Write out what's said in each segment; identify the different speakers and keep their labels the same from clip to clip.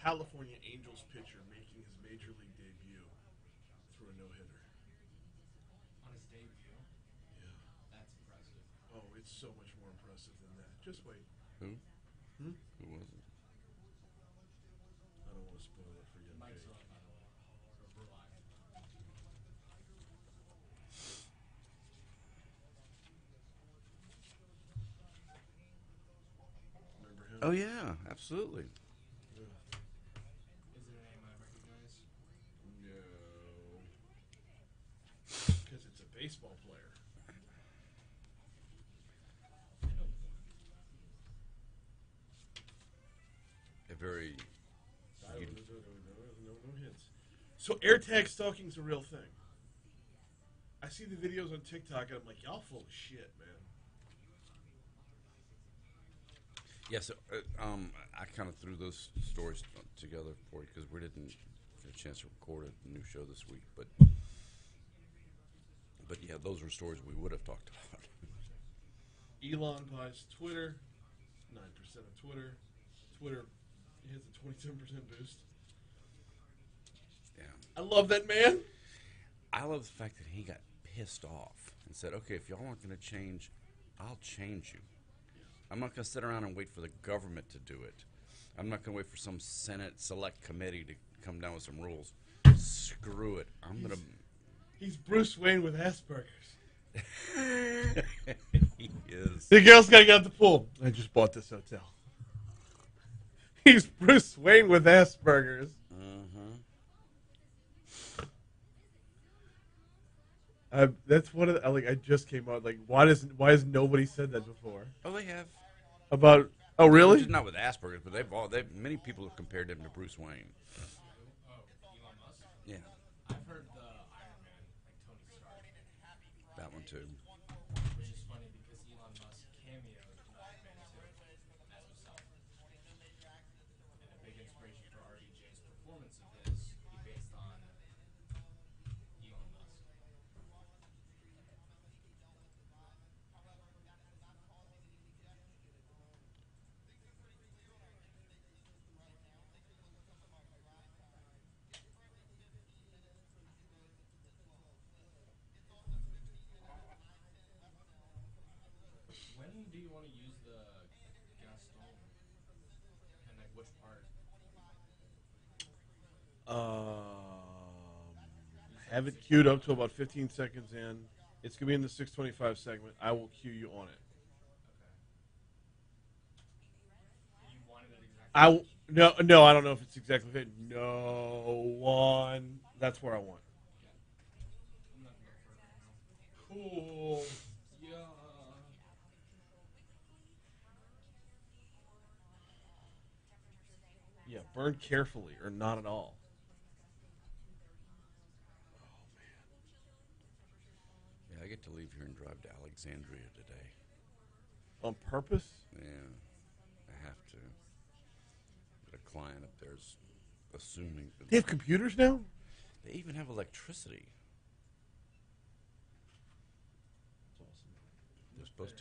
Speaker 1: California Angels pitcher making his major league debut through a no-hitter.
Speaker 2: On his debut?
Speaker 1: Yeah.
Speaker 2: That's impressive.
Speaker 1: Oh, it's so much more impressive than that. Just wait.
Speaker 3: Who?
Speaker 1: Hmm?
Speaker 3: Who was it?
Speaker 1: I don't want to spoil it for you.
Speaker 2: Mike's on, by the way. We're live.
Speaker 1: Remember him?
Speaker 3: Oh yeah, absolutely.
Speaker 1: Yeah.
Speaker 2: Is it a name I recognize?
Speaker 1: No. Because it's a baseball player.
Speaker 3: A very.
Speaker 1: No hints. So AirTag stalking's a real thing. I see the videos on TikTok and I'm like, y'all full of shit, man.
Speaker 3: Yes, I kind of threw those stories together for you because we didn't get a chance to record a new show this week, but yeah, those were stories we would have talked about.
Speaker 1: Elon buys Twitter, 9% of Twitter. Twitter hits a 27% boost.
Speaker 3: Yeah.
Speaker 1: I love that man.
Speaker 3: I love the fact that he got pissed off and said, okay, if y'all aren't going to change, I'll change you. I'm not going to sit around and wait for the government to do it. I'm not going to wait for some Senate select committee to come down with some rules. Screw it. I'm going to...
Speaker 1: He's Bruce Wayne with Asperger's.
Speaker 3: He is.
Speaker 1: The girl's got to get out the pool. I just bought this hotel. He's Bruce Wayne with Asperger's. That's one of the, like I just came out like why has nobody said that before?
Speaker 3: Oh, they have.
Speaker 1: About really?
Speaker 3: Just not with Asperger's, but many people have compared him to Bruce Wayne.
Speaker 2: Oh, Elon Musk?
Speaker 3: Yeah,
Speaker 2: I've heard the Iron Man, like Tony Stark,
Speaker 3: that one too.
Speaker 2: which is funny because Elon Musk cameoed in Iron Man 2 as himself. And a big inspiration for RDJ's performance of this he based on Elon Musk. When do you want to use the Gaston? And like which part?
Speaker 1: Have it queued up to about 15 seconds in. It's gonna be in the 625 segment. I will cue you on it.
Speaker 2: Okay. You wanted it exactly.
Speaker 1: No, I don't know if it's exactly fit. No one. That's where I want.
Speaker 2: I'm not gonna go further now.
Speaker 1: Cool.
Speaker 2: Yeah.
Speaker 1: Yeah, burn carefully or not at all.
Speaker 3: Yeah, I get to leave here and drive to Alexandria today.
Speaker 1: On purpose?
Speaker 3: Yeah, I have to. But a client up there's assuming that
Speaker 1: They have computers now?
Speaker 3: they even have electricity.
Speaker 1: That's awesome.
Speaker 3: They're supposed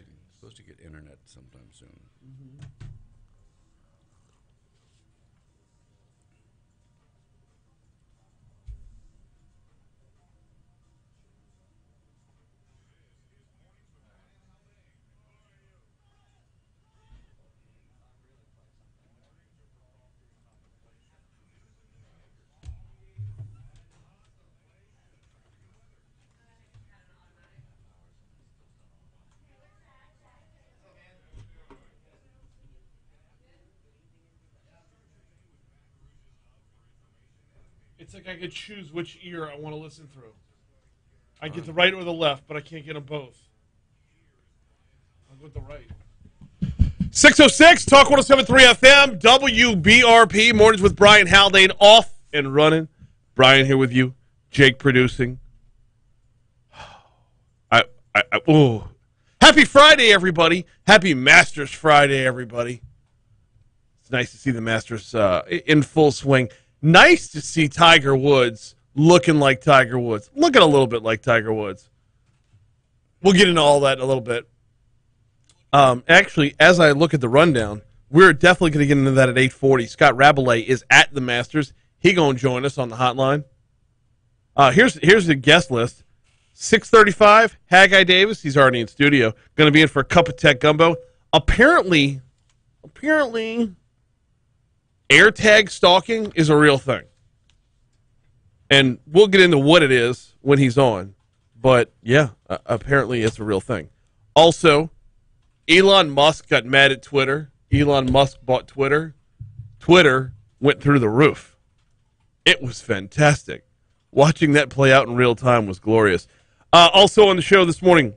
Speaker 3: to get internet sometime soon.
Speaker 1: Mm-hmm. It's like I could choose which ear I want to listen through. I get the right or the left, but I can't get them both. I'll go with the right. 606, Talk 107.3 FM, WBRP, Mornings with Brian Haldane, off and running. Brian here with you, Jake producing. Happy Friday, everybody. Happy Masters Friday, everybody. It's nice to see the Masters in full swing. Nice to see Tiger Woods looking like Tiger Woods. Looking a little bit like Tiger Woods. We'll get into all that in a little bit. Actually, as I look at the rundown, We're definitely going to get into that at 8:40. Scott Rabalais is at the Masters. He going to join us on the hotline. Here's the guest list. 6:35, Haggai Davis. He's already in studio. Going to be in for a cup of tech gumbo. Apparently, AirTag stalking is a real thing. And we'll get into what it is when he's on. But, yeah, apparently it's a real thing. Also, Elon Musk got mad at Twitter. Elon Musk bought Twitter. Twitter went through the roof. It was fantastic. Watching that play out in real time was glorious. Also on the show this morning,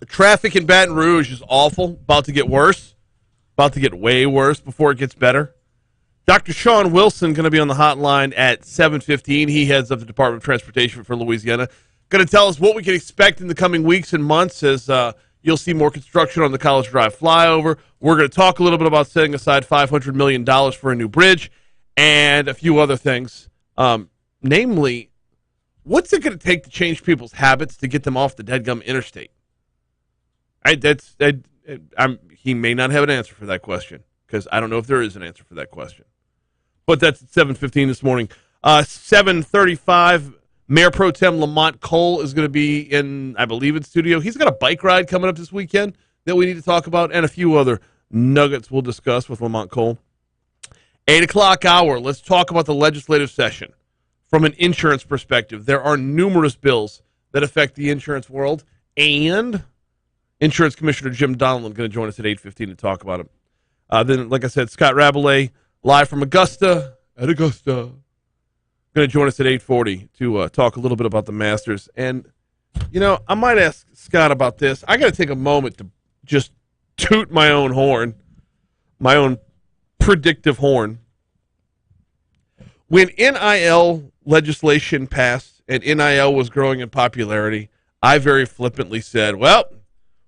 Speaker 1: traffic in Baton Rouge is awful. About to get worse. About to get way worse before it gets better. Dr. Shawn Wilson going to be on the hotline at 7:15. He heads up the Department of Transportation for Louisiana. Going to tell us what we can expect in the coming weeks and months as you'll see more construction on the College Drive flyover. We're going to talk a little bit about setting aside $500 million for a new bridge and a few other things. Namely, what's it going to take to change people's habits to get them off the deadgum interstate? He may not have an answer for that question because I don't know if there is an answer for that question. But that's at 7:15 this morning. 7:35, Mayor Pro Tem Lamont Cole is going to be in, I believe, in studio. He's got a bike ride coming up this weekend that we need to talk about and a few other nuggets we'll discuss with Lamont Cole. 8 o'clock hour, let's talk about the legislative session. From an insurance perspective, there are numerous bills that affect the insurance world, and Insurance Commissioner Jim Donelon going to join us at 8:15 to talk about it. Then, like I said, Scott Rabalais, live from Augusta, going to join us at 8:40 to talk a little bit about the Masters. And, I might ask Scott about this. I got to take a moment to just toot my own horn, my own predictive horn. When NIL legislation passed and NIL was growing in popularity, I very flippantly said, well,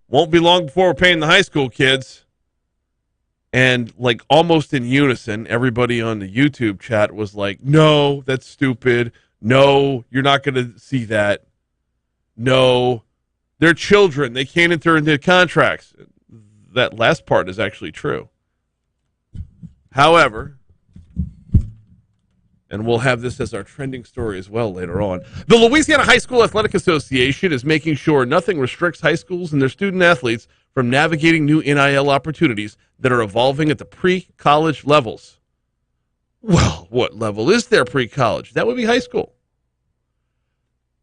Speaker 1: won't be long before we're paying the high school kids. And like almost in unison, everybody on the YouTube chat was like, no, that's stupid. No, you're not going to see that. No, they're children. They can't enter into contracts. That last part is actually true. However, and we'll have this as our trending story as well later on, the Louisiana High School Athletic Association is making sure nothing restricts high schools and their student athletes from navigating new NIL opportunities that are evolving at the pre-college levels. Well, what level is there pre-college? That would be high school.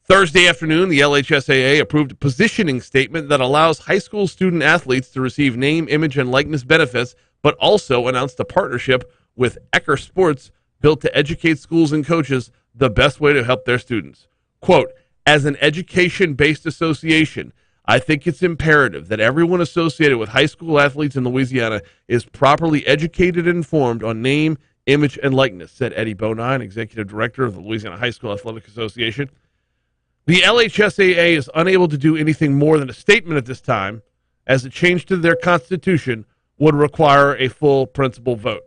Speaker 1: Thursday afternoon, the LHSAA approved a positioning statement that allows high school student athletes to receive name, image, and likeness benefits, but also announced a partnership with Ecker Sports built to educate schools and coaches the best way to help their students. Quote, as an education-based association, I think it's imperative that everyone associated with high school athletes in Louisiana is properly educated and informed on name, image, and likeness, said Eddie Bonine, executive director of the Louisiana High School Athletic Association. The LHSAA is unable to do anything more than a statement at this time, as a change to their constitution would require a full principal vote.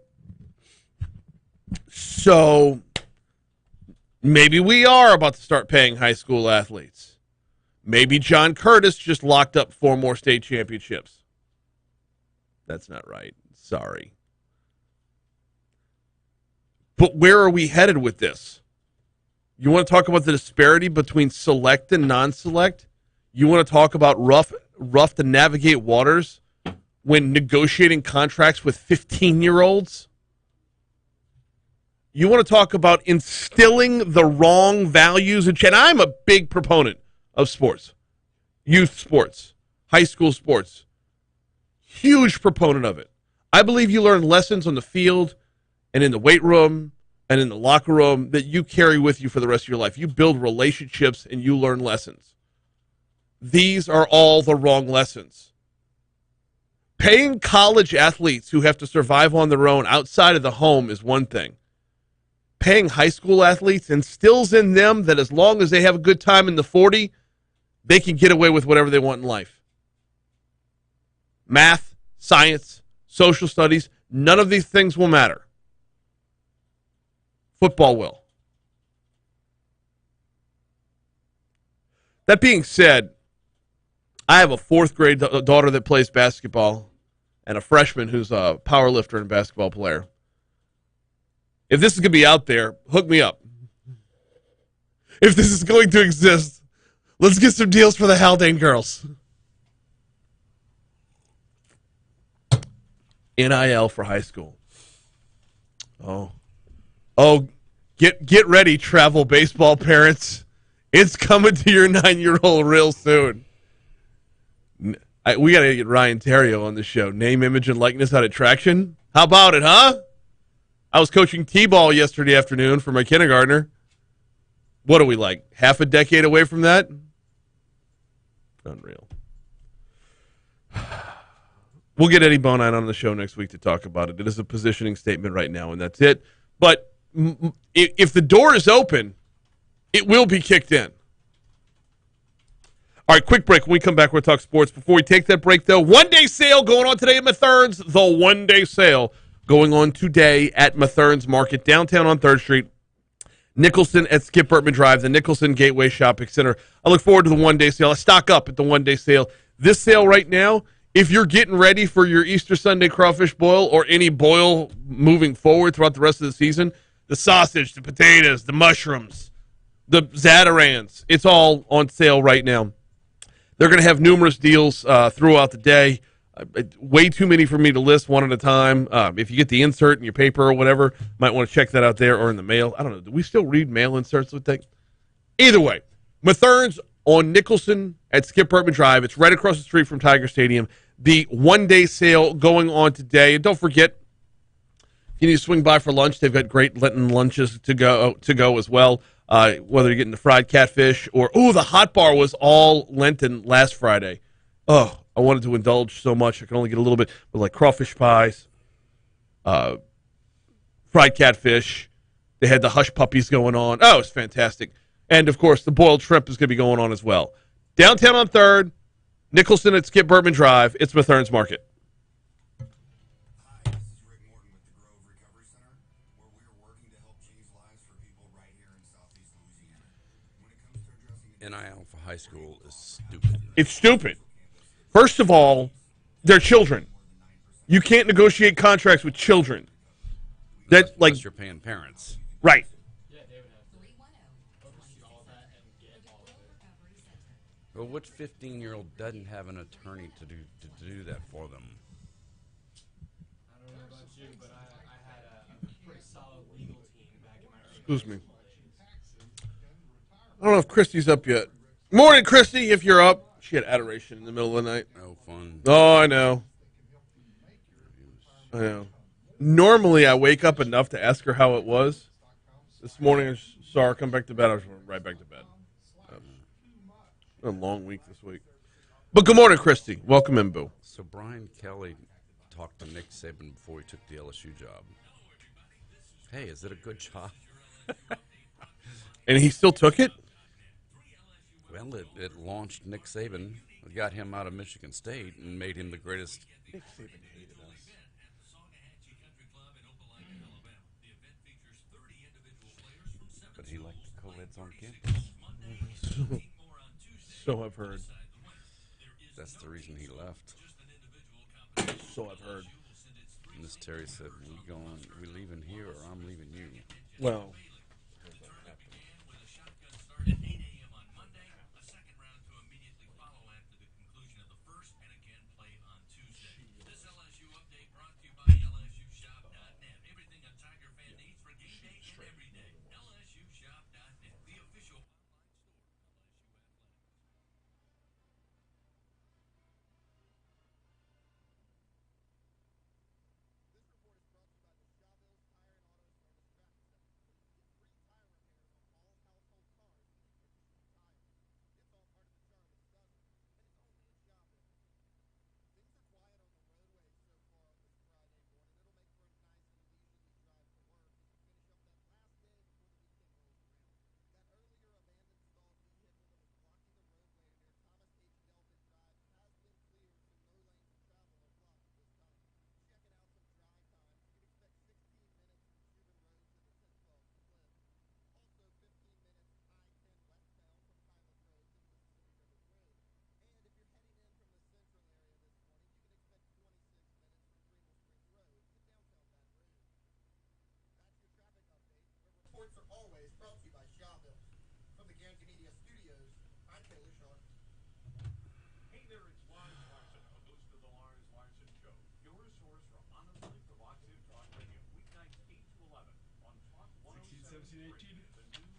Speaker 1: So maybe we are about to start paying high school athletes. Maybe John Curtis just locked up 4 more state championships. That's not right. Sorry. But where are we headed with this? You want to talk about the disparity between select and non-select? You want to talk about rough to navigate waters when negotiating contracts with 15-year-olds? You want to talk about instilling the wrong values? And I'm a big proponent of sports, youth sports, high school sports. Huge proponent of it. I believe you learn lessons on the field and in the weight room and in the locker room that you carry with you for the rest of your life. You build relationships and you learn lessons. These are all the wrong lessons. Paying college athletes who have to survive on their own outside of the home is one thing. Paying high school athletes instills in them that as long as they have a good time in the 40, they can get away with whatever they want in life. Math, science, social studies, none of these things will matter. Football will. That being said, I have a 4th grade daughter that plays basketball, and a freshman who's a power lifter and basketball player. If this is going to be out there, hook me up. If this is going to exist, let's get some deals for the Haldane girls. NIL for high school. Oh, get ready, travel baseball parents. It's coming to your 9-year-old real soon. We got to get Ryan Terrio on the show. Name, image, and likeness out of traction. How about it, huh? I was coaching T-ball yesterday afternoon for my kindergartner. What are we, like, half a decade away from that? Unreal. We'll get Eddie Bonine on the show next week to talk about it. It is a positioning statement right now, and that's it. But if the door is open, it will be kicked in. All right, quick break. When we come back, we'll talk sports. Before we take that break, though, one-day sale going on today at Mathern's. The one-day sale going on today at Mathern's Market, downtown on 3rd Street. Nicholson at Skip Burtman Drive, the Nicholson Gateway Shopping Center. I look forward to the one-day sale. I stock up at the one-day sale. This sale right now, if you're getting ready for your Easter Sunday crawfish boil or any boil moving forward throughout the rest of the season, the sausage, the potatoes, the mushrooms, the Zatarans, it's all on sale right now. They're going to have numerous deals throughout the day. Way too many for me to list one at a time. If you get the insert in your paper or whatever, might want to check that out there or in the mail. I don't know. Do we still read mail inserts with things? Either way, Mathern's on Nicholson at Skip Burtman Drive. It's right across the street from Tiger Stadium. The one-day sale going on today. And don't forget, if you need to swing by for lunch, they've got great Lenten lunches to go as well. Whether you're getting the fried catfish or, the hot bar was all Lenten last Friday. Oh, I wanted to indulge so much. I could only get a little bit, but like crawfish pies, fried catfish. They had the hush puppies going on. Oh, it's fantastic. And, of course, the boiled shrimp is going to be going on as well. Downtown on 3rd, Nicholson at Skip Burtman Drive. It's Mathern's Market.
Speaker 3: NIL for high school is stupid.
Speaker 1: It's stupid. First of all, they're children. You can't negotiate contracts with children.
Speaker 3: Unless you're paying parents.
Speaker 1: Right.
Speaker 2: Yeah, they would have to oversee all that and get all of it.
Speaker 3: Well, which 15-year-old doesn't have an attorney to do that for them?
Speaker 2: I don't know about you, but I had a pretty solid legal team back in my early
Speaker 1: Excuse me. I don't know if Christy's up yet. Morning, Christy, if you're up. She had adoration in the middle of the night.
Speaker 3: No fun.
Speaker 1: Oh, I know. Normally, I wake up enough to ask her how it was. This morning, I saw her come back to bed. I was right back to bed. A long week this week. But good morning, Christy. Welcome in, Boo.
Speaker 3: So Brian Kelly talked to Nick Saban before he took the LSU job. Hey, is it a good job?
Speaker 1: And he still took it?
Speaker 3: Well, it launched Nick Saban. It got him out of Michigan State and made him the greatest.
Speaker 1: Nick Saban hated us.
Speaker 3: But he liked the co-eds on campus.
Speaker 1: So I've heard.
Speaker 3: That's the reason he left.
Speaker 1: So I've heard.
Speaker 3: And Miss Terry said, we leaving here or I'm leaving you.
Speaker 1: Well,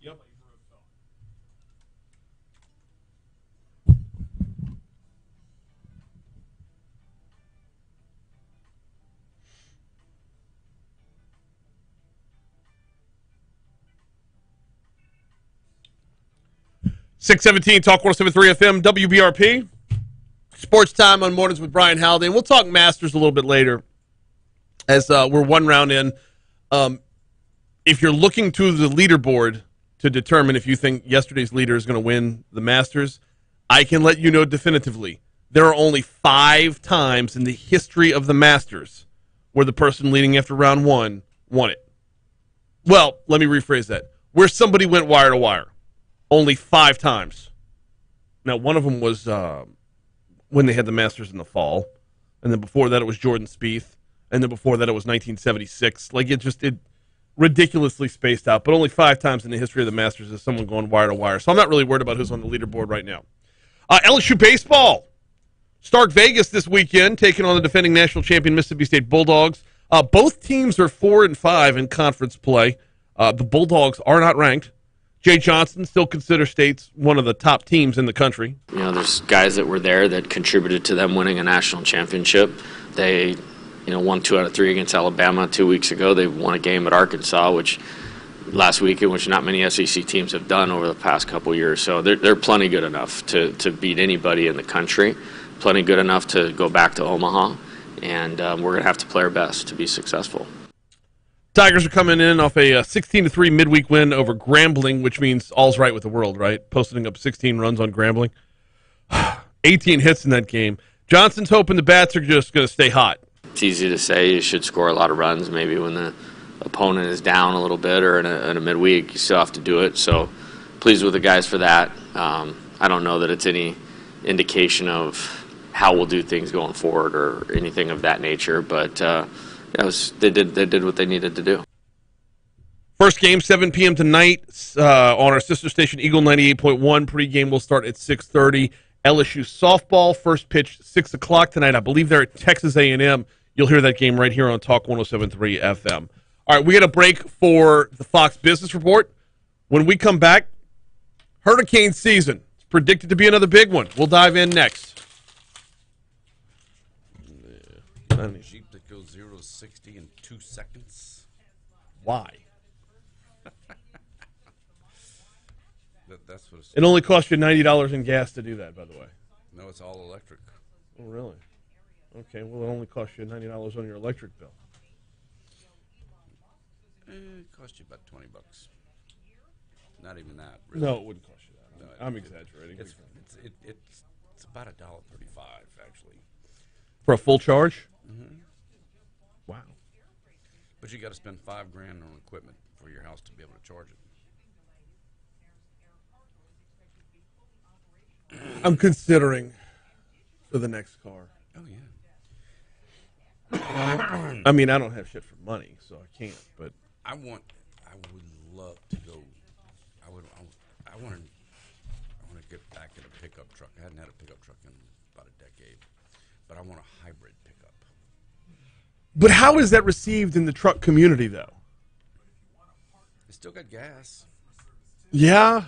Speaker 1: Yep. .617 Talk 107.3 FM WBRP. Sports time on mornings with Brian Haldane. We'll talk Masters a little bit later as we're one round in. If you're looking to the leaderboard to determine if you think yesterday's leader is going to win the Masters, I can let you know definitively there are only 5 times in the history of the Masters where the person leading after round 1 won it. Well, let me rephrase that. Where somebody went wire to wire. Only 5 times. Now, one of them was when they had the Masters in the fall. And then before that, it was Jordan Spieth. And then before that, it was 1976. Like, it ridiculously spaced out. But only 5 times in the history of the Masters is someone going wire to wire. So I'm not really worried about who's on the leaderboard right now. LSU baseball. Stark Vegas this weekend, taking on the defending national champion Mississippi State Bulldogs. Both teams are 4-5 in conference play. The Bulldogs are not ranked. Jay Johnson still considers State's one of the top teams in the country.
Speaker 4: You know, there's guys that were there that contributed to them winning a national championship. They, won 2 out of 3 against Alabama 2 weeks ago. They won a game at Arkansas, which last weekend, which not many SEC teams have done over the past couple of years. So they're plenty good enough to beat anybody in the country, plenty good enough to go back to Omaha, and we're going to have to play our best to be successful.
Speaker 1: Tigers are coming in off a 16-3 midweek win over Grambling, which means all's right with the world, right? Posting up 16 runs on Grambling. 18 hits in that game. Johnson's hoping the bats are just going to stay hot.
Speaker 4: It's easy to say you should score a lot of runs maybe when the opponent is down a little bit or in a midweek. You still have to do it. So pleased with the guys for that. I don't know that it's any indication of how we'll do things going forward or anything of that nature, but they did what they needed to do.
Speaker 1: First game, 7 p.m. tonight on our sister station, Eagle 98.1. Pre-game will start at 6:30. LSU softball, first pitch, 6 o'clock tonight. I believe they're at Texas A&M. You'll hear that game right here on Talk 107.3 FM. All right, we got a break for the Fox Business Report. When we come back, hurricane season. It's predicted to be another big one. We'll dive in next.
Speaker 3: Jeep that goes 0 to 60 in 2 seconds.
Speaker 1: Why?
Speaker 3: That's what
Speaker 1: It only costs you $90 in gas to do that, by the way.
Speaker 3: No, it's all electric.
Speaker 1: Oh, really? Okay, well, it only costs you $90 on your electric bill.
Speaker 3: It costs you about $20. Not even that, really.
Speaker 1: No, it wouldn't cost you that.
Speaker 3: No,
Speaker 1: I'm exaggerating.
Speaker 3: It's about $1.35, actually.
Speaker 1: For a full charge?
Speaker 3: Mm-hmm.
Speaker 1: Wow.
Speaker 3: But you got to spend $5,000 on equipment for your house to be able to charge it.
Speaker 1: I'm considering for the next car.
Speaker 3: Oh, yeah.
Speaker 1: I mean, I don't have shit for money, so I can't, but
Speaker 3: I would love to go. I want to get back in a pickup truck. I hadn't had a pickup truck in about a decade, but I want a hybrid pickup.
Speaker 1: But how is that received in the truck community, though?
Speaker 3: It's still got gas.
Speaker 1: Yeah,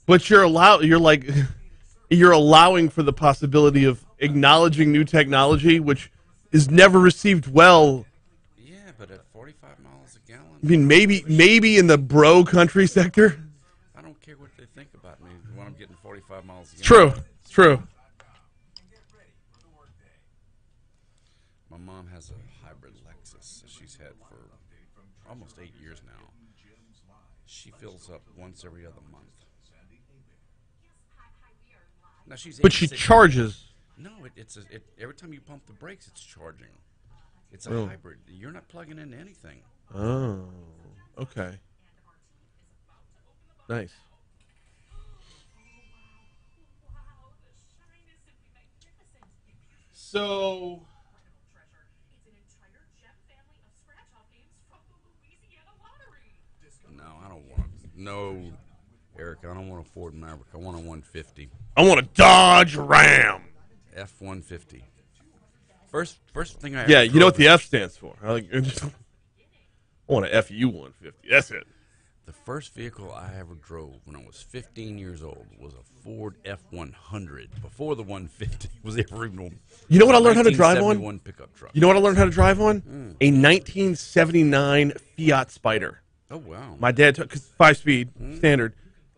Speaker 1: but you're allowing for the possibility of acknowledging new technology, which is never received well.
Speaker 3: Yeah, but at 45 miles a gallon.
Speaker 1: I mean, maybe in the bro country sector.
Speaker 3: I don't care what they think about me when I'm getting 45 miles a
Speaker 1: True,
Speaker 3: gallon.
Speaker 1: it's true.
Speaker 3: My mom has a hybrid Lexus that she's had for almost 8 years now. She fills up once every other month. Now
Speaker 1: But she charges.
Speaker 3: No, every time you pump the brakes, it's charging. It's a
Speaker 1: Oh.
Speaker 3: hybrid. You're not plugging into anything.
Speaker 1: Oh, okay. Nice. So,
Speaker 3: No, I don't want to. No. Eric, I don't want a Ford Maverick. I want a 150.
Speaker 1: I want a Dodge Ram.
Speaker 3: F-150. First thing I
Speaker 1: Yeah,
Speaker 3: ever
Speaker 1: you know what
Speaker 3: drove
Speaker 1: the F stands for. I want a FU 150. That's it.
Speaker 3: The first vehicle I ever drove when I was 15 years old was a Ford F-100. Before the 150 was ever even.
Speaker 1: You know what I learned how to drive on?
Speaker 3: 1971 pickup truck.
Speaker 1: You know what I learned how to drive on? A 1979 Fiat Spider.
Speaker 3: Oh wow.
Speaker 1: My dad took 5-speed standard,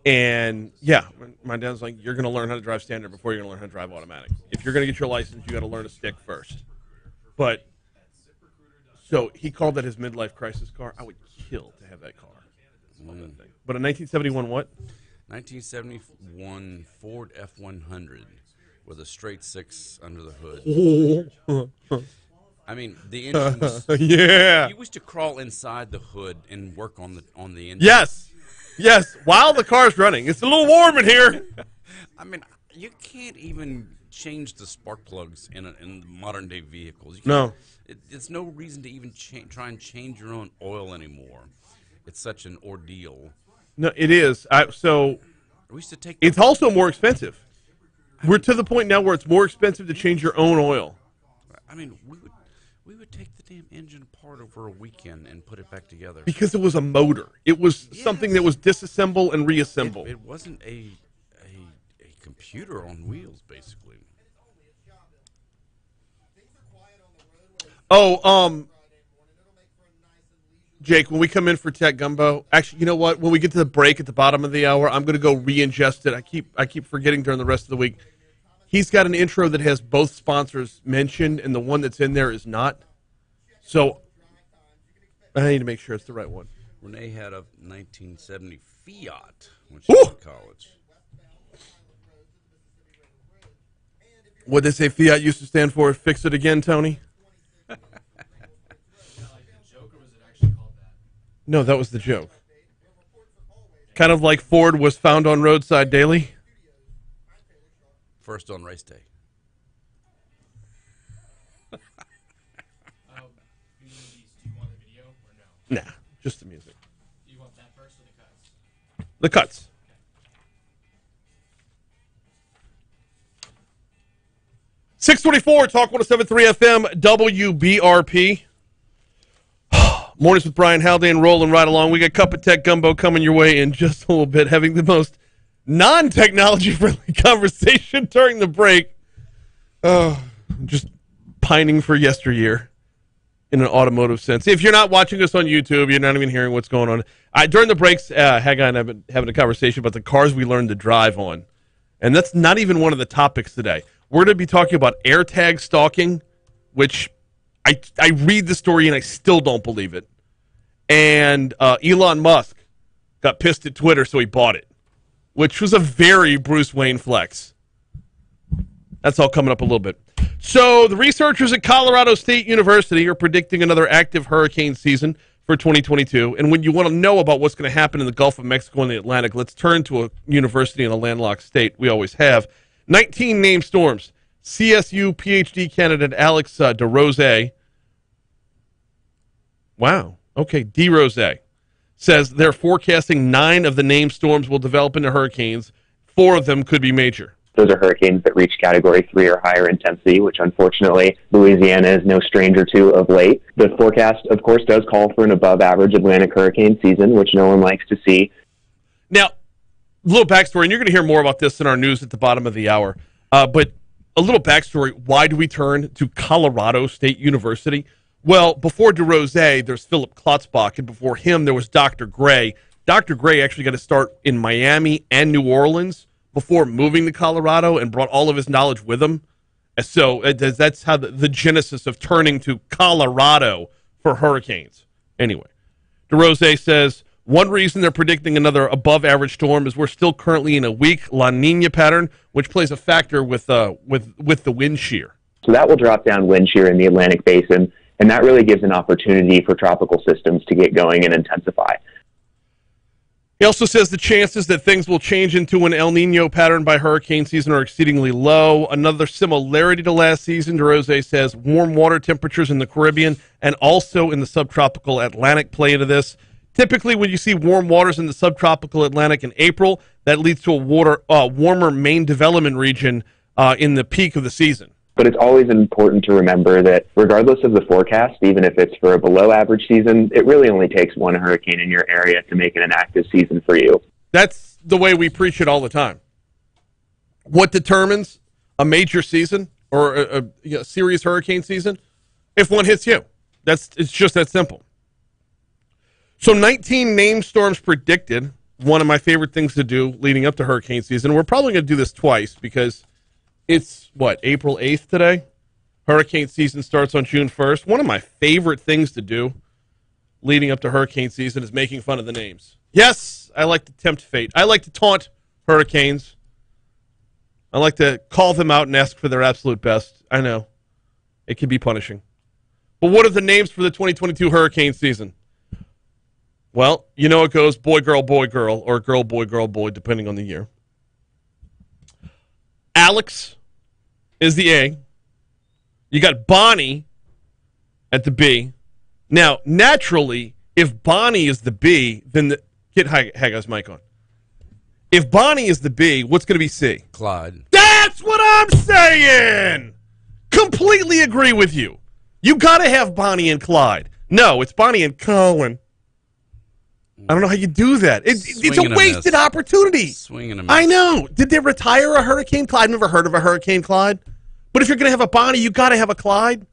Speaker 1: and yeah, my dad was like, "You're going to learn how to drive standard before you're going to learn how to drive automatic. If you're going to get your license, you got to learn to stick first." But so he called that his midlife crisis car. I would kill to have that car. Love that thing. But a 1971 what?
Speaker 3: 1971 Ford F-100 with a straight 6 under the hood. I mean, the engine was.
Speaker 1: Yeah.
Speaker 3: You used to crawl inside the hood and work on the engine.
Speaker 1: Yes. Yes. While the car's running, it's a little warm in here.
Speaker 3: I mean, you can't even change the spark plugs in modern day vehicles. You
Speaker 1: No.
Speaker 3: It's no reason to even try and change your own oil anymore. It's such an ordeal.
Speaker 1: No, it is. So
Speaker 3: We used to take.
Speaker 1: it's also more expensive. We're to the point now where it's more expensive to change your own oil.
Speaker 3: I mean, we would take the damn engine apart over a weekend and put it back together.
Speaker 1: Because it was a motor. It was something that was disassemble and reassemble.
Speaker 3: It wasn't a computer on wheels, basically.
Speaker 1: Oh, Jake, when we come in for Tech Gumbo, actually, you know what? When we get to the break at the bottom of the hour, I'm going to go re-ingest it. I keep forgetting during the rest of the week. He's got an intro that has both sponsors mentioned, and the one that's in there is not. So I need to make sure it's the right one.
Speaker 3: Renee had a 1970 Fiat when she was in college.
Speaker 1: What they say Fiat used to stand for? Fix it again, Tony? No, that was the joke. Kind of like Ford was found on Roadside Daily.
Speaker 3: First on race day.
Speaker 2: Do you want the video or no?
Speaker 1: Nah, just the music.
Speaker 2: Do you want that first or the cuts?
Speaker 1: The cuts. Okay. 624 Talk 107.3 FM WBRP. Mornings with Brian Haldane rolling right along. We got Cup of Tech Gumbo coming your way in just a little bit, having the most non-technology friendly conversation during the break. Just pining for yesteryear in an automotive sense. If you're not watching us on YouTube, you're not even hearing what's going on. During the breaks, Haggai and I have been having a conversation about the cars we learned to drive on. And that's not even one of the topics today. We're going to be talking about AirTag stalking, which I read the story and I still don't believe it. And Elon Musk got pissed at Twitter, so he bought it, which was a very Bruce Wayne flex. That's all coming up a little bit. So the researchers at Colorado State University are predicting another active hurricane season for 2022. And when you want to know about what's going to happen in the Gulf of Mexico and the Atlantic, let's turn to a university in a landlocked state. We always have. 19 named storms. CSU PhD candidate Alex DeRose. Wow. Okay, DeRose says they're forecasting 9 of the named storms will develop into hurricanes. 4 of them could be major.
Speaker 5: Those are hurricanes that reach Category 3 or higher intensity, which unfortunately Louisiana is no stranger to of late. The forecast, of course, does call for an above-average Atlantic hurricane season, which no one likes to see.
Speaker 1: Now, a little backstory, and you're going to hear more about this in our news at the bottom of the hour, but a little backstory, why do we turn to Colorado State University? Well, before DeRose, there's Philip Klotzbach, and before him, there was Dr. Gray. Dr. Gray actually got to start in Miami and New Orleans before moving to Colorado and brought all of his knowledge with him. So that's how the genesis of turning to Colorado for hurricanes. Anyway, DeRose says one reason they're predicting another above-average storm is we're still currently in a weak La Nina pattern, which plays a factor with the wind shear.
Speaker 5: So that will drop down wind shear in the Atlantic Basin, and that really gives an opportunity for tropical systems to get going and intensify.
Speaker 1: He also says the chances that things will change into an El Nino pattern by hurricane season are exceedingly low. Another similarity to last season, DeRose says warm water temperatures in the Caribbean and also in the subtropical Atlantic play into this. Typically, when you see warm waters in the subtropical Atlantic in April, that leads to a warmer main development region in the peak of the season.
Speaker 5: But it's always important to remember that regardless of the forecast, even if it's for a below average season, it really only takes one hurricane in your area to make it an active season for you.
Speaker 1: That's the way we preach it all the time. What determines a major season or a serious hurricane season? If one hits you. It's just that simple. So 19 named storms predicted, one of my favorite things to do leading up to hurricane season. We're probably going to do this twice because it's, April 8th today? Hurricane season starts on June 1st. One of my favorite things to do leading up to hurricane season is making fun of the names. Yes, I like to tempt fate. I like to taunt hurricanes. I like to call them out and ask for their absolute best. I know. It can be punishing. But what are the names for the 2022 hurricane season? Well, it goes boy, girl, or girl, boy, depending on the year. Alex is the A. You got Bonnie at the B. Now, naturally, if Bonnie is the B, then get Haggai's mic on. If Bonnie is the B, what's going to be C?
Speaker 3: Clyde.
Speaker 1: That's what I'm saying! Completely agree with you. You got to have Bonnie and Clyde. No, it's Bonnie and Colin. I don't know how you do that. It's a wasted opportunity.
Speaker 3: Swing and a miss.
Speaker 1: I know. Did they retire a Hurricane Clyde? I've never heard of a Hurricane Clyde. But if you're going to have a Bonnie, you got to have a Clyde.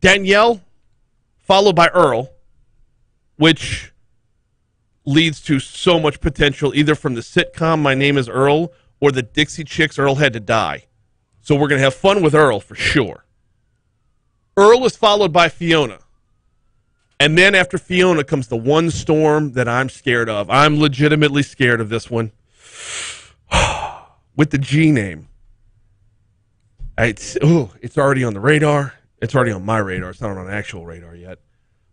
Speaker 1: Danielle, followed by Earl, which leads to so much potential either from the sitcom My Name is Earl or the Dixie Chicks Earl Had to Die. So we're going to have fun with Earl for sure. Earl is followed by Fiona. And then after Fiona comes the one storm that I'm scared of. I'm legitimately scared of this one. With the G name. It's already on the radar. It's already on my radar. It's not on an actual radar yet.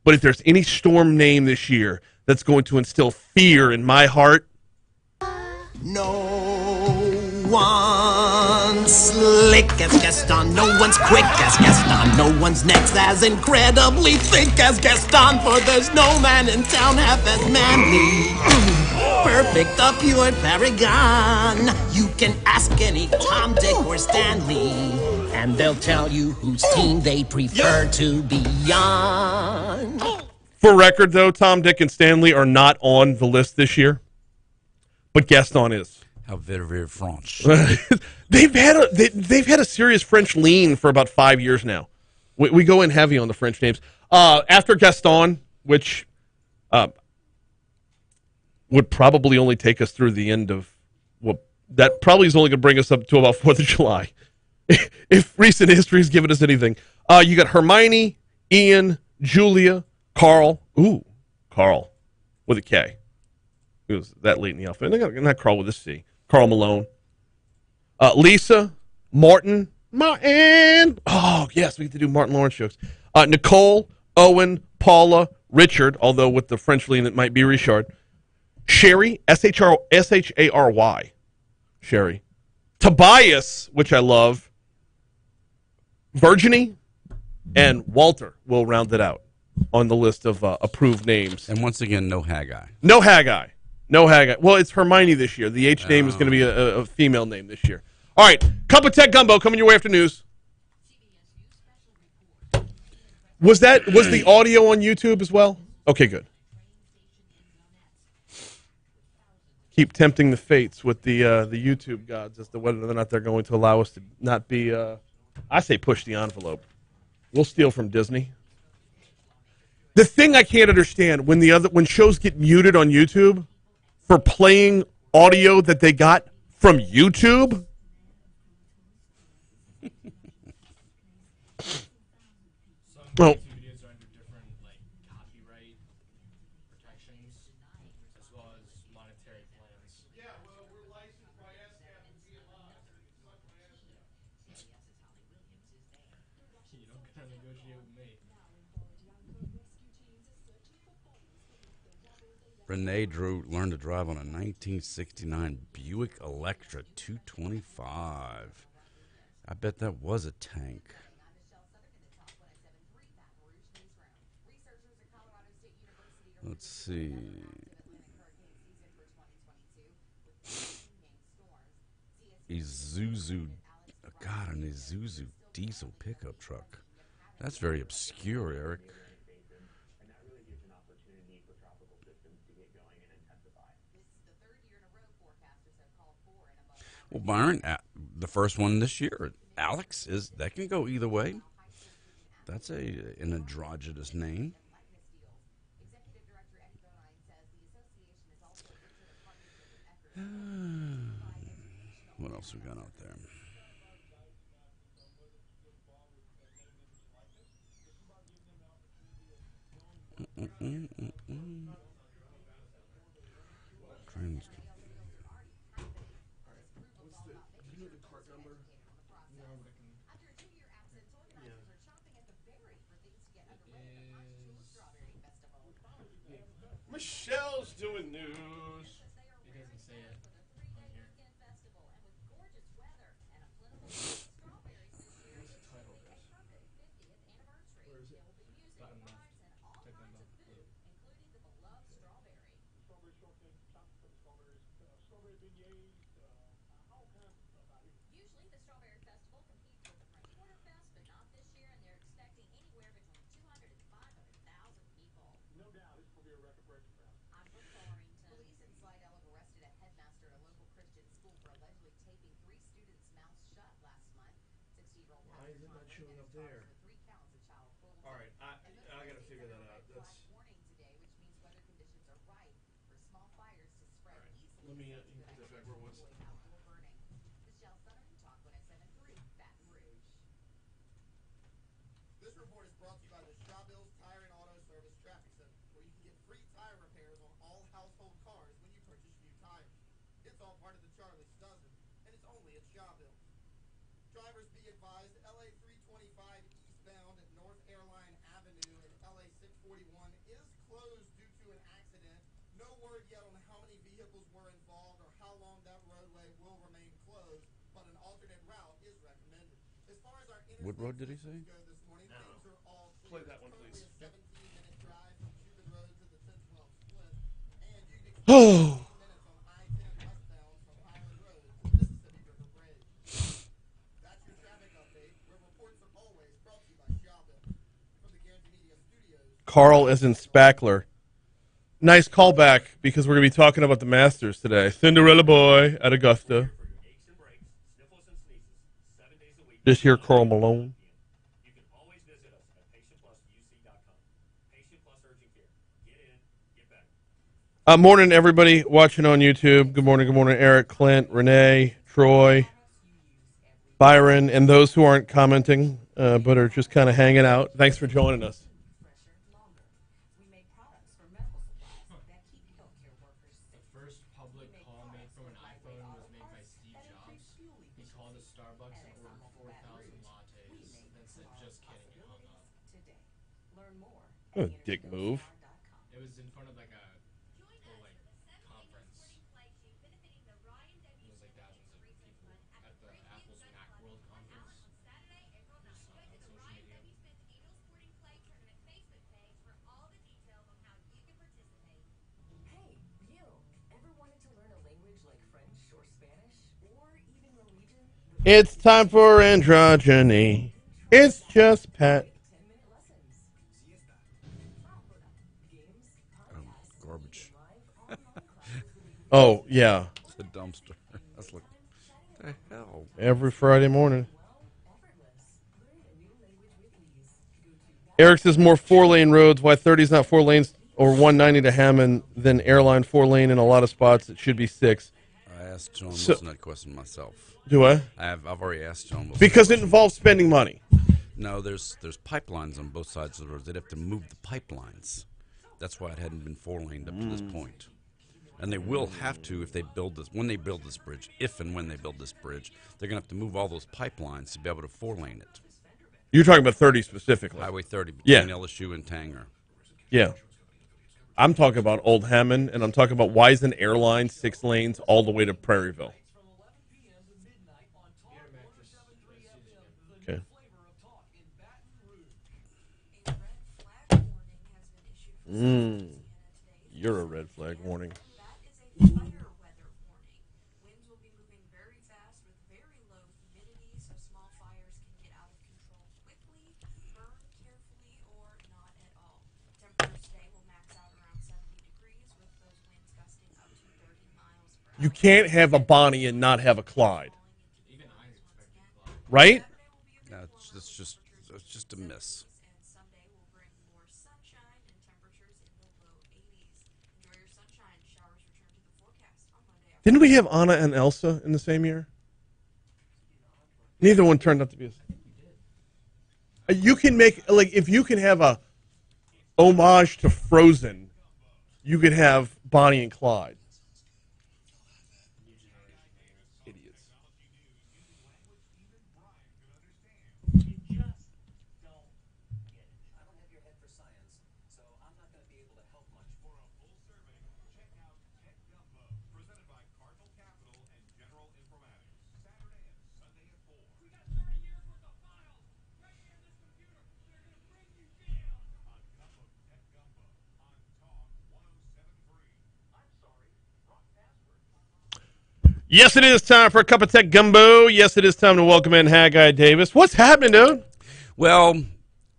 Speaker 1: But if there's any storm name this year that's going to instill fear in my heart.
Speaker 6: No one's slick as Gaston, no one's quick as Gaston, no one's next as incredibly thick as Gaston, for there's no man in town half as manly. Perfect, the pure paragon. You can ask any Tom, Dick, or Stanley, and they'll tell you whose team they prefer to be on.
Speaker 1: For record, though, Tom, Dick, and Stanley are not on the list this year, but Gaston is.
Speaker 3: How very French.
Speaker 1: They've had a serious French lean for about 5 years now. We go in heavy on the French names. After Gaston, which would probably only take us through the end of that probably is only going to bring us up to about 4th of July. If recent history has given us anything. You got Hermione, Ian, Julia, Carl. Ooh, Carl with a K. It was that late in the alphabet. Not Carl with a C. Carl Malone. Lisa, Martin. Oh, yes, we get to do Martin Lawrence jokes. Nicole, Owen, Paula, Richard, although with the French lean it might be Richard. Sherry, Shary. Sherry. Tobias, which I love. Virginie, and Walter will round it out on the list of approved names.
Speaker 3: And once again, no Haggai.
Speaker 1: No Haggai. Well, it's Hermione this year. The H name is going to be a female name this year. All right, Cup of Tech Gumbo coming your way after news. Was the audio on YouTube as well? Okay, good. Keep tempting the fates with the YouTube gods as to whether or not they're going to allow us to not be. I say push the envelope. We'll steal from Disney. The thing I can't understand when shows get muted on YouTube for playing audio that they got from YouTube. Well,
Speaker 2: videos are under different copyright protections as well as monetary plans.
Speaker 1: yeah, well, we're licensed by SCAP and BMI.
Speaker 2: You don't gotta negotiate with me.
Speaker 3: Renee Drew learned to drive on a 1969 Buick Electra 225. I bet that was a tank. Let's see. Isuzu, God, an Isuzu diesel pickup truck. That's very obscure, Eric. Well, Byron, the first one this year, Alex, that can go either way. That's an androgynous name. What else we got out there?
Speaker 1: Michelle's doing news.
Speaker 2: It doesn't say it on here. What's the title of this?
Speaker 1: Where is it?
Speaker 2: Button left. Click on the blue.
Speaker 1: Why is it not showing up there? All right, I gotta figure that out. That's. All right, let me you can put that back where it was.
Speaker 7: This report is brought to you by the Shawbills Tire and Auto Service Traffic Center, where you can get free tire repairs on all household cars when you purchase new tires. It's all part of the Charlie's Dozen, and it's only at Shawbills. Drivers be advised, LA 325 eastbound at North Airline Avenue and LA 641 is closed due to an accident. No word yet on how many vehicles were involved or how long that roadway will remain closed, but an alternate route is recommended. As far as our
Speaker 3: What road did he say?
Speaker 7: go this morning, things are all
Speaker 1: Play that one, please.
Speaker 7: a 17-minute drive from Cuban Road to the 1012 split, and you can get
Speaker 1: Oh.
Speaker 7: 15 minutes on I-10 westbound from Highland Road to the Mississippi River Bridge. That's your traffic update, where reports are always brought to you by Shawbill. From the Guarantee Media Studios,
Speaker 1: Carl is in Spackler. Nice callback because we're gonna be talking about the Masters today. Cinderella Boy at Augusta. Just hear Carl Malone.
Speaker 8: You can always visit us at patientplusuc.com. Patient Plus Urgent Care. Get in, get better.
Speaker 1: Morning, everybody watching on YouTube. Good morning, Eric, Clint, Renee, Troy, Byron, and those who aren't commenting but are just kind of hanging out. Thanks for joining us.
Speaker 2: The first public call made from an iPhone was made by Steve Jobs. He called a Starbucks and ordered 4,000 lattes, then said, "Just kidding," and hung up.
Speaker 1: Dick move.
Speaker 2: It was in front of like a whole conference. It was like thousands of people at the Apple's Macworld conference. Just on social media.
Speaker 9: Hey, you ever wanted to learn a language like French or Spanish or even Norwegian?
Speaker 1: It's time for androgyny. It's just Pat.
Speaker 9: 10-minute lessons. Games, podcasts,
Speaker 3: Garbage.
Speaker 9: live online classes with a
Speaker 1: Oh, yeah.
Speaker 3: It's a dumpster. That's like, what the hell?
Speaker 1: Every Friday morning.
Speaker 9: effortless. Learn a new language with ease. Go to
Speaker 1: Eric says more 4-lane roads. Why 30 is not 4 lanes or 190 to Hammond, then airline 4 lane in a lot of spots. It should be 6.
Speaker 3: I asked John
Speaker 1: So-
Speaker 3: Wilson that question myself.
Speaker 1: Do I?
Speaker 3: I've already asked John Wilson.
Speaker 1: Because it involves spending money.
Speaker 3: No, there's pipelines on both sides of the road. They'd have to move the pipelines. That's why it hadn't been 4-laned up to this point. And they will have to if they build this. When they build this bridge, if and when they build this bridge, they're going to have to move all those pipelines to be able to 4-lane it.
Speaker 1: You're talking about 30 specifically.
Speaker 3: Highway 30 between
Speaker 1: Yeah.
Speaker 3: LSU and Tanger.
Speaker 1: Yeah. I'm talking about Old Hammond, and I'm talking about why is an airline 6 lanes all the way to Prairieville? Okay. You're a red flag warning.
Speaker 9: That is a fire weather warning. Winds will be moving very fast with very low humidity, so small fires can get out of control quickly, burn carefully, or not at all. Temperatures today will max out around 70 degrees with those winds gusting up to 30 miles per hour.
Speaker 1: You can't have a Bonnie and not have a Clyde.
Speaker 2: Even I expected Clyde.
Speaker 1: Right?
Speaker 3: It's just a miss.
Speaker 9: And Sunday will bring more sunshine and temperatures in the low 80s. Enjoy your sunshine. Showers return to the forecast on Monday.
Speaker 1: Didn't we have Anna and Elsa in the same year? Neither one turned out to be. You can make, like, if you can have a homage to Frozen, you could have Bonnie and Clyde. Idiots.
Speaker 8: I don't have your head for science, so I'm not going to be able to help much. For a full survey, check out Tech Gumbo, presented by Cardinal Capital and General Informatics. Saturday and Sunday at 4. We got 30 years worth of files right here in this computer. They're going to bring you down. On Cup of Tech Gumbo on Talk 1073. I'm sorry, wrong password.
Speaker 1: Yes, it is time for a cup of tech gumbo. Yes, it is time to welcome in Haggai Davis. What's happening, dude?
Speaker 3: Well,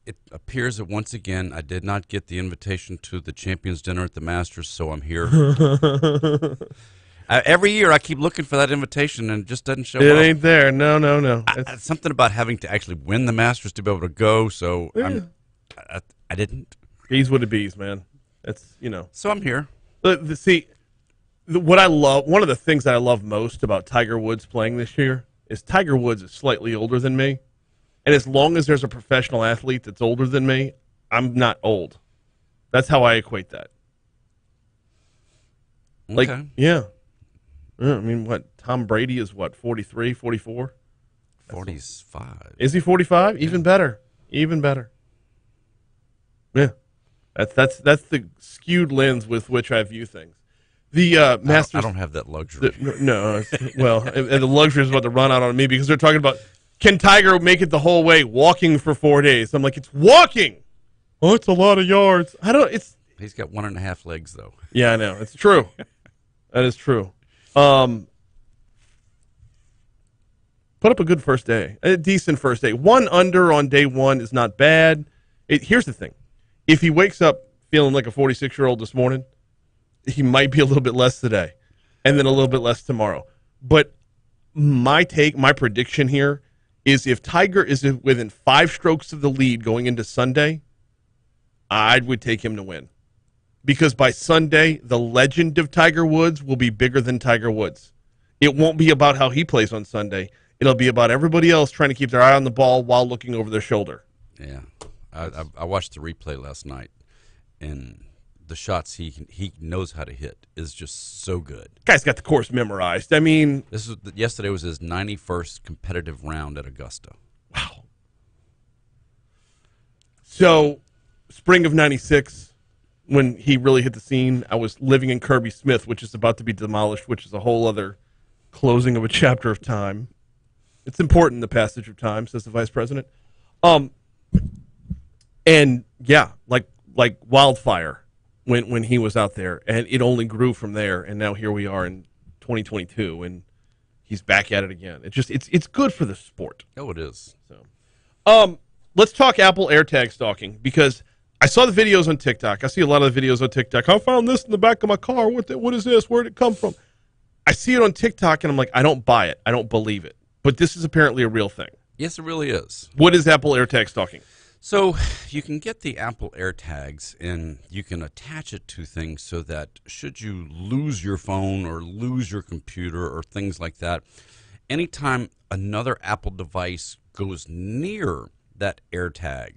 Speaker 3: it appears that once again I did not get the invitation to the Champions Dinner at the Masters, so I'm here. Every year I keep looking for that invitation and it just doesn't show up.
Speaker 1: It ain't there. No.
Speaker 3: It's something about having to actually win the Masters to be able to go, so
Speaker 1: Yeah.
Speaker 3: I didn't.
Speaker 1: Bees with the bees, man. That's,
Speaker 3: So I'm here.
Speaker 1: What I love, one of the things that I love most about Tiger Woods playing this year is Tiger Woods is slightly older than me. And as long as there's a professional athlete that's older than me, I'm not old. That's how I equate that. Like,
Speaker 3: Okay.
Speaker 1: yeah. I mean, what? Tom Brady is what, 43, 44?
Speaker 3: 45.
Speaker 1: Is he 45? Even better. Even better. Yeah. That's the skewed lens with which I view things. The Masters.
Speaker 3: I don't have that luxury.
Speaker 1: And the luxury is about to run out on me because they're talking about, can Tiger make it the whole way walking for 4 days? I'm like, it's walking. Oh, it's a lot of yards.
Speaker 3: He's got 1.5 legs, though.
Speaker 1: Yeah, I know. It's true. That is true. Put up a good first day. A decent first day. 1 under on day 1 is not bad. Here's the thing. If he wakes up feeling like a 46-year-old this morning, he might be a little bit less today and then a little bit less tomorrow. But my prediction here is if Tiger is within 5 strokes of the lead going into Sunday, I would take him to win. Because by Sunday, the legend of Tiger Woods will be bigger than Tiger Woods. It won't be about how he plays on Sunday. It'll be about everybody else trying to keep their eye on the ball while looking over their shoulder.
Speaker 3: Yeah. I watched the replay last night, and the shots he knows how to hit is just so good.
Speaker 1: Guy's got the course memorized. I mean,
Speaker 3: yesterday was his 91st competitive round at Augusta.
Speaker 1: Wow. So, spring of 96, when he really hit the scene, I was living in Kirby Smith, which is about to be demolished, which is a whole other closing of a chapter of time. It's important, the passage of time, says the vice president. And yeah, like wildfire when he was out there, and it only grew from there. And now here we are in 2022, and he's back at it again. It's good for the sport.
Speaker 3: Oh, it is.
Speaker 1: So, let's talk Apple AirTag stalking, because I saw the videos on TikTok. I see a lot of the videos on TikTok. I found this in the back of my car. What is this? Where did it come from? I see it on TikTok, and I'm like, I don't buy it. I don't believe it. But this is apparently a real thing.
Speaker 3: Yes, it really is.
Speaker 1: What is Apple AirTag stalking?
Speaker 3: So you can get the Apple AirTags, and you can attach it to things so that should you lose your phone or lose your computer or things like that, anytime another Apple device goes near that AirTag,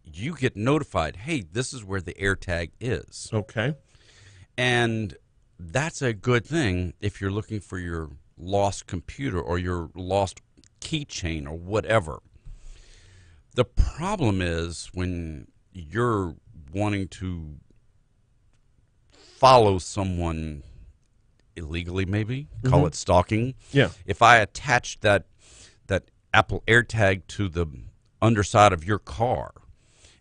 Speaker 3: you get notified, hey, this is where the AirTag is.
Speaker 1: Okay.
Speaker 3: And that's a good thing if you're looking for your lost computer or your lost keychain or whatever. The problem is when you're wanting to follow someone illegally, maybe, call it stalking.
Speaker 1: Yeah.
Speaker 3: If I attach that Apple AirTag to the underside of your car,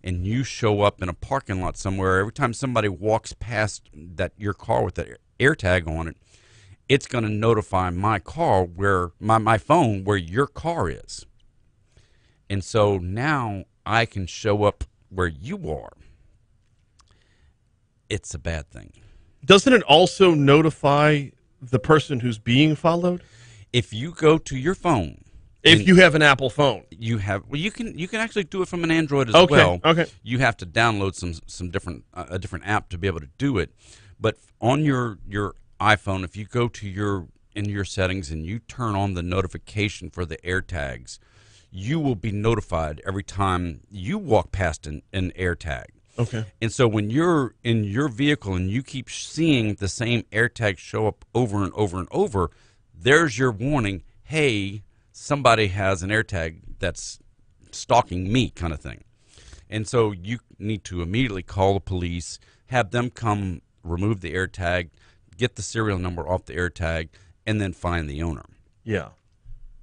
Speaker 3: and you show up in a parking lot somewhere, every time somebody walks past your car with that air tag on it, it's going to notify my car where my phone where your car is. And so now I can show up where you are. It's a bad thing.
Speaker 1: Doesn't it also notify the person who's being followed?
Speaker 3: If you go to your phone,
Speaker 1: if you have an Apple phone,
Speaker 3: you can actually do it from an Android as well.
Speaker 1: Okay.
Speaker 3: You have to download some different a different app to be able to do it. But on your iPhone, if you go to your settings and you turn on the notification for the AirTags, you will be notified every time you walk past an AirTag.
Speaker 1: Okay.
Speaker 3: And so when you're in your vehicle and you keep seeing the same AirTag show up over and over and over, there's your warning, hey, somebody has an AirTag that's stalking me, kind of thing. And so you need to immediately call the police, have them come remove the AirTag, get the serial number off the AirTag, and then find the owner.
Speaker 1: Yeah.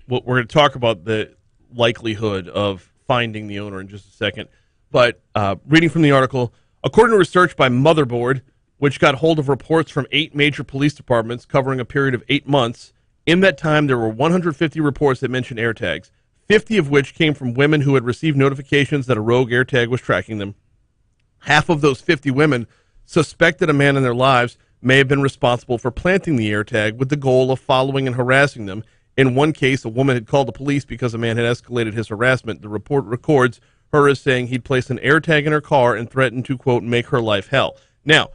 Speaker 1: Well, we're going to talk about the likelihood of finding the owner in just a second. But reading from the article, according to research by Motherboard, which got hold of reports from 8 major police departments covering a period of 8 months, in that time there were 150 reports that mentioned AirTags, 50 of which came from women who had received notifications that a rogue AirTag was tracking them. Half of those 50 women suspected a man in their lives may have been responsible for planting the AirTag with the goal of following and harassing them. In one case, a woman had called the police because a man had escalated his harassment. The report records her as saying he'd placed an AirTag in her car and threatened to, quote, make her life hell. Now,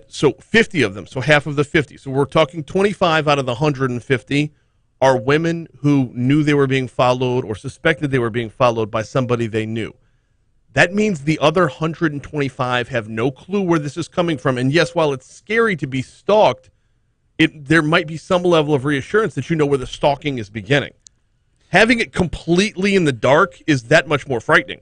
Speaker 1: so 50 of them, so half of the 50. So we're talking 25 out of the 150 are women who knew they were being followed or suspected they were being followed by somebody they knew. That means the other 125 have no clue where this is coming from. And yes, while it's scary to be stalked, there might be some level of reassurance that you know where the stalking is beginning. Having it completely in the dark is that much more frightening.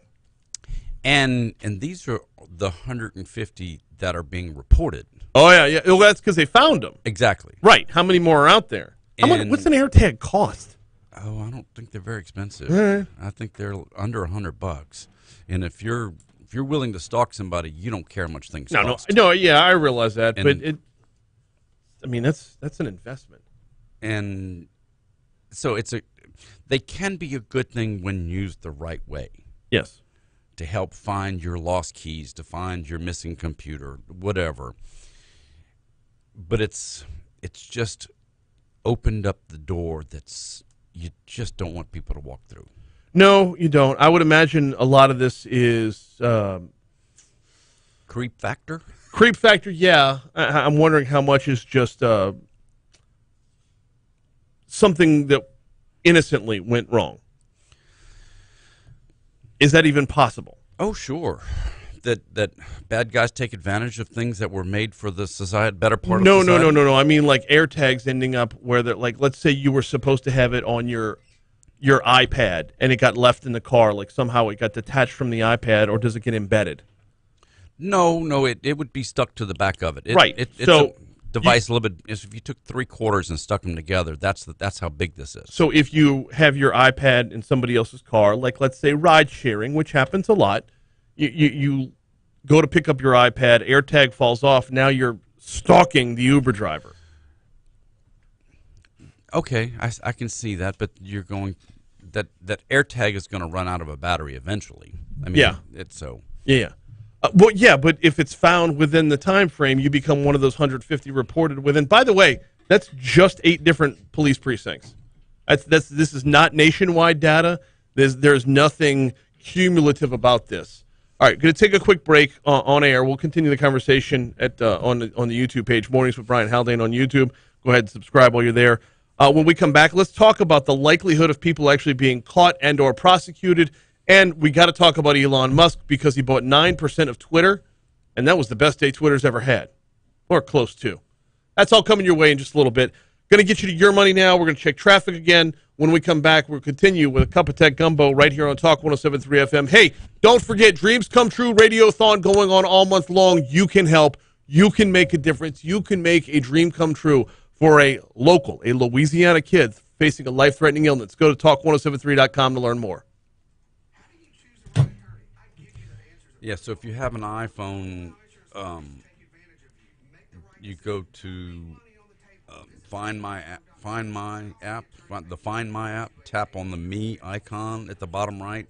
Speaker 3: And these are the 150 that are being reported.
Speaker 1: Oh, yeah. Well, that's because they found them.
Speaker 3: Exactly.
Speaker 1: Right. How many more are out there? What's an AirTag cost?
Speaker 3: Oh, I don't think they're very expensive.
Speaker 1: Right.
Speaker 3: I think they're under $100. And if you're willing to stalk somebody, you don't care how much things cost.
Speaker 1: No, yeah, I realize that, but that's an investment.
Speaker 3: And so they can be a good thing when used the right way.
Speaker 1: Yes.
Speaker 3: To help find your lost keys, to find your missing computer, whatever. But it's just opened up the door you just don't want people to walk through.
Speaker 1: No, you don't. I would imagine a lot of this is
Speaker 3: creep factor.
Speaker 1: Creep factor, yeah. I'm wondering how much is just something that innocently went wrong. Is that even possible?
Speaker 3: Oh, sure. That bad guys take advantage of things that were made for the society, better part of society?
Speaker 1: No. I mean, like AirTags ending up where they're like, let's say you were supposed to have it on your iPad and it got left in the car, like somehow it got detached from the iPad, or does it get embedded?
Speaker 3: No, it would be stuck to the back of it.
Speaker 1: Right.
Speaker 3: It's a device a little bit. If you took 3 quarters and stuck them together, that's how big this is.
Speaker 1: So if you have your iPad in somebody else's car, like let's say ride sharing, which happens a lot, you go to pick up your iPad, AirTag falls off, now you're stalking the Uber driver.
Speaker 3: Okay, I can see that, but you're going that AirTag is going to run out of a battery eventually. I mean,
Speaker 1: yeah,
Speaker 3: it's so.
Speaker 1: Yeah. Well, yeah, but if it's found within the time frame, you become one of those 150 reported within. By the way, that's just 8 different police precincts. This is not nationwide data. There's nothing cumulative about this. All right, going to take a quick break on air. We'll continue the conversation on the YouTube page, Mornings with Brian Haldane on YouTube. Go ahead and subscribe while you're there. When we come back, let's talk about the likelihood of people actually being caught and or prosecuted. And we got to talk about Elon Musk because he bought 9% of Twitter, and that was the best day Twitter's ever had, or close to. That's all coming your way in just a little bit. Going to get you to your money now. We're going to check traffic again. When we come back, we'll continue with a cup of tech gumbo right here on Talk 107.3 FM. Hey, don't forget, Dreams Come True Radiothon going on all month long. You can help. You can make a difference. You can make a dream come true for a Louisiana kid facing a life-threatening illness. Go to talk1073.com to learn more.
Speaker 7: How do you choose a right attorney? I give you the
Speaker 3: Yeah, so if you have an iPhone, you go to Find My app, the Find My app. Tap on the Me icon at the bottom right,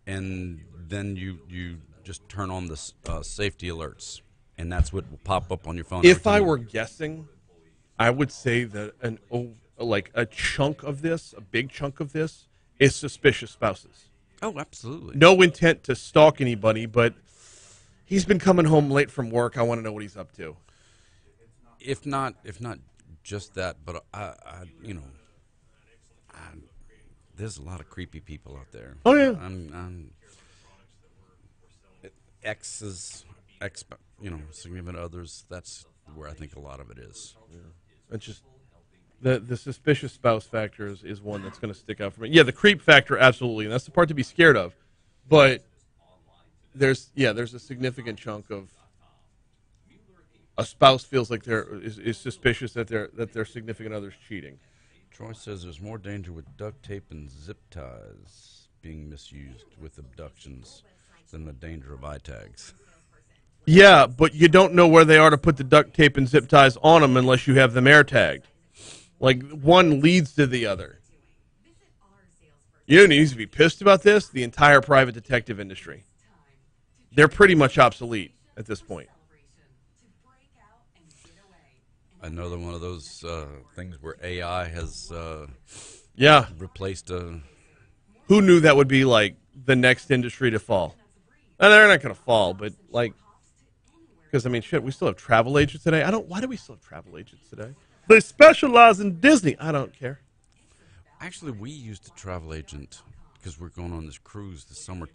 Speaker 3: and then you just turn on the safety alerts, and that's what will pop up on your phone.
Speaker 1: If I were guessing, I would say that a chunk of this, a big chunk of this, is suspicious spouses.
Speaker 3: Oh, absolutely.
Speaker 1: No intent to stalk anybody, but he's been coming home late from work. I want to know what he's up to.
Speaker 3: If not just that, but there's a lot of creepy people out there.
Speaker 1: Oh yeah.
Speaker 3: Exes, significant others. That's where I think a lot of it is.
Speaker 1: Yeah. It's just the suspicious spouse factor is one that's going to stick out for me. Yeah, the creep factor, absolutely, and that's the part to be scared of. But there's a significant chunk of a spouse feels like is suspicious that their significant other's cheating.
Speaker 3: Troy says there's more danger with duct tape and zip ties being misused with abductions than the danger of eye tags.
Speaker 1: Yeah, but you don't know where they are to put the duct tape and zip ties on them unless you have them air tagged. Like, one leads to the other. You know who needs to be pissed about this? The entire private detective industry. They're pretty much obsolete at this point.
Speaker 3: Another one of those things where AI has replaced a...
Speaker 1: Who knew that would be, like, the next industry to fall? And they're not going to fall, but, like... Because, I mean, shit, we still have travel agents today. Why do we still have travel agents today? They specialize in Disney. I don't care.
Speaker 3: Actually, we used a travel agent because we're going on this cruise this summer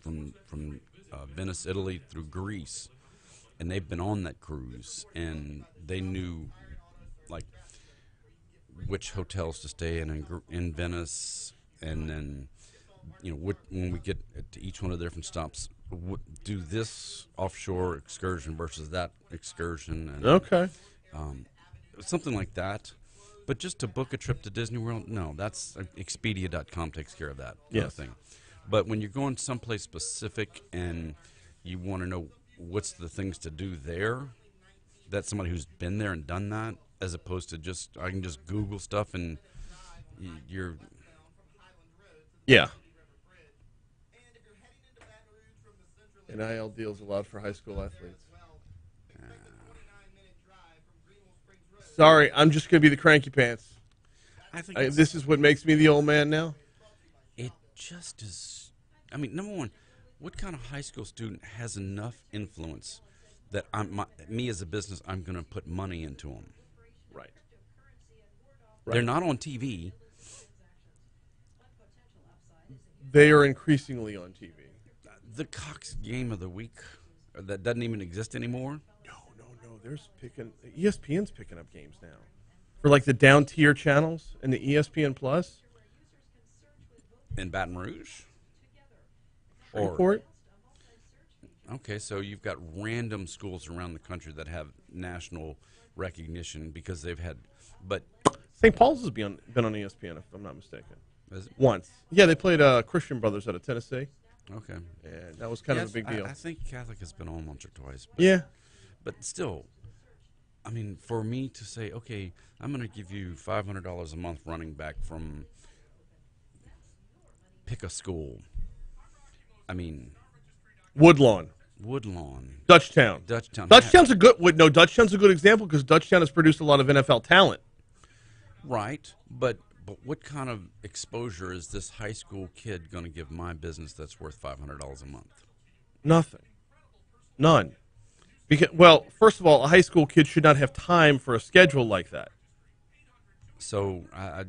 Speaker 3: from Venice, Italy, through Greece, and they've been on that cruise, and they knew like which hotels to stay in Venice, and then when we get to each one of the different stops, do this offshore excursion versus that excursion, and
Speaker 1: okay.
Speaker 3: Something like that. But just to book a trip to Disney World, no, that's Expedia.com takes care of that kind of thing. But when you're going someplace specific and you want to know what's the things to do there, that's somebody who's been there and done that, as opposed to I can just Google stuff and you're...
Speaker 1: Yeah. NIL deals allowed for high school athletes. Sorry, I'm just going to be the cranky pants.
Speaker 3: I think
Speaker 1: this is what makes me the old man now.
Speaker 3: It just is. I mean, number one, what kind of high school student has enough influence that me as a business, I'm going to put money into them?
Speaker 1: Right.
Speaker 3: They're not on TV.
Speaker 1: They are increasingly on TV.
Speaker 3: The Cox Game of the Week that doesn't even exist anymore.
Speaker 1: ESPN's picking up games now for like the down tier channels and the ESPN Plus.
Speaker 3: In Baton Rouge?
Speaker 1: Shreveport?
Speaker 3: Okay, so you've got random schools around the country that have national recognition because they've had, but
Speaker 1: St. Paul's has been on ESPN, if I'm not mistaken.
Speaker 3: Is it?
Speaker 1: Once. Yeah, they played Christian Brothers out of Tennessee.
Speaker 3: Okay.
Speaker 1: And that was kind of a big deal.
Speaker 3: I think Catholic has been on once or twice. But still, I mean, for me to say, okay, I'm going to give you $500 a month running back from pick a school. I mean,
Speaker 1: Woodlawn. Dutchtown. Dutchtown's a good example because Dutchtown has produced a lot of NFL talent.
Speaker 3: Right, but what kind of exposure is this high school kid going to give my business that's worth $500 a month?
Speaker 1: Nothing. None. Because, well, first of all, a high school kid should not have time for a schedule like that.
Speaker 3: So I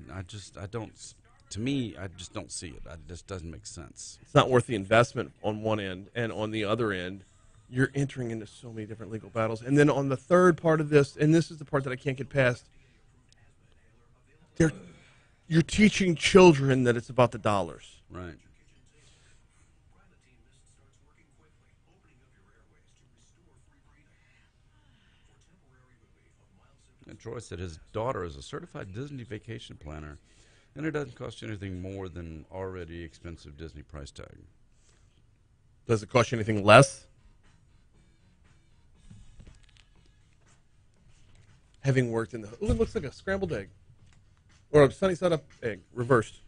Speaker 3: don't. To me, I just don't see it. It just doesn't make sense.
Speaker 1: It's not worth the investment on one end, and on the other end, you're entering into so many different legal battles. And then on the third part of this, and this is the part that I can't get past, you're teaching children that it's about the dollars.
Speaker 3: Right. And Troy said his daughter is a certified Disney vacation planner, and it doesn't cost you anything more than already expensive Disney price tag.
Speaker 1: Does it cost you anything less? Having worked in the... Ooh, it looks like a scrambled egg. Or a sunny side up egg, reversed.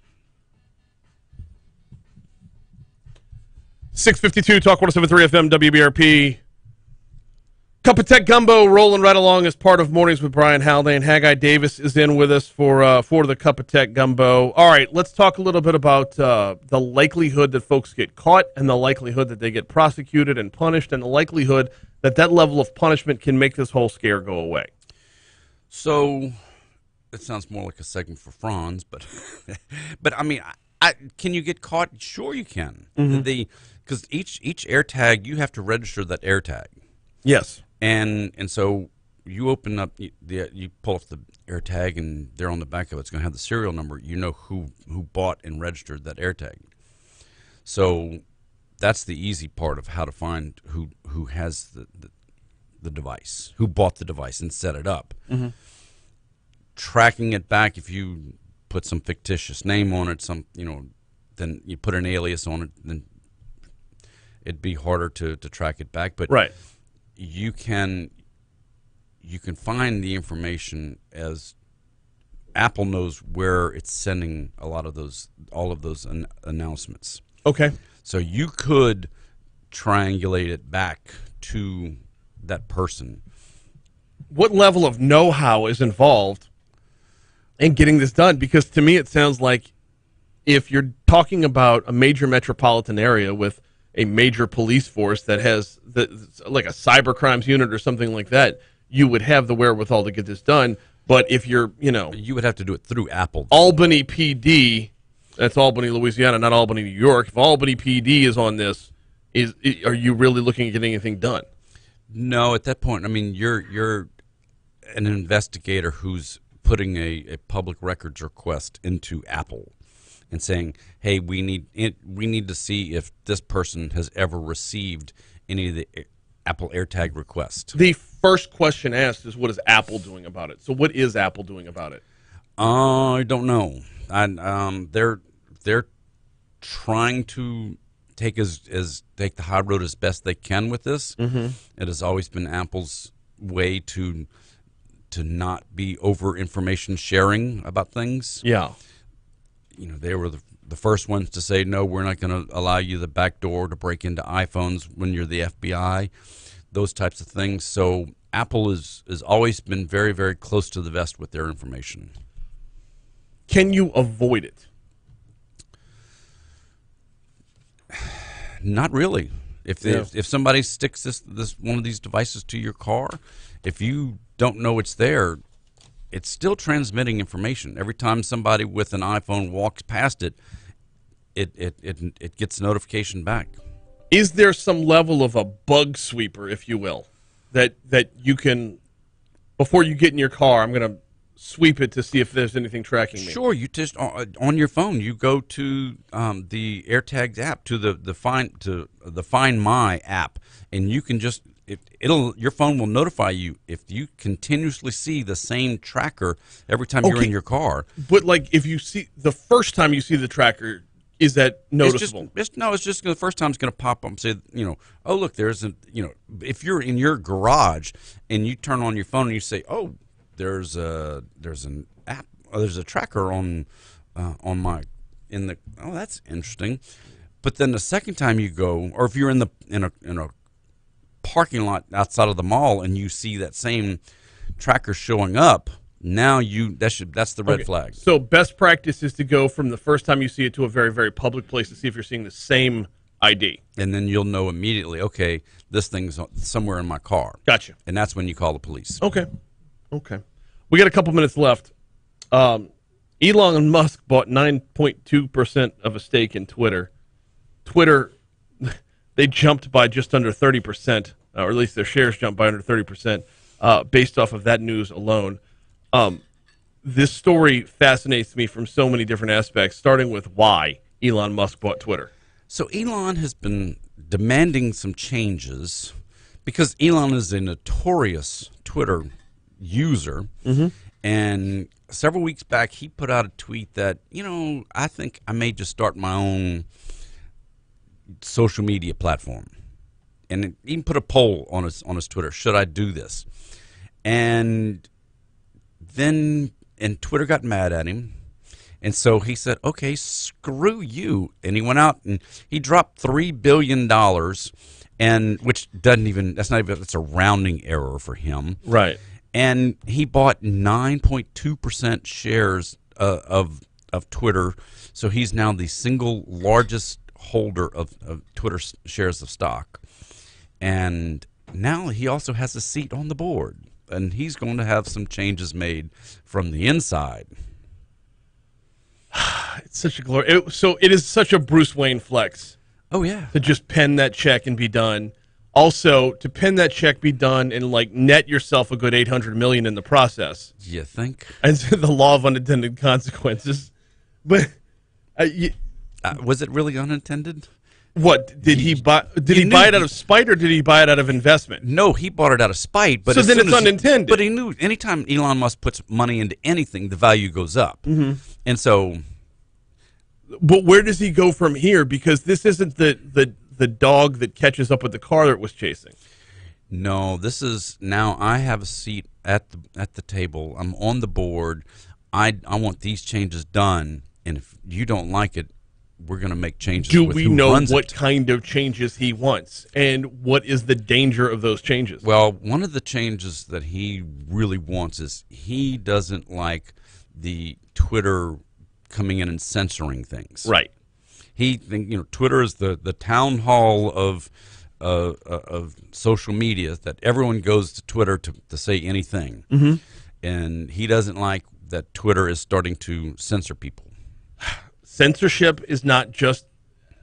Speaker 1: 652, Talk 107.3 FM, WBRP. Cup of Tech Gumbo rolling right along as part of Mornings with Brian Haldane. Haggai Davis is in with us for the Cup of Tech Gumbo. All right, let's talk a little bit about the likelihood that folks get caught and the likelihood that they get prosecuted and punished and the likelihood that that level of punishment can make this whole scare go away.
Speaker 3: So it sounds more like a segment for Franz, but I mean, can you get caught? Sure, you can. Because each AirTag, you have to register that AirTag.
Speaker 1: Yes.
Speaker 3: And so you open up, you pull off the AirTag, and there on the back of it's going to have the serial number. You know who bought and registered that AirTag. So that's the easy part of how to find who has the device, who bought the device and set it up. Tracking it back, if you put some fictitious name on it, then you put an alias on it, then it'd be harder to track it back. But
Speaker 1: right.
Speaker 3: You can find the information, as Apple knows where it's sending all of those announcements.
Speaker 1: Okay.
Speaker 3: So you could triangulate it back to that person.
Speaker 1: What level of know-how is involved in getting this done? Because to me it sounds like if you're talking about a major metropolitan area with a major police force that has like a cyber crimes unit or something like that, you would have the wherewithal to get this done. But if you're,
Speaker 3: you would have to do it through Apple.
Speaker 1: Albany PD, that's Albany, Louisiana, not Albany, New York. If Albany PD is on this, are you really looking at getting anything done?
Speaker 3: No, at that point, I mean, you're an investigator who's putting a public records request into Apple and saying, hey, we need to see if this person has ever received any of the Apple AirTag requests.
Speaker 1: The first question asked is, what is Apple doing about it? So what is Apple doing about it?
Speaker 3: I don't know. They're trying to take the high road as best they can with this. It has always been Apple's way to not be over information sharing about things.
Speaker 1: Yeah.
Speaker 3: They were the first ones to say, no, we're not going to allow you the back door to break into iPhones when you're the FBI, those types of things. So Apple has always been very, very close to the vest with their information.
Speaker 1: Can you avoid it?
Speaker 3: Not really. If somebody sticks this one of these devices to your car, if you don't know it's there, it's still transmitting information. Every time somebody with an iPhone walks past it, it gets notification back.
Speaker 1: Is there some level of a bug sweeper, if you will, that you can, before you get in your car, I'm going to sweep it to see if there's anything tracking me?
Speaker 3: Sure. You just on your phone, you go to the AirTags app, to the Find My app, and you can just your phone will notify you if you continuously see the same tracker every time you're in your car.
Speaker 1: But like, if you see the first time you see the tracker, is that noticeable?
Speaker 3: It's just the first time it's going to pop up and say, oh look, there's if you're in your garage and you turn on your phone and you say, oh, there's an app, there's a tracker on my oh, that's interesting. But then the second time you go, or if you're in a parking lot outside of the mall and you see that same tracker showing up, now that's the red flag.
Speaker 1: So best practice is to go from the first time you see it to a very, very public place to see if you're seeing the same ID.
Speaker 3: And then you'll know immediately, okay, this thing's somewhere in my car.
Speaker 1: Gotcha.
Speaker 3: And that's when you call the police.
Speaker 1: Okay. We got a couple minutes left. Elon Musk bought 9.2% of a stake in Twitter. Twitter, they jumped by just under 30%, or at least their shares jumped by under 30%, based off of that news alone. This story fascinates me from so many different aspects, starting with why Elon Musk bought Twitter.
Speaker 3: So Elon has been demanding some changes because Elon is a notorious Twitter user. And several weeks back, he put out a tweet that, I think I may just start my own social media platform, and even put a poll on his Twitter. Should I do this? And Twitter got mad at him, and so he said, "Okay, screw you." And he went out and he dropped $3 billion, and which that's a rounding error for him,
Speaker 1: Right.
Speaker 3: and he bought 9.2% shares of Twitter, so he's now the single largest holder of Twitter shares of stock, and now he also has a seat on the board, and he's going to have some changes made from the inside.
Speaker 1: It's such a glory. It is such a Bruce Wayne flex.
Speaker 3: Oh yeah,
Speaker 1: To just pen that check and be done. Also, to pen that check, be done, and like net yourself a good $800 million in the process.
Speaker 3: you think?
Speaker 1: And the law of unintended consequences. But
Speaker 3: Was it really unintended?
Speaker 1: what did he buy? Did he buy it out of spite, or did he buy it out of investment?
Speaker 3: No, he bought it out of spite. But
Speaker 1: So
Speaker 3: as
Speaker 1: then
Speaker 3: soon
Speaker 1: it's
Speaker 3: as
Speaker 1: unintended.
Speaker 3: But he knew anytime Elon Musk puts money into anything, the value goes up. Mm-hmm. And so,
Speaker 1: But where does he go from here? Because this isn't the dog that catches up with the car that it was chasing.
Speaker 3: no, this is now I have a seat at the table. I'm on the board. I want these changes done, and if you don't like it, we're going to make changes.
Speaker 1: Do
Speaker 3: with
Speaker 1: we
Speaker 3: who
Speaker 1: know
Speaker 3: runs
Speaker 1: what
Speaker 3: it.
Speaker 1: kind of changes he wants, and what is the danger of those changes?
Speaker 3: Well, one of the changes that he really wants is he doesn't like the Twitter coming in and censoring things.
Speaker 1: Right.
Speaker 3: He think Twitter is the town hall of social media, that everyone goes to Twitter to say anything, and he doesn't like that Twitter is starting to censor people.
Speaker 1: Censorship is not just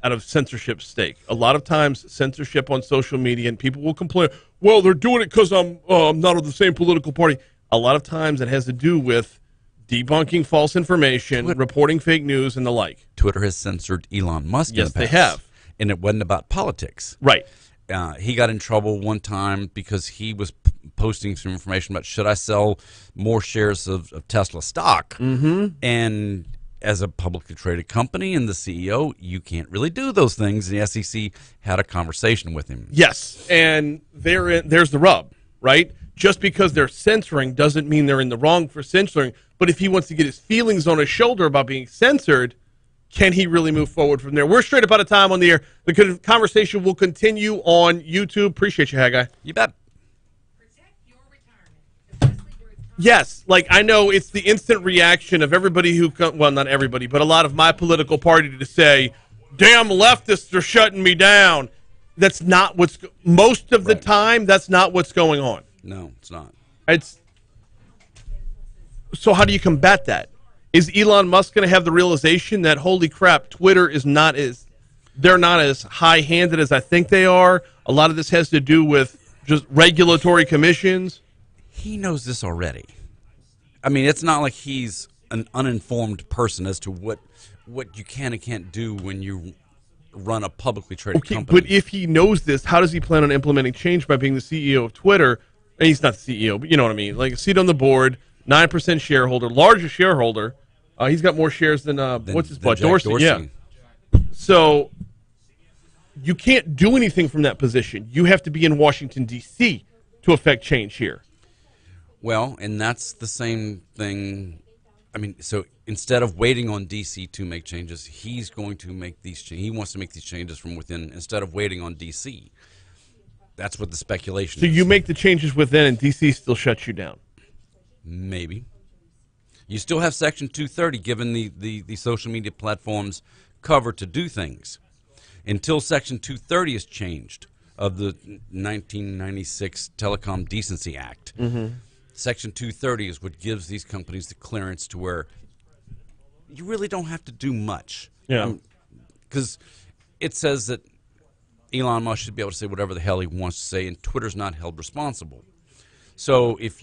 Speaker 1: out of censorship stake. A lot of times, censorship on social media, and people will complain, well, they're doing it because I'm not of the same political party. A lot of times, it has to do with debunking false information, reporting fake news, and the like.
Speaker 3: Twitter has censored Elon Musk.
Speaker 1: Yes,
Speaker 3: in the
Speaker 1: they
Speaker 3: past,
Speaker 1: have.
Speaker 3: and it wasn't about politics.
Speaker 1: Right.
Speaker 3: He got in trouble one time because he was posting some information about should I sell more shares of Tesla stock. Mm-hmm. And as a publicly traded company and the CEO, you can't really do those things. The SEC had a conversation with him.
Speaker 1: Yes, and there's the rub, right? Just because they're censoring doesn't mean they're in the wrong for censoring. But if he wants to get his feelings on his shoulder about being censored, can he really move forward from there? We're straight up out of time on the air. The conversation will continue on YouTube. Appreciate you, Haggai.
Speaker 3: You bet.
Speaker 1: Yes, like I know it's the instant reaction of everybody well, not everybody, but a lot of my political party to say, damn leftists are shutting me down. That's not most of the time, that's not what's going on.
Speaker 3: No, it's not.
Speaker 1: So how do you combat that? Is Elon Musk going to have the realization that, holy crap, Twitter is they're not as high-handed as I think they are? A lot of this has to do with just regulatory commissions.
Speaker 3: He knows this already. I mean, it's not like he's an uninformed person as to what you can and can't do when you run a publicly traded company.
Speaker 1: But if he knows this, how does he plan on implementing change by being the CEO of Twitter? And he's not the CEO, but you know what I mean. Like a seat on the board, 9% shareholder, largest shareholder. He's got more shares than what's his butt? Dorsey. Yeah. So you can't do anything from that position. You have to be in Washington, D.C. to affect change here.
Speaker 3: Well, and that's the same thing. I mean, so instead of waiting on D.C. to make changes, he's going to make these changes. He wants to make these changes from within instead of waiting on D.C. That's what the speculation is.
Speaker 1: So you make the changes within, and D.C. still shuts you down.
Speaker 3: Maybe. You still have Section 230 given the social media platforms cover to do things. Until Section 230 is changed of the 1996 Telecom Decency Act. Mm-hmm. Section 230 is what gives these companies the clearance to where you really don't have to do much.
Speaker 1: Yeah.
Speaker 3: Because it says that Elon Musk should be able to say whatever the hell he wants to say, and Twitter's not held responsible. So if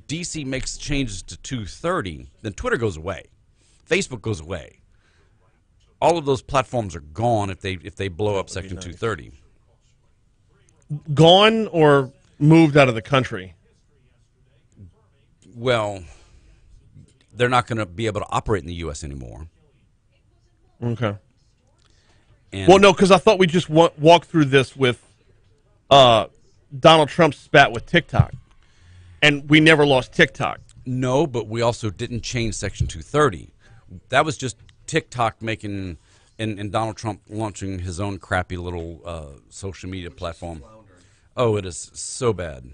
Speaker 3: DC makes changes to 230, then Twitter goes away. Facebook goes away. All of those platforms are gone if they blow up Section 230.
Speaker 1: Gone or moved out of the country?
Speaker 3: Well, they're not going to be able to operate in the U.S. anymore.
Speaker 1: Okay.
Speaker 3: And
Speaker 1: Well, no, because I thought we just walked through this with Donald Trump's spat with TikTok, and we never lost TikTok.
Speaker 3: No, but we also didn't change Section 230. That was just TikTok making and Donald Trump launching his own crappy little social media platform. Oh, it is so bad.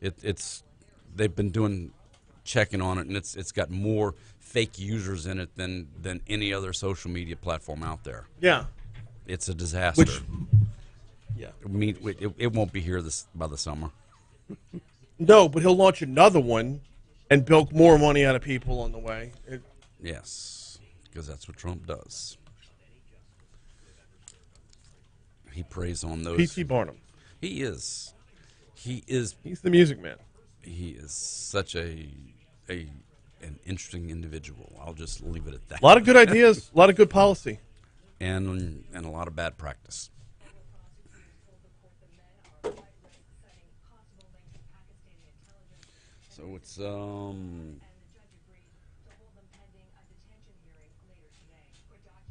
Speaker 3: It's they've been checking on it, and it's got more fake users in it than any other social media platform out there.
Speaker 1: Yeah.
Speaker 3: It's a disaster.
Speaker 1: Yeah.
Speaker 3: It won't be here by the summer.
Speaker 1: No, but he'll launch another one and bilk more money out of people on the way.
Speaker 3: Yes, because that's what Trump does. He preys on those.
Speaker 1: P.T. Barnum.
Speaker 3: He is. He's
Speaker 1: the music man.
Speaker 3: He is such an interesting individual. I'll just leave it at that.
Speaker 1: A lot of good ideas, a lot of good policy.
Speaker 3: And a lot of bad practice. So it's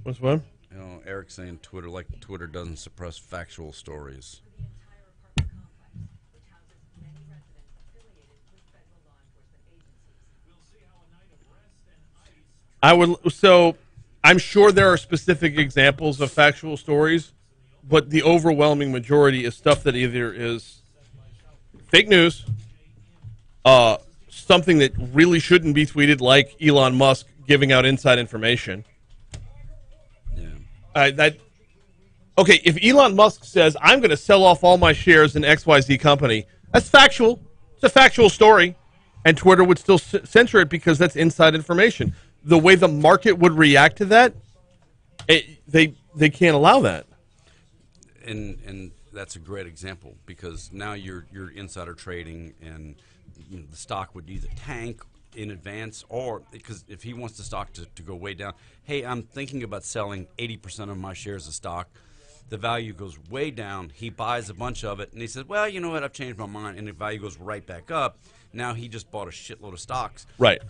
Speaker 1: What's what?
Speaker 3: You know, Eric saying Twitter doesn't suppress factual stories.
Speaker 1: I'm sure there are specific examples of factual stories, but the overwhelming majority is stuff that either is fake news, something that really shouldn't be tweeted, like Elon Musk giving out inside information.
Speaker 3: Yeah.
Speaker 1: Okay, if Elon Musk says, I'm going to sell off all my shares in XYZ company, that's factual. It's a factual story. And Twitter would still censor it because that's inside information. The way the market would react to that, they can't allow that.
Speaker 3: And that's a great example because now you're insider trading, and the stock would either tank in advance, or because if he wants the stock to go way down, hey, I'm thinking about selling 80% of my shares of stock. The value goes way down. He buys a bunch of it, and he says, well, you know what, I've changed my mind, and the value goes right back up. Now he just bought a shitload of stocks.
Speaker 1: Right.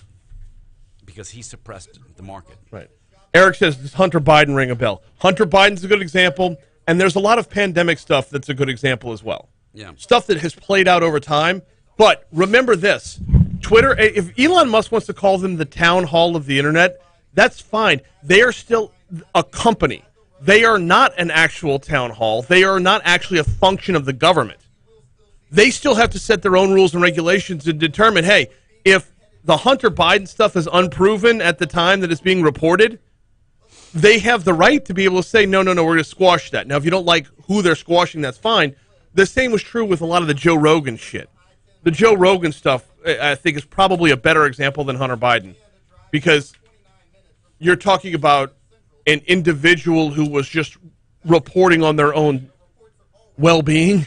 Speaker 3: Because he suppressed the market.
Speaker 1: Right. Eric says, does Hunter Biden ring a bell? Hunter Biden's a good example, and there's a lot of pandemic stuff that's a good example as well.
Speaker 3: Yeah.
Speaker 1: Stuff that has played out over time. But remember this, Twitter, if Elon Musk wants to call them the town hall of the internet, that's fine. They are still a company. They are not an actual town hall. They are not actually a function of the government. They still have to set their own rules and regulations and determine, hey, if the Hunter Biden stuff is unproven at the time that it's being reported, they have the right to be able to say, no, we're going to squash that. Now, if you don't like who they're squashing, that's fine. The same was true with a lot of the Joe Rogan shit. The Joe Rogan stuff, I think, is probably a better example than Hunter Biden because you're talking about an individual who was just reporting on their own well-being,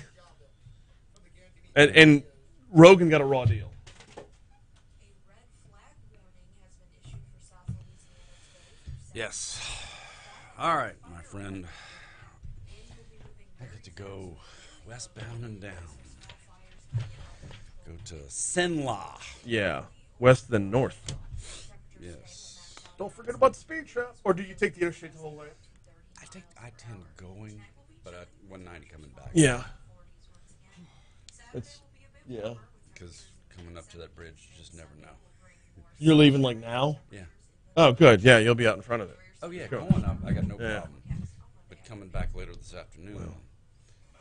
Speaker 1: and Rogan got a raw deal.
Speaker 3: Yes. All right, my friend. I get to go westbound and down. Go to Senla.
Speaker 1: Yeah, west than north.
Speaker 3: Yes.
Speaker 1: Don't forget about the speed trap. Or do you take the interstate to the left?
Speaker 3: I take I-10 going, but 190 coming back.
Speaker 1: Yeah. Yeah.
Speaker 3: Because coming up to that bridge, you just never know.
Speaker 1: You're leaving like now?
Speaker 3: Yeah.
Speaker 1: Oh, good. Yeah, you'll be out in front of it.
Speaker 3: Oh, yeah,
Speaker 1: Cool.
Speaker 3: going up, I got no
Speaker 1: Yeah.
Speaker 3: problem. But coming back later this afternoon,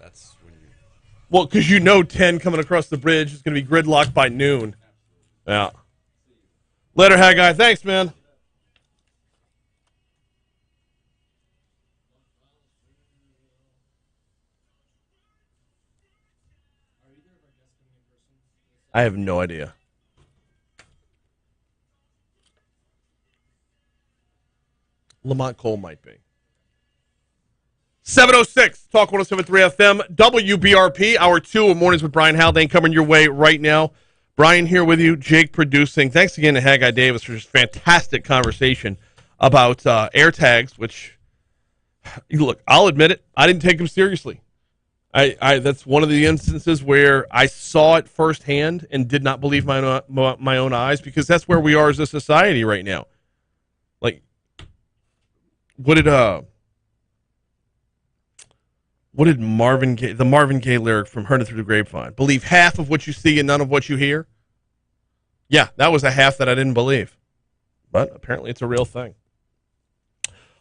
Speaker 3: that's when you...
Speaker 1: Well, because you know 10 coming across the bridge is going to be gridlocked by noon. Yeah. Later, Haggai. Thanks, man. I have no idea. Lamont Cole might be. 706, Talk 107.3 FM, WBRP, Hour 2 of Mornings with Brian Haldane coming your way right now. Brian here with you, Jake producing. Thanks again to Haggai Davis for this fantastic conversation about air tags, which, look, I'll admit it, I didn't take them seriously. I that's one of the instances where I saw it firsthand and did not believe my own eyes, because that's where we are as a society right now. Like, what did What did the Marvin Gaye lyric from Heard It Through the Grapevine? Believe half of what you see and none of what you hear? Yeah, that was a half that I didn't believe. But apparently it's a real thing.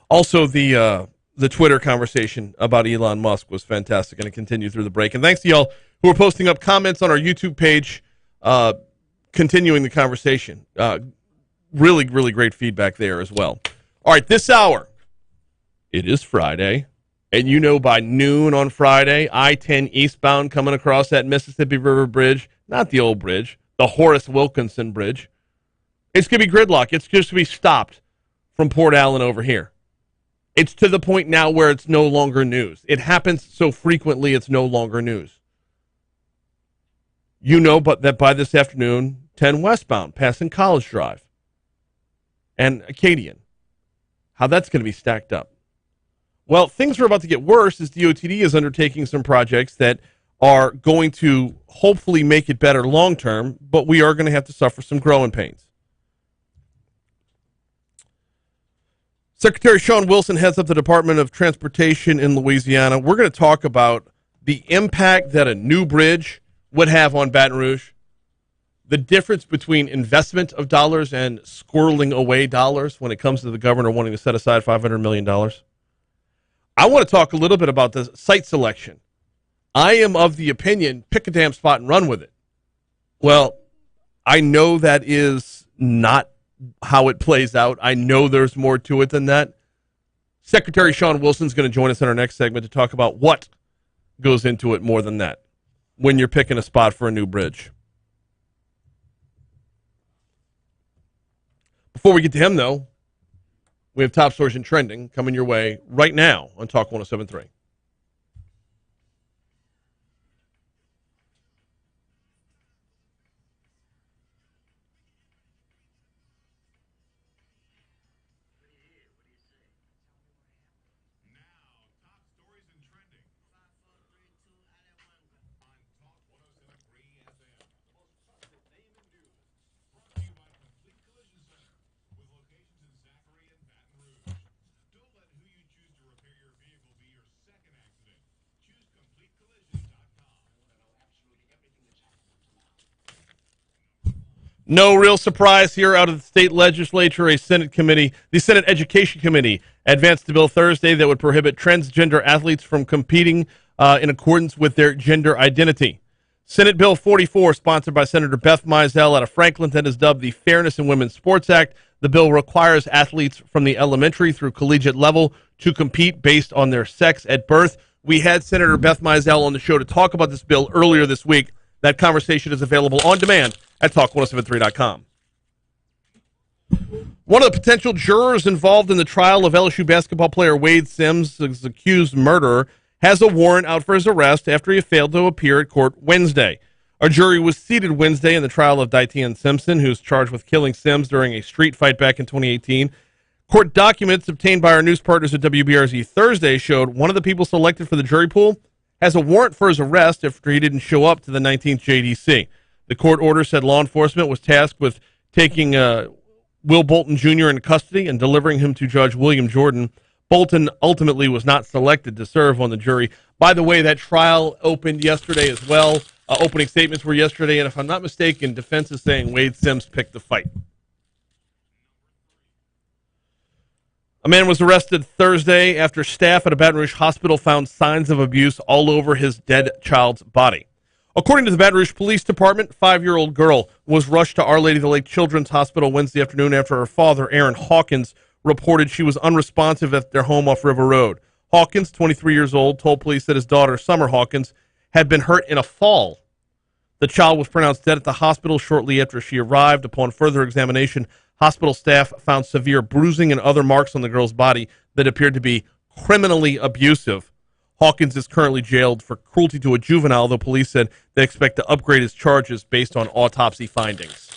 Speaker 1: Also, the Twitter conversation about Elon Musk was fantastic, and it continued through the break. And thanks to y'all who are posting up comments on our YouTube page, continuing the conversation. Really, really great feedback there as well. All right, this hour, it is Friday. And you know by noon on Friday, I-10 eastbound coming across that Mississippi River Bridge, not the old bridge, the Horace Wilkinson Bridge, it's going to be gridlock. It's just to be stopped from Port Allen over here. It's to the point now where it's no longer news. It happens so frequently, it's no longer news. You know but that by this afternoon, 10 westbound, passing College Drive and Acadian, how that's going to be stacked up. Well, things are about to get worse as DOTD is undertaking some projects that are going to hopefully make it better long term, but we are going to have to suffer some growing pains. Secretary Shawn Wilson heads up the Department of Transportation in Louisiana. We're going to talk about the impact that a new bridge would have on Baton Rouge, the difference between investment of dollars and squirreling away dollars when it comes to the governor wanting to set aside $500 million. I want to talk a little bit about the site selection. I am of the opinion, pick a damn spot and run with it. Well, I know that is not how it plays out. I know there's more to it than that. Secretary Shawn Wilson is going to join us in our next segment to talk about what goes into it more than that when you're picking a spot for a new bridge. Before we get to him, though, we have top stories and trending coming your way right now on Talk 107.3. No real surprise here out of the state legislature. A Senate committee, the Senate Education Committee, advanced a bill Thursday that would prohibit transgender athletes from competing in accordance with their gender identity. Senate Bill 44, sponsored by Senator Beth Mizell out of Franklin, that is dubbed the Fairness in Women's Sports Act. The bill requires athletes from the elementary through collegiate level to compete based on their sex at birth. We had Senator Beth Mizell on the show to talk about this bill earlier this week. That conversation is available on demand at talk1073.com. One of the potential jurors involved in the trial of LSU basketball player Wade Sims, his accused murderer, has a warrant out for his arrest after he failed to appear at court Wednesday. A jury was seated Wednesday in the trial of Dietian Simpson, who's charged with killing Sims during a street fight back in 2018. Court documents obtained by our news partners at WBRZ Thursday showed one of the people selected for the jury pool has a warrant for his arrest after he didn't show up to the 19th JDC. The court order said law enforcement was tasked with taking Will Bolton Jr. into custody and delivering him to Judge William Jordan. Bolton ultimately was not selected to serve on the jury. By the way, that trial opened yesterday as well. Opening statements were yesterday, and if I'm not mistaken, defense is saying Wade Sims picked the fight. A man was arrested Thursday after staff at a Baton Rouge hospital found signs of abuse all over his dead child's body. According to the Baton Rouge Police Department, a 5-year-old girl was rushed to Our Lady of the Lake Children's Hospital Wednesday afternoon after her father, Aaron Hawkins, reported she was unresponsive at their home off River Road. Hawkins, 23 years old, told police that his daughter, Summer Hawkins, had been hurt in a fall. The child was pronounced dead at the hospital shortly after she arrived. Upon further examination, hospital staff found severe bruising and other marks on the girl's body that appeared to be criminally abusive. Hawkins is currently jailed for cruelty to a juvenile, though police said they expect to upgrade his charges based on autopsy findings.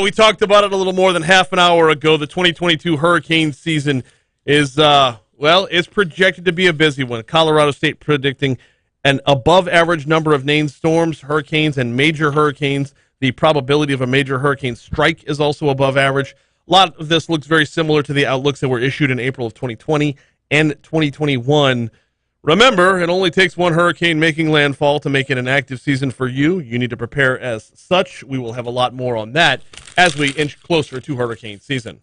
Speaker 1: We talked about it a little more than half an hour ago. The 2022 hurricane season is, it's projected to be a busy one. Colorado State predicting an above-average number of named storms, hurricanes, and major hurricanes. The probability of a major hurricane strike is also above average. A lot of this looks very similar to the outlooks that were issued in April of 2020 and 2021. Remember, it only takes one hurricane making landfall to make it an active season for you. You need to prepare as such. We will have a lot more on that as we inch closer to hurricane season.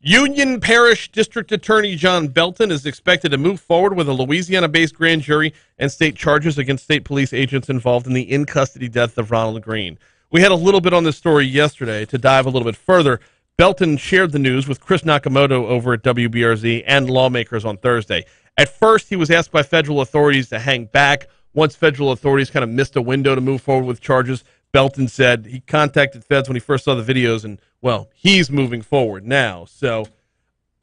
Speaker 1: Union Parish District Attorney John Belton is expected to move forward with a Louisiana-based grand jury and state charges against state police agents involved in the in-custody death of Ronald Green. We had a little bit on this story yesterday. To dive a little bit further, Belton shared the news with Chris Nakamoto over at WBRZ and lawmakers on Thursday. At first, he was asked by federal authorities to hang back. Once federal authorities kind of missed a window to move forward with charges, Belton said he contacted feds when he first saw the videos, and, well, he's moving forward now. So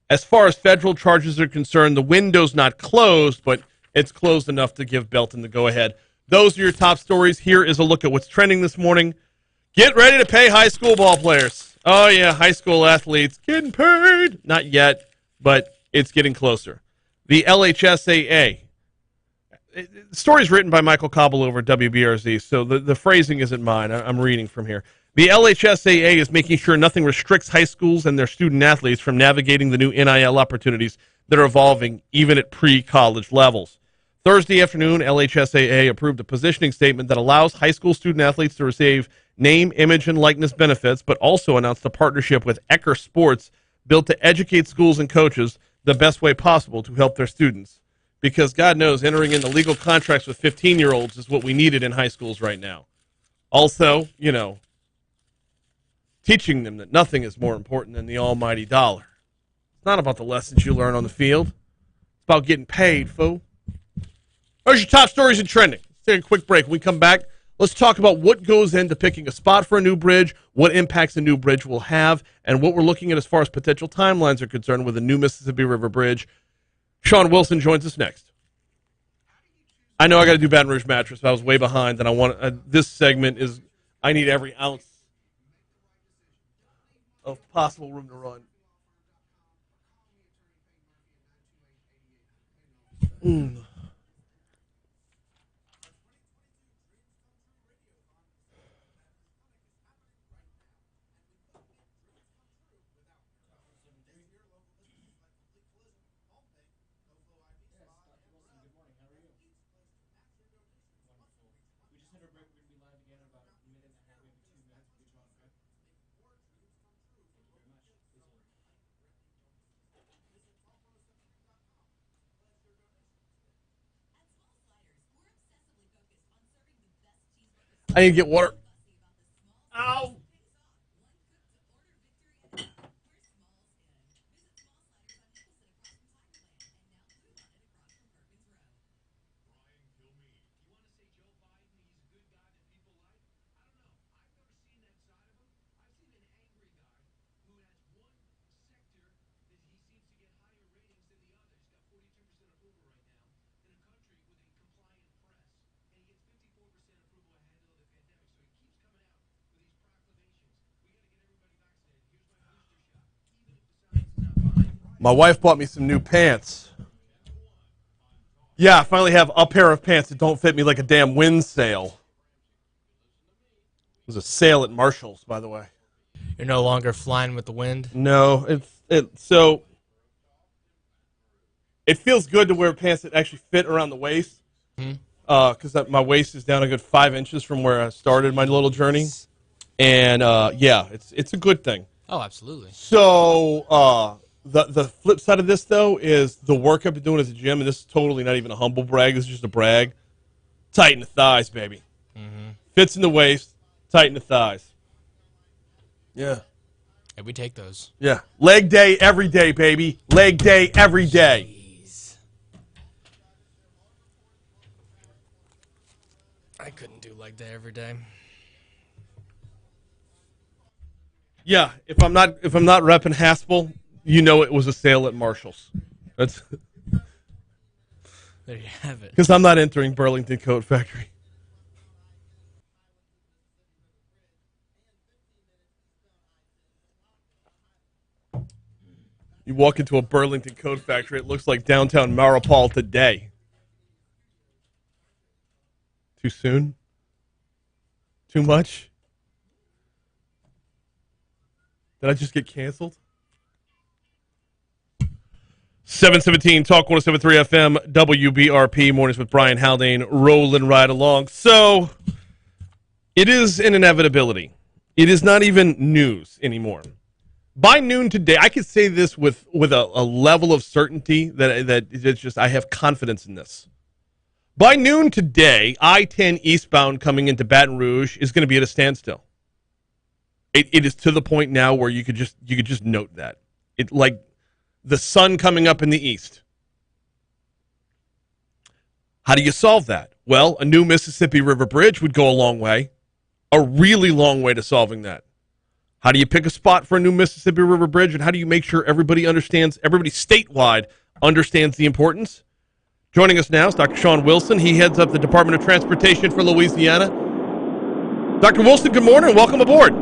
Speaker 1: as far as federal charges are concerned, the window's not closed, but it's closed enough to give Belton the go-ahead. Those are your top stories. Here is a look at what's trending this morning. Get ready to pay high school ball players. Oh, yeah, high school athletes getting paid. Not yet, but it's getting closer. The LHSAA. The story's written by Michael Cobble over at WBRZ, so the phrasing isn't mine. I'm reading from here. The LHSAA is making sure nothing restricts high schools and their student athletes from navigating the new NIL opportunities that are evolving even at pre-college levels. Thursday afternoon, LHSAA approved a positioning statement that allows high school student athletes to receive name, image, and likeness benefits, but also announced a partnership with Ecker Sports built to educate schools and coaches the best way possible to help their students. Because God knows entering into legal contracts with 15-year-olds is what we needed in high schools right now. Also, teaching them that nothing is more important than the almighty dollar. It's not about the lessons you learn on the field. It's about getting paid, fool. There's your top stories and trending. Let's take a quick break. When we come back, let's talk about what goes into picking a spot for a new bridge, what impacts a new bridge will have, and what we're looking at as far as potential timelines are concerned with the new Mississippi River Bridge. Shawn Wilson joins us next. I know I got to do Baton Rouge Mattress, but I was way behind, and I want this segment is I need every ounce of possible room to run. I need to get water. Ow! My wife bought me some new pants. Yeah, I finally have a pair of pants that don't fit me like a damn wind sail. It was a sale at Marshall's, by the way.
Speaker 2: You're no longer flying with the wind?
Speaker 1: No, so it feels good to wear pants that actually fit around the waist. Because my waist is down a good 5 inches from where I started my little journey. And, yeah, it's a good thing.
Speaker 2: Oh, absolutely.
Speaker 1: So, the flip side of this, though, is the work I've been doing at the gym, and this is totally not even a humble brag. This is just a brag. Tighten the thighs, baby. Fits in the waist. Tighten the thighs. Yeah.
Speaker 2: Yeah, we take those.
Speaker 1: Yeah. Leg day every day, baby. Leg day every day.
Speaker 2: Jeez. I couldn't do leg day every day.
Speaker 1: Yeah. If I'm not repping Haspel, you know it was a sale at Marshall's. That's
Speaker 2: There you have it.
Speaker 1: because I'm not entering Burlington Coat Factory. You walk into a Burlington Coat Factory, it looks like downtown Maripol today. Too soon? Too much? Did I just get canceled? 717 Talk 107.3 FM WBRP mornings with Brian Haldane rolling right along. So it is an inevitability. It is not even news anymore. By noon today, I could say this with a level of certainty that it's just I have confidence in this. By noon today, I-10 eastbound coming into Baton Rouge is going to be at a standstill. It is to the point now where you could just note that. It like the sun coming up in the east. How do you solve that? Well, a new Mississippi River Bridge would go a long way, a really long way to solving that. How do you pick a spot for a new Mississippi River Bridge, and how do you make sure everybody statewide understands the importance? Joining us now is Dr. Shawn Wilson. He heads up the Department of Transportation for Louisiana. Dr. Wilson, good morning. Welcome aboard.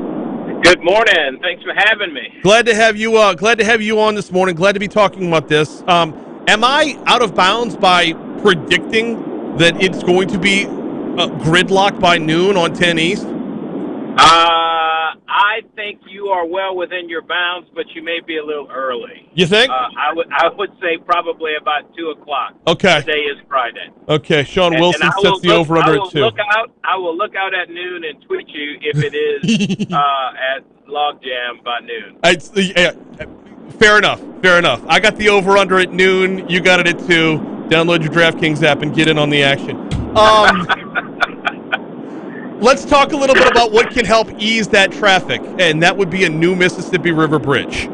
Speaker 10: Good morning. Thanks for having me.
Speaker 1: Glad to have you on this morning. Glad to be talking about this. Am I out of bounds by predicting that it's going to be gridlock by noon on 10 East?
Speaker 10: I think you are well within your bounds, but you may be a little early.
Speaker 1: You think?
Speaker 10: I would say probably about 2 o'clock.
Speaker 1: Okay.
Speaker 10: Today is Friday.
Speaker 1: Okay. Shawn Wilson sets the over under at 2.
Speaker 10: I will look out at noon and tweet you if it is at logjam by noon.
Speaker 1: Fair enough. Fair enough. I got the over under at noon. You got it at 2. Download your DraftKings app and get in on the action. Let's talk a little bit about what can help ease that traffic, and that would be a new Mississippi River Bridge.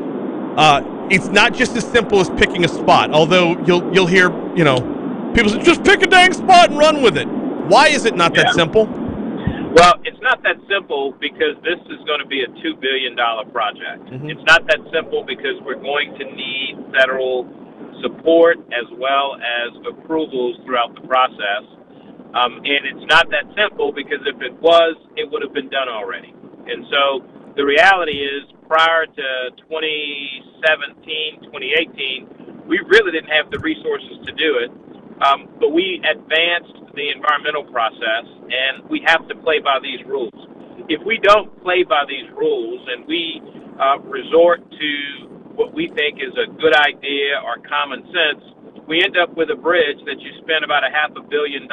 Speaker 1: It's not just as simple as picking a spot, although you'll hear, people say, just pick a dang spot and run with it. Why is it not that simple?
Speaker 10: Well, it's not that simple because this is going to be a $2 billion project. Mm-hmm. It's not that simple because we're going to need federal support as well as approvals throughout the process. And it's not that simple because if it was, it would have been done already. And so the reality is prior to 2017, 2018, we really didn't have the resources to do it. But we advanced the environmental process, and we have to play by these rules. If we don't play by these rules and we resort to what we think is a good idea or common sense, we end up with a bridge that you spend about $500 million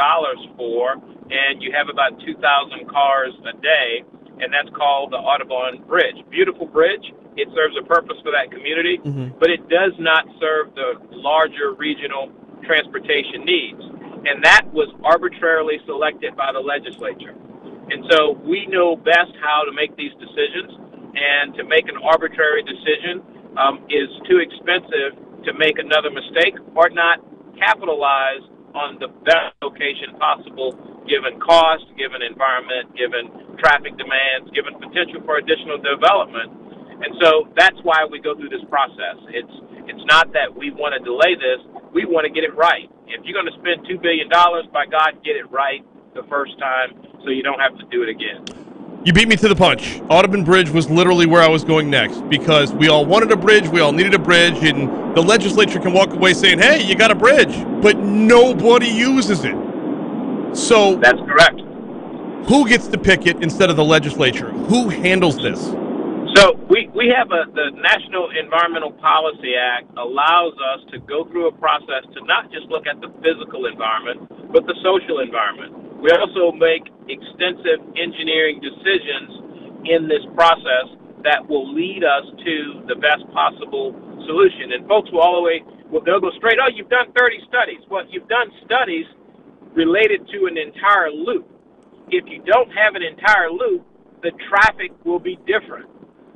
Speaker 10: for, and you have about 2,000 cars a day, and that's called the Audubon Bridge. Beautiful bridge. It serves a purpose for that community, but it does not serve the larger regional transportation needs. And that was arbitrarily selected by the legislature. And so we know best how to make these decisions, and to make an arbitrary decision is too expensive to make another mistake or not capitalize on the best location possible, given cost, given environment, given traffic demands, given potential for additional development. And so that's why we go through this process. It's not that we want to delay this. We want to get it right. If you're going to spend $2 billion, by God, get it right the first time so you don't have to do it again.
Speaker 1: You beat me to the punch. Audubon Bridge was literally where I was going next, because we all wanted a bridge, we all needed a bridge, and the legislature can walk away saying, hey, you got a bridge, but nobody uses it. So
Speaker 10: that's correct.
Speaker 1: Who gets to pick it instead of the legislature? Who handles this?
Speaker 10: So we have the National Environmental Policy Act allows us to go through a process to not just look at the physical environment, but the social environment. We also make extensive engineering decisions in this process that will lead us to the best possible solution. And folks will they'll go straight, oh, you've done 30 studies. Well, you've done studies related to an entire loop. If you don't have an entire loop, the traffic will be different.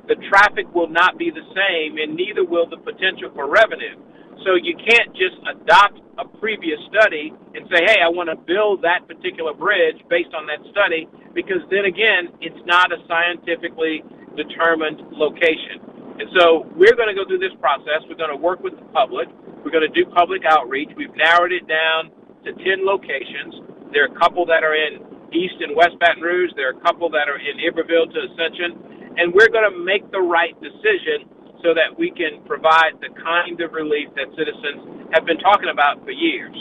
Speaker 10: The traffic will not be the same, and neither will the potential for revenue. So you can't just adopt a previous study and say, hey, I want to build that particular bridge based on that study, because then again, it's not a scientifically determined location. And so we're going to go through this process. We're going to work with the public. We're going to do public outreach. We've narrowed it down to 10 locations. There are a couple that are in East and West Baton Rouge. There are a couple that are in Iberville to Ascension. And we're going to make the right decision so that we can provide the kind of relief that citizens have been talking about for years.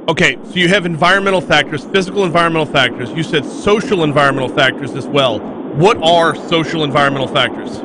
Speaker 1: Okay, so you have environmental factors, physical environmental factors. You said social environmental factors as well. What are social environmental factors?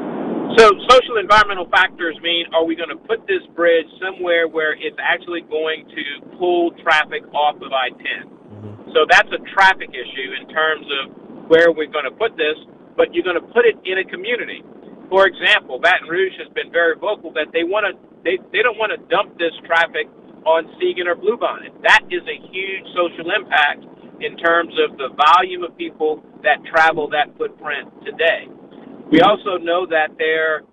Speaker 10: So social environmental environmental factors mean, are we going to put this bridge somewhere where it's actually going to pull traffic off of I-10? So that's a traffic issue in terms of where we're going to put this, but you're going to put it in a community. For example, Baton Rouge has been very vocal that they don't want to dump this traffic on Seagan or Bluebonnet. That is a huge social impact in terms of the volume of people that travel that footprint today. We also know that they're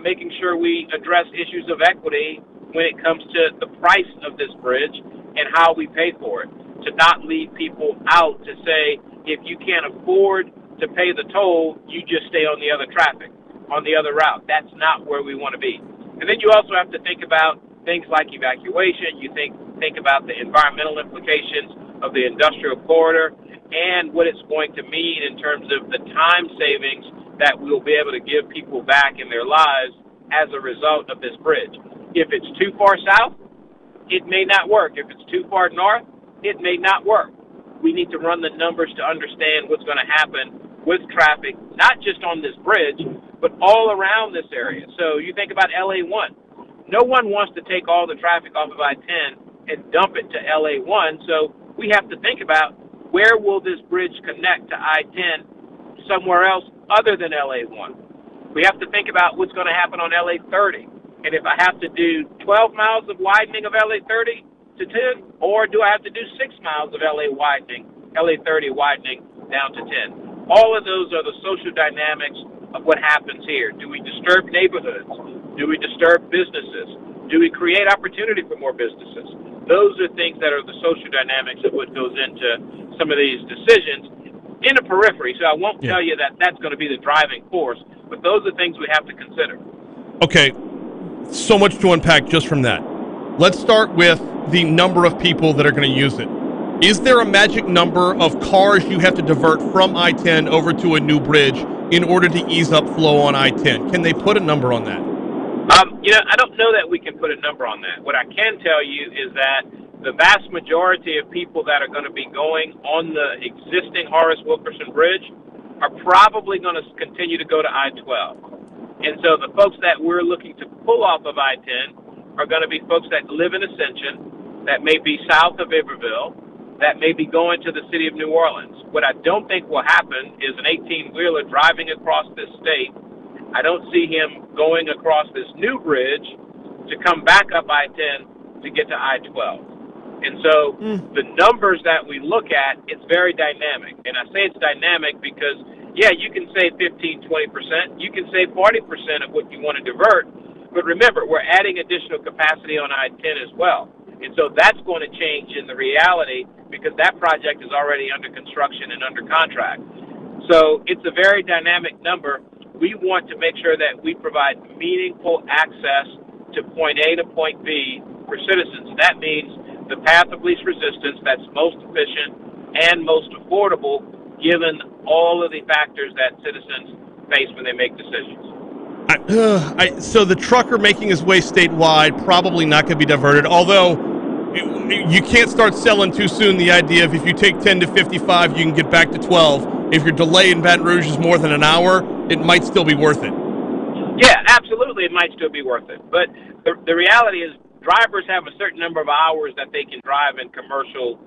Speaker 10: making sure we address issues of equity when it comes to the price of this bridge and how we pay for it, to not leave people out, to say, if you can't afford to pay the toll, you just stay on the other route. That's not where we want to be. And then you also have to think about things like evacuation. You think about the environmental implications of the industrial corridor and what it's going to mean in terms of the time savings that we'll be able to give people back in their lives as a result of this bridge. If it's too far south, it may not work. If it's too far north, it may not work. We need to run the numbers to understand what's going to happen with traffic, not just on this bridge, but all around this area. So you think about LA1. No one wants to take all the traffic off of I-10 and dump it to LA1. So we have to think about, where will this bridge connect to I-10 somewhere else other than LA1? We have to think about what's going to happen on LA30. And if I have to do 12 miles of widening of LA30 to 10, or do I have to do 6 miles of LA30 widening down to 10? All of those are the social dynamics of what happens here. Do we disturb neighborhoods? Do we disturb businesses? Do we create opportunity for more businesses? Those are things that are the social dynamics of what goes into some of these decisions in the periphery. So I won't tell you that that's going to be the driving force, but those are things we have to consider.
Speaker 1: Okay, so much to unpack just from that. Let's start with the number of people that are going to use it. Is there a magic number of cars you have to divert from I-10 over to a new bridge in order to ease up flow on I-10? Can they put a number on that?
Speaker 10: I don't know that we can put a number on that. What I can tell you is that the vast majority of people that are going to be going on the existing Horace Wilkerson Bridge are probably going to continue to go to I-12. And so the folks that we're looking to pull off of I-10 are going to be folks that live in Ascension, that may be south of Iberville, that may be going to the city of New Orleans. What I don't think will happen is an 18-wheeler driving across this state. I don't see him going across this new bridge to come back up I-10 to get to I-12. And so the numbers that we look at, it's very dynamic. And I say it's dynamic because, you can save 15, 20%. You can save 40% of what you want to divert. But remember, we're adding additional capacity on I-10 as well. And so that's going to change in the reality because that project is already under construction and under contract. So it's a very dynamic number. We want to make sure that we provide meaningful access to point A to point B for citizens. That means the path of least resistance that's most efficient and most affordable given all of the factors that citizens face when they make decisions.
Speaker 1: So the trucker making his way statewide, probably not going to be diverted, although you can't start selling too soon the idea of if you take 10 to 55, you can get back to 12. If your delay in Baton Rouge is more than an hour, it might still be worth it.
Speaker 10: Yeah, absolutely, it might still be worth it. But the reality is drivers have a certain number of hours that they can drive in commercial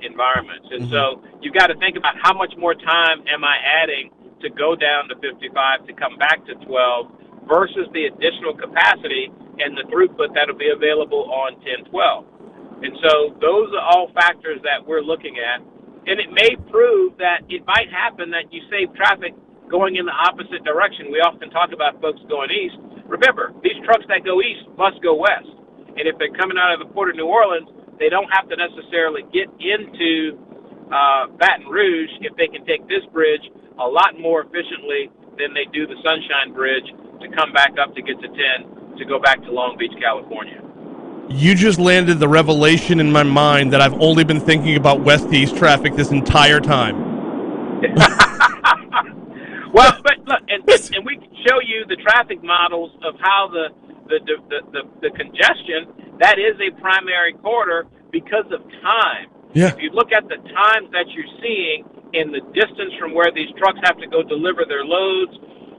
Speaker 10: environments. And so you've got to think about how much more time am I adding to go down to 55 to come back to 12 versus the additional capacity and the throughput that will be available on 10-12. And so those are all factors that we're looking at. And it may prove that it might happen that you save traffic going in the opposite direction. We often talk about folks going east. Remember, these trucks that go east must go west. And if they're coming out of the Port of New Orleans, they don't have to necessarily get into Baton Rouge if they can take this bridge a lot more efficiently than they do the Sunshine Bridge to come back up to get to 10 to go back to Long Beach, California.
Speaker 1: You just landed the revelation in my mind that I've only been thinking about west to east traffic this entire time.
Speaker 10: Well, but look, and we can show you the traffic models of how the congestion, that is a primary corridor because of time.
Speaker 1: Yeah.
Speaker 10: If you look at the times that you're seeing in the distance from where these trucks have to go deliver their loads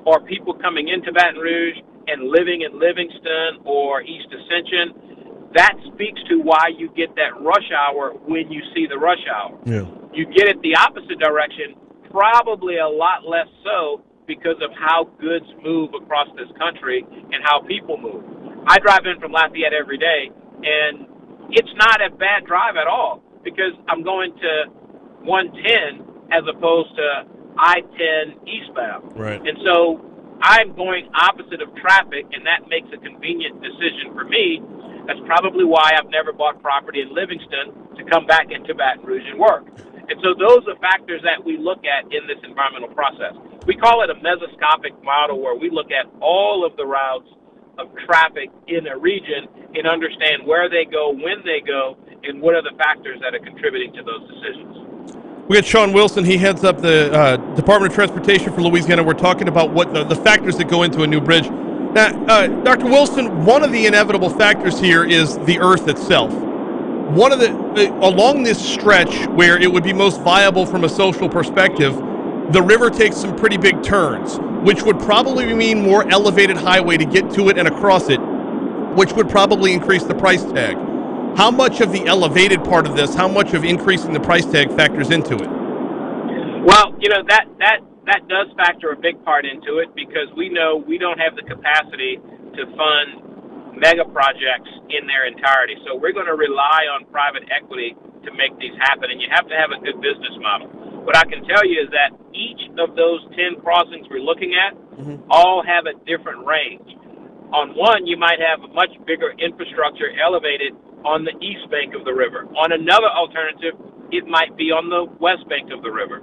Speaker 10: or people coming into Baton Rouge and living in Livingston or East Ascension, that speaks to why you get that rush hour when you see the rush hour.
Speaker 1: Yeah.
Speaker 10: You get it the opposite direction, probably a lot less so because of how goods move across this country and how people move. I drive in from Lafayette every day, and it's not a bad drive at all because I'm going to 110 as opposed to I-10 eastbound.
Speaker 1: Right.
Speaker 10: And so I'm going opposite of traffic, and that makes a convenient decision for me. That's probably why I've never bought property in Livingston to come back into Baton Rouge and work. And so those are factors that we look at in this environmental process. We call it a mesoscopic model where we look at all of the routes of traffic in a region and understand where they go, when they go, and what are the factors that are contributing to those decisions.
Speaker 1: We got Shawn Wilson. He heads up the Department of Transportation for Louisiana. We're talking about what the factors that go into a new bridge. Now, Dr. Wilson, one of the inevitable factors here is the earth itself. One of the along this stretch where it would be most viable from a social perspective, the river takes some pretty big turns, which would probably mean more elevated highway to get to it and across it, which would probably increase the price tag. How much of the elevated part of this, how much of increasing the price tag factors into it?
Speaker 10: Well, you know, that does factor a big part into it because we know we don't have the capacity to fund mega projects in their entirety. So we're going to rely on private equity to make these happen, and you have to have a good business model. What I can tell you is that each of those 10 crossings we're looking at all have a different range. On one, you might have a much bigger infrastructure elevated on the east bank of the river. On another alternative, it might be on the west bank of the river.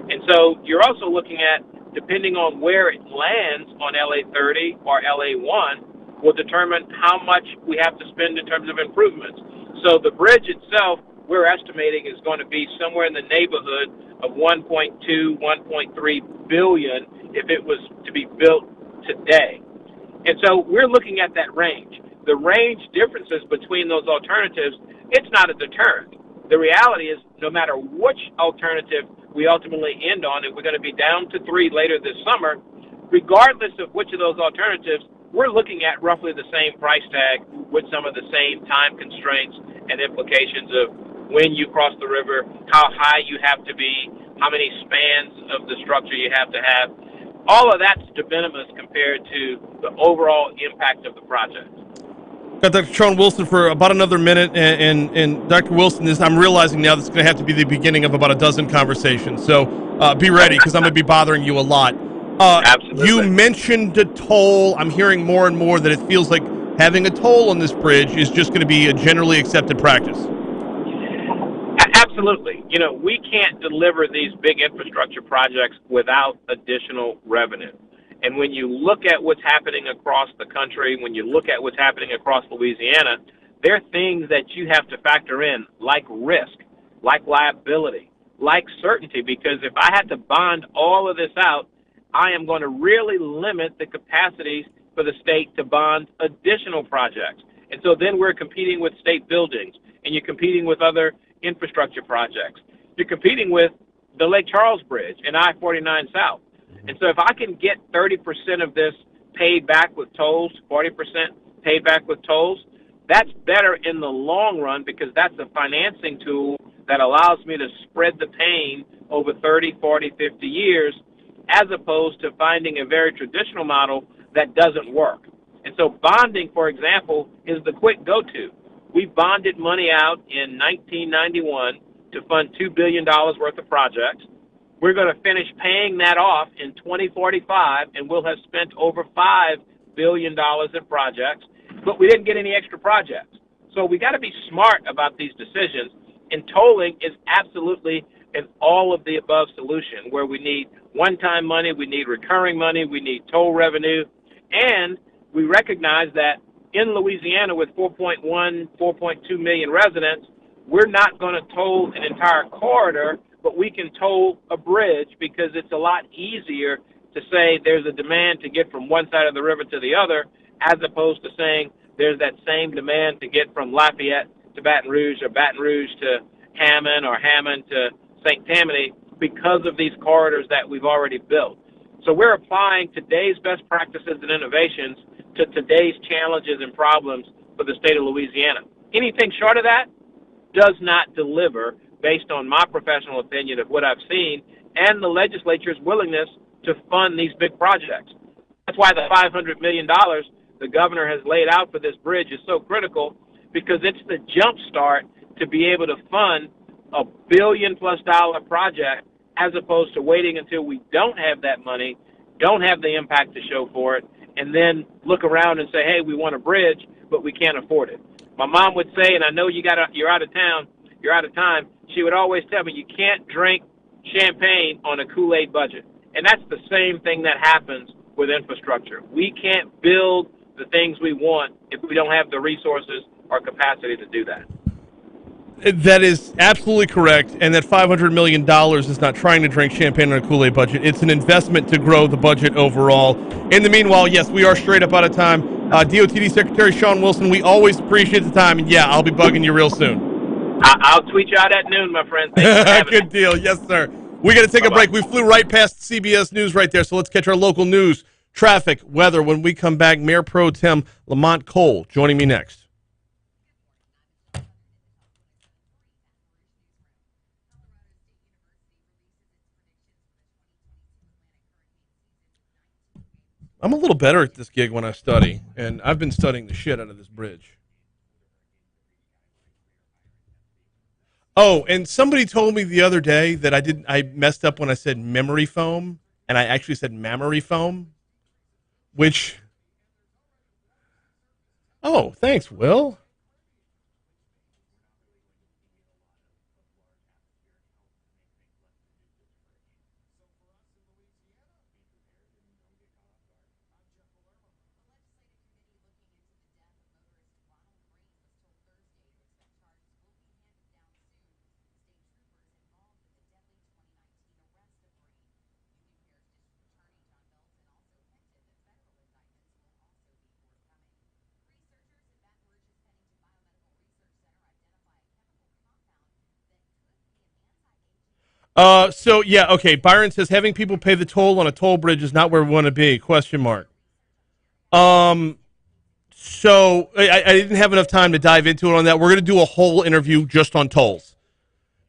Speaker 10: And so you're also looking at, depending on where it lands on LA 30 or LA 1, will determine how much we have to spend in terms of improvements. So the bridge itself, we're estimating, is going to be somewhere in the neighborhood of 1.2, 1.3 billion if it was to be built today. And so we're looking at that range. The range differences between those alternatives, it's not a deterrent. The reality is, no matter which alternative we ultimately end on, and we're going to be down to 3 later this summer, regardless of which of those alternatives, we're looking at roughly the same price tag with some of the same time constraints and implications of when you cross the river, how high you have to be, how many spans of the structure you have to have. All of that's de minimis compared to the overall impact of the project.
Speaker 1: Got Dr. Shawn Wilson for about another minute, and Dr. Wilson, I'm realizing now this is going to have to be the beginning of about a dozen conversations, so be ready because I'm going to be bothering you a lot.
Speaker 10: Absolutely.
Speaker 1: You mentioned a toll. I'm hearing more and more that it feels like having a toll on this bridge is just going to be a generally accepted practice.
Speaker 10: Absolutely. You know, we can't deliver these big infrastructure projects without additional revenue. And when you look at what's happening across the country, when you look at what's happening across Louisiana, there are things that you have to factor in, like risk, like liability, like certainty, because if I had to bond all of this out, I am going to really limit the capacities for the state to bond additional projects. And so then we're competing with state buildings, and you're competing with other infrastructure projects. You're competing with the Lake Charles Bridge and I-49 South. And so if I can get 30% of this paid back with tolls, 40% paid back with tolls, that's better in the long run because that's a financing tool that allows me to spread the pain over 30, 40, 50 years, as opposed to finding a very traditional model that doesn't work. And so bonding, for example, is the quick go-to. We bonded money out in 1991 to fund $2 billion worth of projects. We're going to finish paying that off in 2045, and we'll have spent over $5 billion in projects, but we didn't get any extra projects. So we got to be smart about these decisions, and tolling is absolutely an all-of-the-above solution where we need one-time money, we need recurring money, we need toll revenue, and we recognize that in Louisiana with 4.1, 4.2 million residents, we're not going to toll an entire corridor, but we can toll a bridge because it's a lot easier to say there's a demand to get from one side of the river to the other, as opposed to saying there's that same demand to get from Lafayette to Baton Rouge or Baton Rouge to Hammond or Hammond to St. Tammany because of these corridors that we've already built. So we're applying today's best practices and innovations to today's challenges and problems for the state of Louisiana. Anything short of that does not deliver based on my professional opinion of what I've seen and the legislature's willingness to fund these big projects. That's why the $500 million the governor has laid out for this bridge is so critical, because it's the jump start to be able to fund a $1 billion-plus project, as opposed to waiting until we don't have that money, don't have the impact to show for it, and then look around and say, hey, we want a bridge, but we can't afford it. My mom would say, and I know you're out of town, you're out of time, she would always tell me, you can't drink champagne on a Kool-Aid budget. And that's the same thing that happens with infrastructure. We can't build the things we want if we don't have the resources or capacity to do that.
Speaker 1: That is absolutely correct, and that $500 million is not trying to drink champagne on a Kool-Aid budget. It's an investment to grow the budget overall. In the meanwhile, yes, we are straight up out of time. DOTD Secretary Shawn Wilson, we always appreciate the time, and yeah, I'll be bugging you real soon.
Speaker 10: I'll tweet you out at noon, my friend. Thanks for having
Speaker 1: Good
Speaker 10: me.
Speaker 1: deal. Yes, sir. We got to take a break. We flew right past CBS News right there, so let's catch our local news, traffic, weather. When we come back, Mayor Pro Tem Lamont Cole joining me next. I'm a little better at this gig when I study, and I've been studying the shit out of this bridge. Oh, and somebody told me the other day that I messed up when I said memory foam, and I actually said mammary foam, which, oh, thanks, Will. So yeah, okay. Byron says having people pay the toll on a toll bridge is not where we want to be. Question mark. So I didn't have enough time to dive into it on that. We're going to do a whole interview just on tolls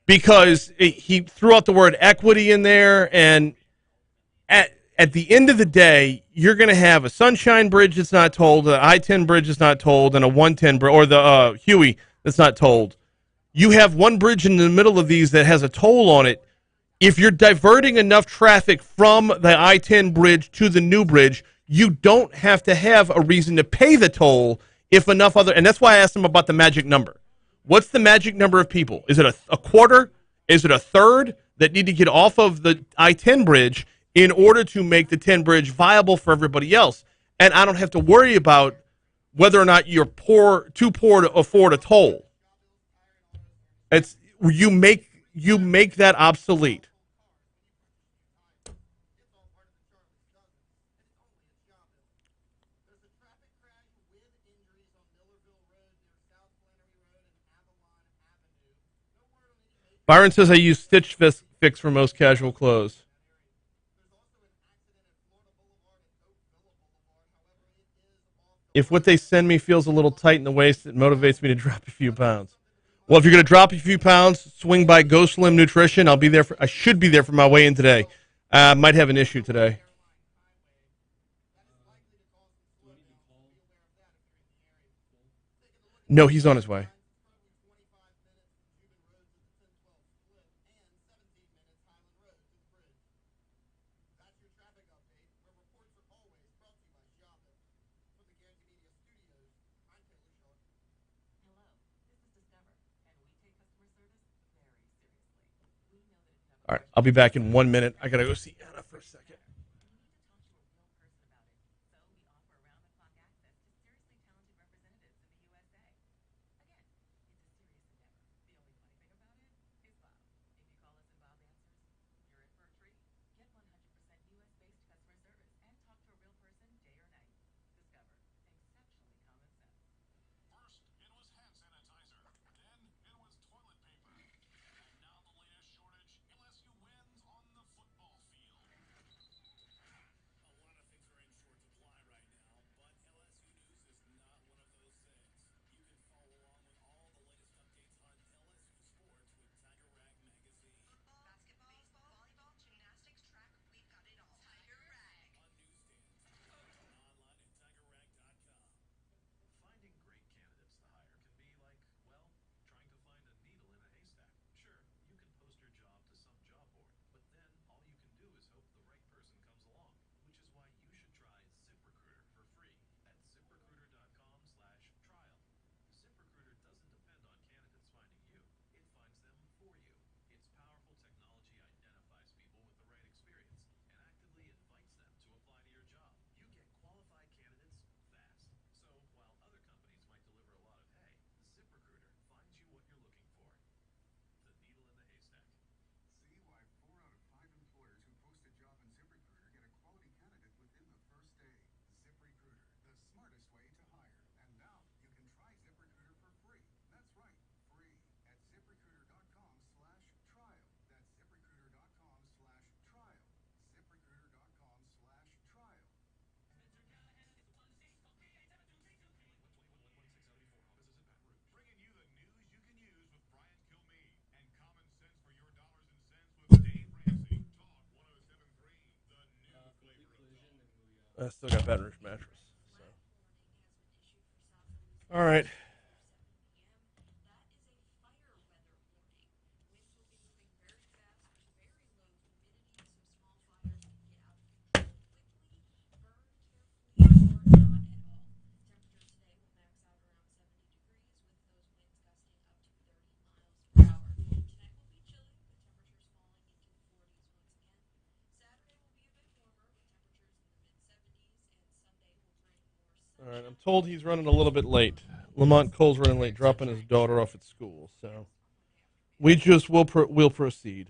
Speaker 1: because he threw out the word equity in there, and at the end of the day, you're going to have a Sunshine Bridge that's not tolled, an I-10 bridge that's not tolled, and a 110 or the Huey that's not tolled. You have one bridge in the middle of these that has a toll on it. If you're diverting enough traffic from the I-10 bridge to the new bridge, you don't have to have a reason to pay the toll if enough other, and that's why I asked him about the magic number. What's the magic number of people? Is it a quarter? Is it a third that need to get off of the I-10 bridge in order to make the 10 bridge viable for everybody else? And I don't have to worry about whether or not you're too poor to afford a toll. It's you make that obsolete. Byron says I use Stitch Fix for most casual clothes. If what they send me feels a little tight in the waist, it motivates me to drop a few pounds. Well, if you're going to drop a few pounds, swing by Go Slim Nutrition. I'll be there. I should be there for my weigh-in today. Might have an issue today. No, he's on his way. All right, I'll be back in 1 minute. I got to go see Anna for a second. I still got Baton Rouge mattress. So. All right. All right, I'm told he's running a little bit late. Lamont Cole's running late, dropping his daughter off at school. So we just will proceed.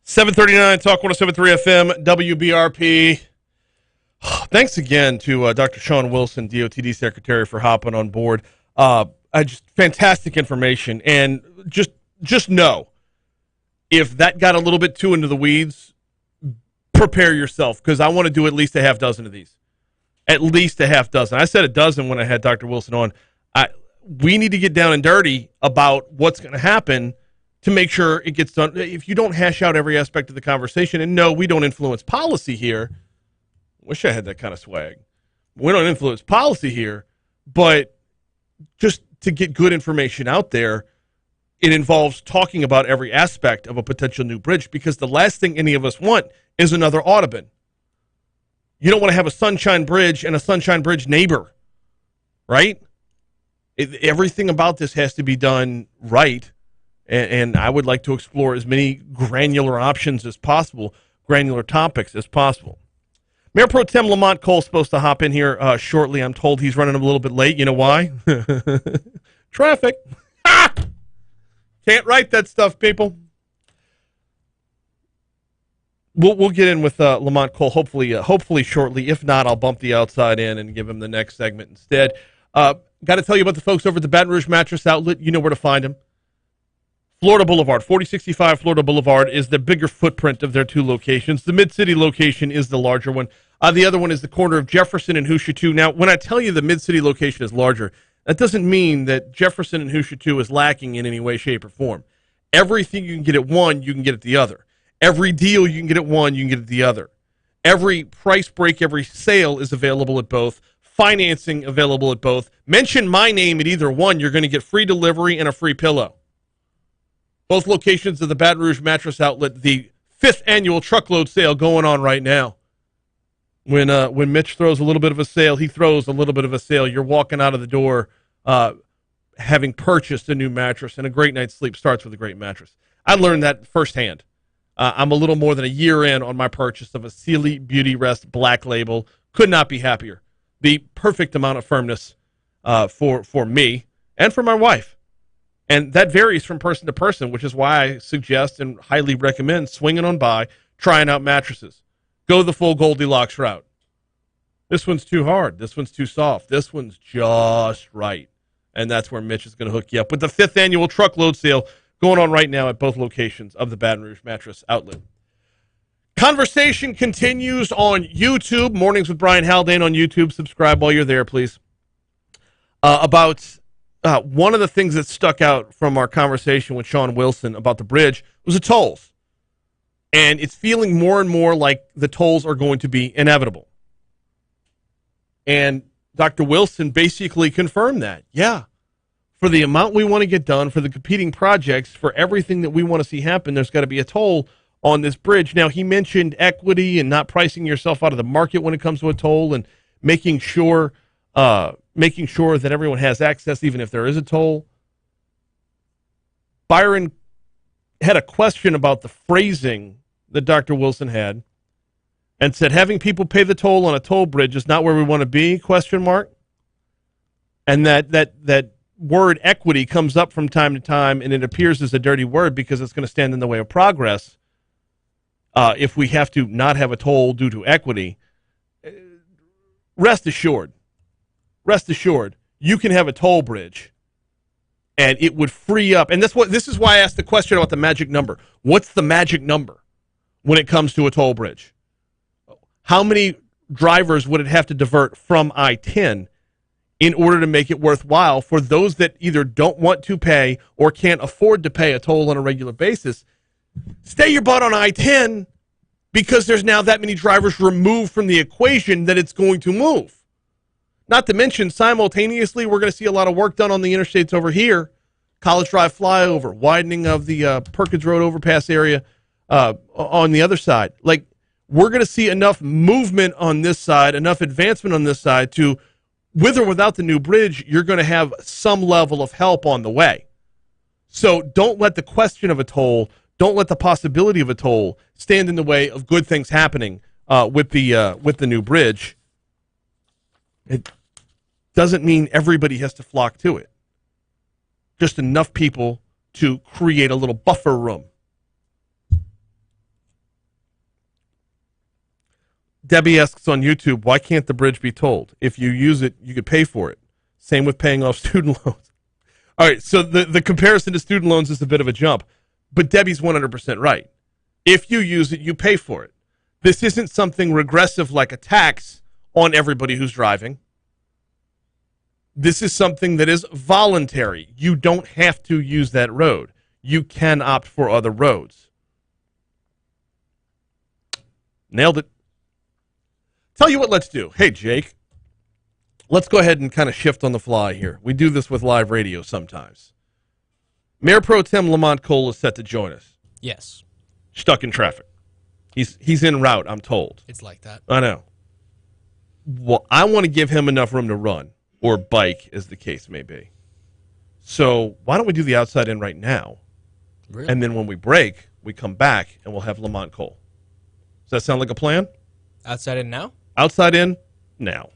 Speaker 1: .739 Talk 107.3 FM WBRP. Thanks again to Dr. Shawn Wilson, DOTD Secretary, for hopping on board. Just fantastic information, and just know if that got a little bit too into the weeds, prepare yourself, because I want to do at least a half dozen of these. At least a half dozen. I said a dozen when I had Dr. Wilson on. We need to get down and dirty about what's going to happen to make sure it gets done. If you don't hash out every aspect of the conversation, and no, we don't influence policy here. Wish I had that kind of swag. We don't influence policy here, but just to get good information out there, it involves talking about every aspect of a potential new bridge, because the last thing any of us want is another Audubon. You don't want to have a Sunshine Bridge and a Sunshine Bridge neighbor, right? Everything about this has to be done right. And I would like to explore as many granular options as possible, granular topics as possible. Mayor Pro Tem Lamont Cole's supposed to hop in here shortly. I'm told he's running a little bit late. You know why? Traffic. Can't write that stuff, people. We'll get in with Lamont Cole hopefully shortly. If not, I'll bump the outside in and give him the next segment instead. Got to tell you about the folks over at the Baton Rouge Mattress Outlet. You know where to find them. Florida Boulevard, 4065 Florida Boulevard is the bigger footprint of their two locations. The Mid-City location is the larger one. The other one is the corner of Jefferson and Hoosier 2. Now, when I tell you the Mid-City location is larger, that doesn't mean that Jefferson and Hoosier 2 is lacking in any way, shape, or form. Everything you can get at one, you can get at the other. Every deal you can get at one, you can get at the other. Every price break, every sale is available at both. Financing available at both. Mention my name at either one, you're going to get free delivery and a free pillow. Both locations of the Baton Rouge Mattress Outlet, the 5th annual truckload sale going on right now. When Mitch throws a little bit of a sale, he throws a little bit of a sale. You're walking out of the door having purchased a new mattress, and a great night's sleep starts with a great mattress. I learned that firsthand. I'm a little more than a year in on my purchase of a Sealy Beauty Rest Black Label. Could not be happier. The perfect amount of firmness for me and for my wife. And that varies from person to person, which is why I suggest and highly recommend swinging on by, trying out mattresses. Go the full Goldilocks route. This one's too hard. This one's too soft. This one's just right. And that's where Mitch is going to hook you up with the 5th annual truckload sale going on right now at both locations of the Baton Rouge Mattress Outlet. Conversation continues on YouTube. Mornings with Brian Haldane on YouTube. Subscribe while you're there, please. About one of the things that stuck out from our conversation with Shawn Wilson about the bridge was the tolls. And it's feeling more and more like the tolls are going to be inevitable. And Dr. Wilson basically confirmed that. Yeah, for the amount we want to get done, for the competing projects, for everything that we want to see happen, there's got to be a toll on this bridge. Now, he mentioned equity and not pricing yourself out of the market when it comes to a toll, and making sure that everyone has access even if there is a toll. Byron had a question about the phrasing that Dr. Wilson had and said, having people pay the toll on a toll bridge is not where we want to be, ? And that word equity comes up from time to time, and it appears as a dirty word because it's going to stand in the way of progress if we have to not have a toll due to equity. Rest assured, you can have a toll bridge And it would free up. And this is why I asked the question about the magic number. What's the magic number when it comes to a toll bridge? How many drivers would it have to divert from I-10 in order to make it worthwhile for those that either don't want to pay or can't afford to pay a toll on a regular basis? Stay your butt on I-10 because there's now that many drivers removed from the equation that it's going to move. Not to mention, simultaneously, we're going to see a lot of work done on the interstates over here. College Drive flyover, widening of the Perkins Road overpass area on the other side. Like, we're going to see enough movement on this side, enough advancement on this side to, with or without the new bridge, you're going to have some level of help on the way. So don't let the question of a toll, don't let the possibility of a toll stand in the way of good things happening with the new bridge. It doesn't mean everybody has to flock to it. Just enough people to create a little buffer room. Debbie asks on YouTube, why can't the bridge be tolled? If you use it, you could pay for it. Same with paying off student loans. All right, so the comparison to student loans is a bit of a jump, but Debbie's 100% right. If you use it, you pay for it. This isn't something regressive like a tax on everybody who's driving. This is something that is voluntary. You don't have to use that road. You can opt for other roads. Nailed it. Tell you what, let's do. Hey, Jake, let's go ahead and kind of shift on the fly here. We do this with live radio sometimes. Mayor Pro Tem Lamont Cole is set to join us.
Speaker 2: Yes.
Speaker 1: Stuck in traffic. He's en route, I'm told.
Speaker 2: It's like that.
Speaker 1: I know. Well, I want to give him enough room to run, or bike, as the case may be. So why don't we do the outside in right now?
Speaker 2: Really?
Speaker 1: And then when we break, we come back, and we'll have Lamont Cole. Does that sound like a plan?
Speaker 2: Outside in now?
Speaker 1: Outside in now.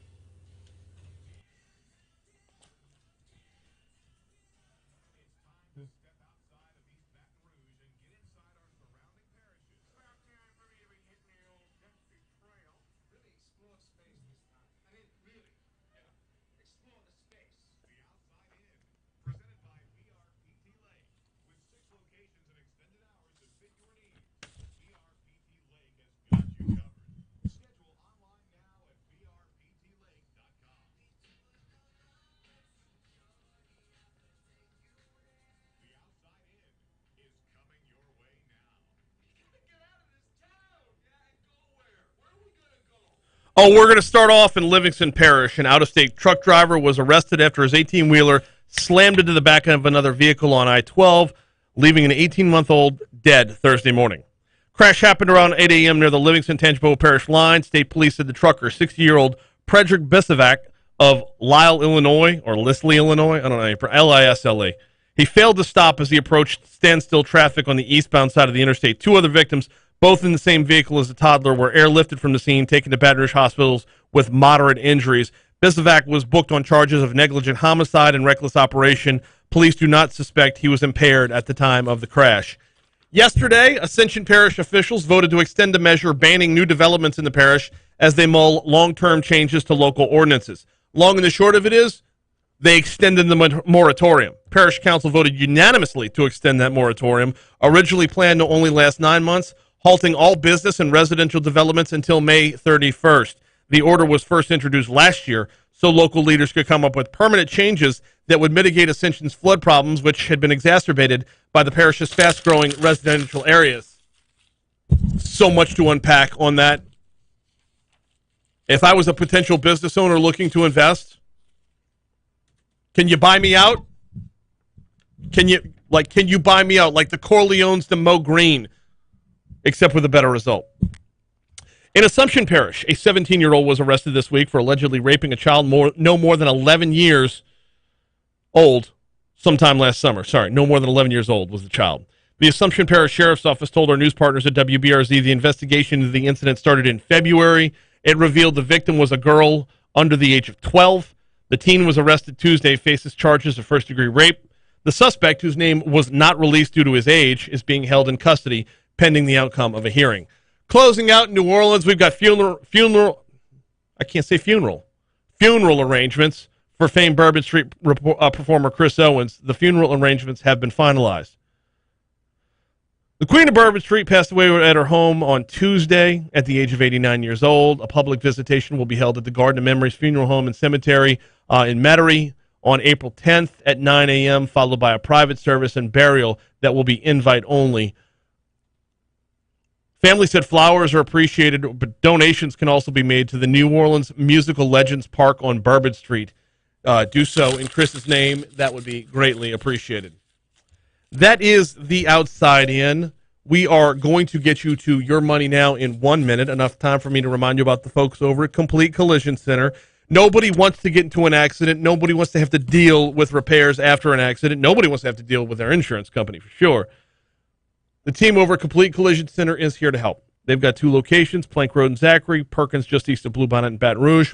Speaker 1: Oh, we're going to start off in Livingston Parish. An out-of-state truck driver was arrested after his 18-wheeler slammed into the back of another vehicle on I-12, leaving an 18-month-old dead Thursday morning. Crash happened around 8 a.m. near the Livingston-Tangipahoa Parish line. State police said the trucker, 60-year-old Predrick Bisovac of Lisle, Illinois, or Lisley, Illinois, I don't know, L-I-S-L-E. He failed to stop as he approached standstill traffic on the eastbound side of the interstate. Two other victims, both in the same vehicle as the toddler, were airlifted from the scene, taken to Baton Rouge hospitals with moderate injuries. Bisovac was booked on charges of negligent homicide and reckless operation. Police do not suspect he was impaired at the time of the crash. Yesterday, Ascension Parish officials voted to extend a measure banning new developments in the parish as they mull long-term changes to local ordinances. Long and the short of it is, they extended the moratorium. Parish Council voted unanimously to extend that moratorium, originally planned to only last 9 months, halting all business and residential developments until May 31st. The order was first introduced last year so local leaders could come up with permanent changes that would mitigate Ascension's flood problems, which had been exacerbated by the parish's fast-growing residential areas. So much to unpack on that. If I was a potential business owner looking to invest, can you buy me out? Can you buy me out like the Corleones to Mo Green, except with a better result? In Assumption Parish, a 17-year-old was arrested this week for allegedly raping a child no more than 11 years old sometime last summer. Sorry, no more than 11 years old was the child. The Assumption Parish Sheriff's Office told our news partners at WBRZ the investigation into the incident started in February. It revealed the victim was a girl under the age of 12. The teen was arrested Tuesday, faces charges of first-degree rape. The suspect, whose name was not released due to his age, is being held in custody pending the outcome of a hearing. Closing out in New Orleans, we've got funeral arrangements for famed Bourbon Street performer Chris Owens. The funeral arrangements have been finalized. The Queen of Bourbon Street passed away at her home on Tuesday at the age of 89 years old. A public visitation will be held at the Garden of Memories Funeral Home and Cemetery in Metairie on April 10th at 9 a.m., followed by a private service and burial that will be invite only. Family said flowers are appreciated, but donations can also be made to the New Orleans Musical Legends Park on Bourbon Street. Do so in Chris's name. That would be greatly appreciated. That is the Outside In. We are going to get you to your money now in 1 minute. Enough time for me to remind you about the folks over at Complete Collision Center. Nobody wants to get into an accident. Nobody wants to have to deal with repairs after an accident. Nobody wants to have to deal with their insurance company, for sure. The team over at Complete Collision Center is here to help. They've got 2 locations, Plank Road and Zachary, Perkins just east of Bluebonnet and Baton Rouge.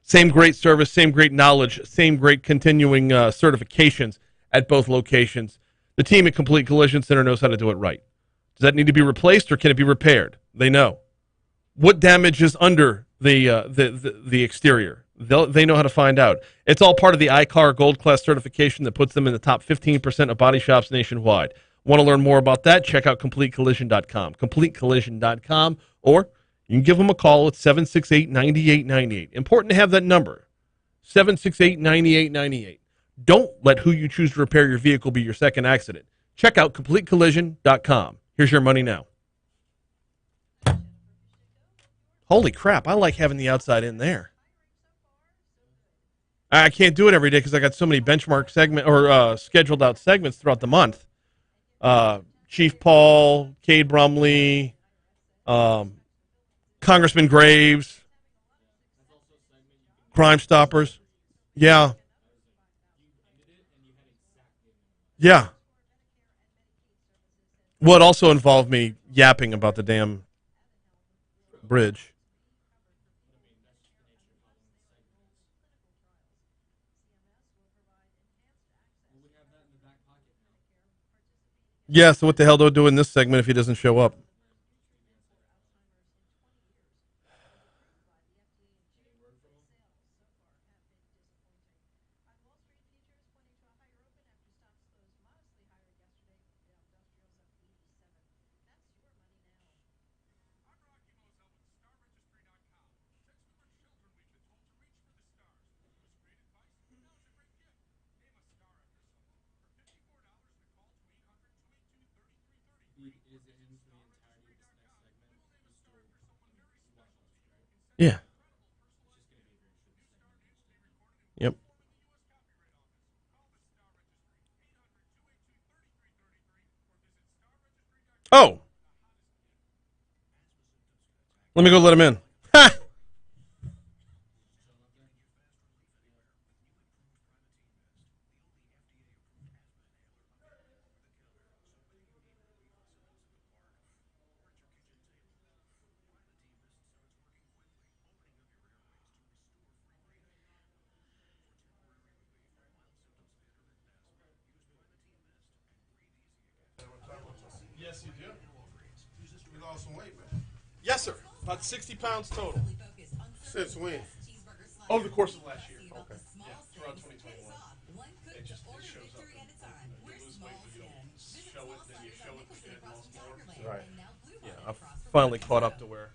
Speaker 1: Same great service, same great knowledge, same great continuing certifications at both locations. The team at Complete Collision Center knows how to do it right. Does that need to be replaced or can it be repaired? They know. What damage is under the exterior? They know how to find out. It's all part of the iCar Gold Class certification that puts them in the top 15% of body shops nationwide. Want to learn more about that? Check out CompleteCollision.com. CompleteCollision.com, or you can give them a call at 768-9898. Important to have that number, 768-9898. Don't let who you choose to repair your vehicle be your second accident. Check out CompleteCollision.com. Here's your money now. Holy crap, I like having the Outside In there. I can't do it every day because I got so many benchmark segment or scheduled out segments throughout the month. Chief Paul, Cade Brumley, Congressman Graves, Crime Stoppers. Yeah. Yeah. Well, it also involved me yapping about the damn bridge. Yeah, so what the hell do I do in this segment if he doesn't show up? Yeah. Yep. Oh. Let me go let him in. Ha! Yes, you do.
Speaker 11: You lost some weight, man.
Speaker 1: Yes, sir. About 60 pounds total.
Speaker 11: Since when?
Speaker 1: Over the course of last year.
Speaker 11: Okay.
Speaker 1: Yeah, throughout 2021. It shows up. You lose weight, but you don't show it, then you show it, but you had lost more.
Speaker 11: Right.
Speaker 1: Yeah, I've finally caught up to where.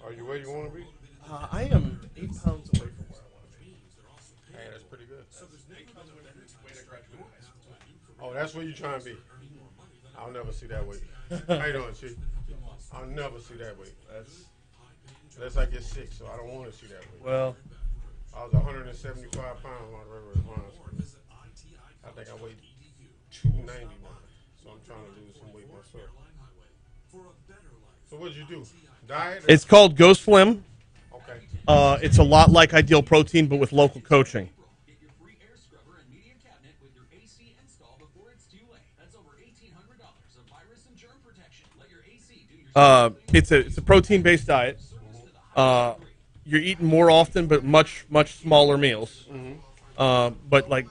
Speaker 11: Are you where you want to be?
Speaker 1: I am 8 pounds away from where I want to be.
Speaker 11: Hey, that's pretty good.
Speaker 1: 8 pounds away from the weight I graduated high school.
Speaker 11: Oh, that's where you trying to be. I'll never see that weight. How you doing, Chief? I'll never see that weight. Unless I get sick, so I don't want to see that weight.
Speaker 1: Well,
Speaker 11: I was 175 pounds on the river of Mines. I think I weighed 290 now, so I'm trying to lose some weight myself. So what'd you do? Diet?
Speaker 1: it's called Go Slim.
Speaker 11: Okay.
Speaker 1: It's a lot like Ideal Protein, but with local coaching. It's a protein-based diet. You're eating more often, but much smaller meals. But like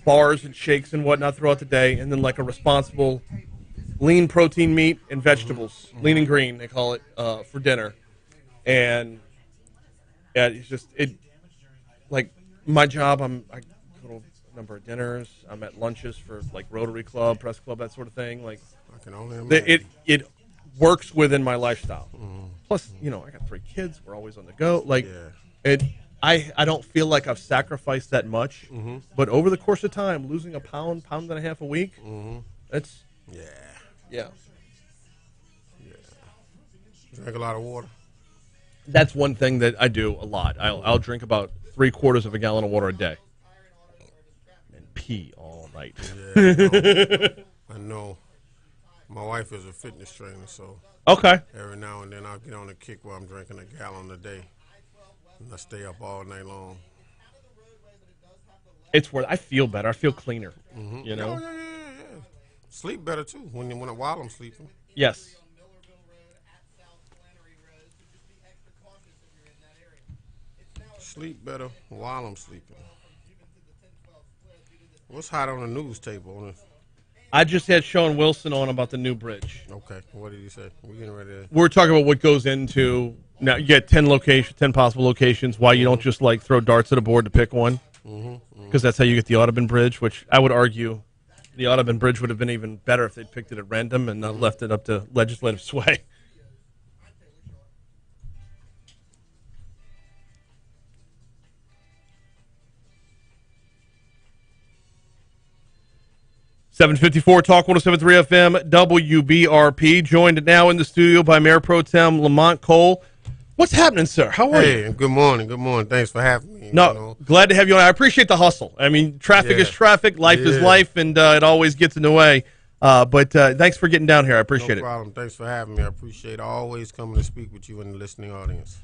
Speaker 1: bars and shakes and whatnot throughout the day, and then like a responsible lean protein meat and vegetables, lean and green they call it, for dinner. And yeah, like my job, I go to a number of dinners. I'm at lunches for like Rotary Club, Press Club, that sort of thing. Like
Speaker 11: I can only imagine.
Speaker 1: it works within my lifestyle. Plus, I got 3 kids. We're always on the go. Like I don't feel like I've sacrificed that much. But over the course of time, losing a pound and a half a week, that's yeah.
Speaker 11: Drink a lot of water.
Speaker 1: That's one thing that I do a lot. I'll drink about 3/4 of a gallon of water a day and pee all night.
Speaker 11: Yeah, I know. My wife is a fitness trainer, so
Speaker 1: okay.
Speaker 11: Every now and then I'll get on a kick while I'm drinking a gallon a day, and I stay up all night long.
Speaker 1: It's worth. I feel better. I feel cleaner.
Speaker 11: Yeah. Sleep better too while I'm sleeping.
Speaker 1: Yes.
Speaker 11: Sleep better while I'm sleeping. What's hot on the news table?
Speaker 1: I just had Shawn Wilson on about the new bridge.
Speaker 11: Okay, what did he say? We're getting ready to...
Speaker 1: We're talking about what goes into now. You get 10 possible locations. Why you don't just like throw darts at a board to pick one? Because that's how you get the Audubon Bridge. Which I would argue, the Audubon Bridge would have been even better if they'd picked it at random and not left it up to legislative sway. .754 Talk 107.3 FM WBRP. Joined now in the studio by Mayor Pro Tem Lamont Cole. What's happening, sir? How are you?
Speaker 11: Hey, good morning. Good morning. Thanks for having me.
Speaker 1: No, glad to have you on. I appreciate the hustle. I mean, traffic is traffic, life is life, and it always gets in the way. But thanks for getting down here. I appreciate it.
Speaker 11: No problem. Thanks for having me. I appreciate always coming to speak with you and the listening audience.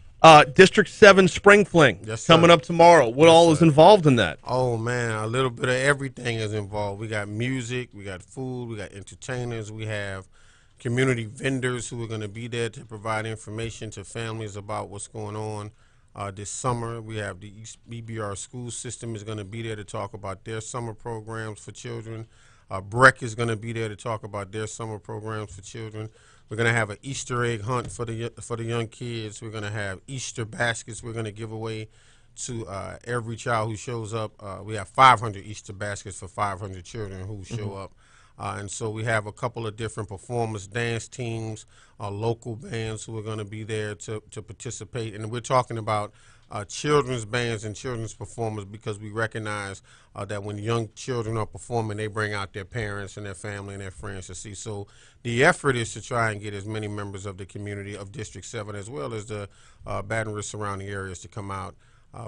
Speaker 1: District 7 Spring Fling coming up tomorrow. What all is involved in that?
Speaker 11: Oh, man, a little bit of everything is involved. We got music, we got food, we got entertainers, we have community vendors who are going to be there to provide information to families about what's going on this summer. We have the East BBR school system is going to be there to talk about their summer programs for children. BREC is going to be there to talk about their summer programs for children. We're going to have an Easter egg hunt for the young kids. We're going to have Easter baskets we're going to give away to every child who shows up. We have 500 Easter baskets for 500 children who show up. And so we have a couple of different performers, dance teams, local bands who are going to be there to participate. And we're talking about children's bands and children's performers because we recognize that when young children are performing, they bring out their parents and their family and their friends to see. So the effort is to try and get as many members of the community of District 7 as well as the Baton Rouge surrounding areas to come out,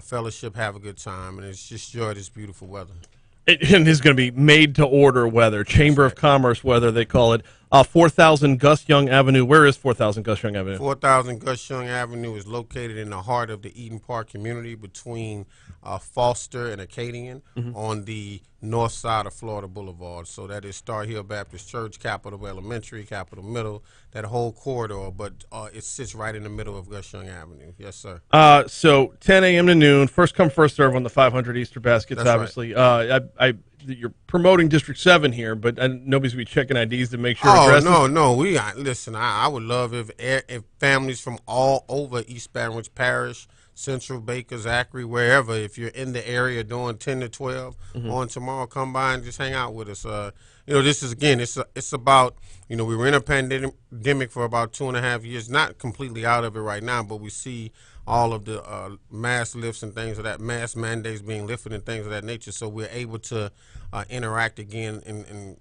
Speaker 11: fellowship, have a good time, and it's just enjoy this beautiful weather.
Speaker 1: It is going to be made-to-order weather, Chamber of Commerce weather, they call it. 4,000 Gus Young Avenue. Where is 4,000 Gus Young Avenue?
Speaker 11: 4,000 Gus Young Avenue is located in the heart of the Eden Park community between Foster and Acadian on the north side of Florida Boulevard. So that is Star Hill Baptist Church, Capitol Elementary, Capitol Middle, that whole corridor, but it sits right in the middle of Gus Young Avenue. Yes, sir.
Speaker 1: So 10 a.m. to noon, first come, first serve on the 500 Easter baskets,
Speaker 11: That's
Speaker 1: obviously. Right. You're promoting District 7 here, but nobody's going to be checking IDs to make sure addresses.
Speaker 11: No. Listen, I would love if families from all over East Baton Rouge Parish, Central, Baker, Zachary, wherever, if you're in the area doing 10 to 12 on tomorrow, come by and just hang out with us. This is, again, it's about, we were in a pandemic for about 2.5 years, not completely out of it right now, but we see all of the mask lifts and things of that, mask mandates being lifted and things of that nature. So we're able to interact again in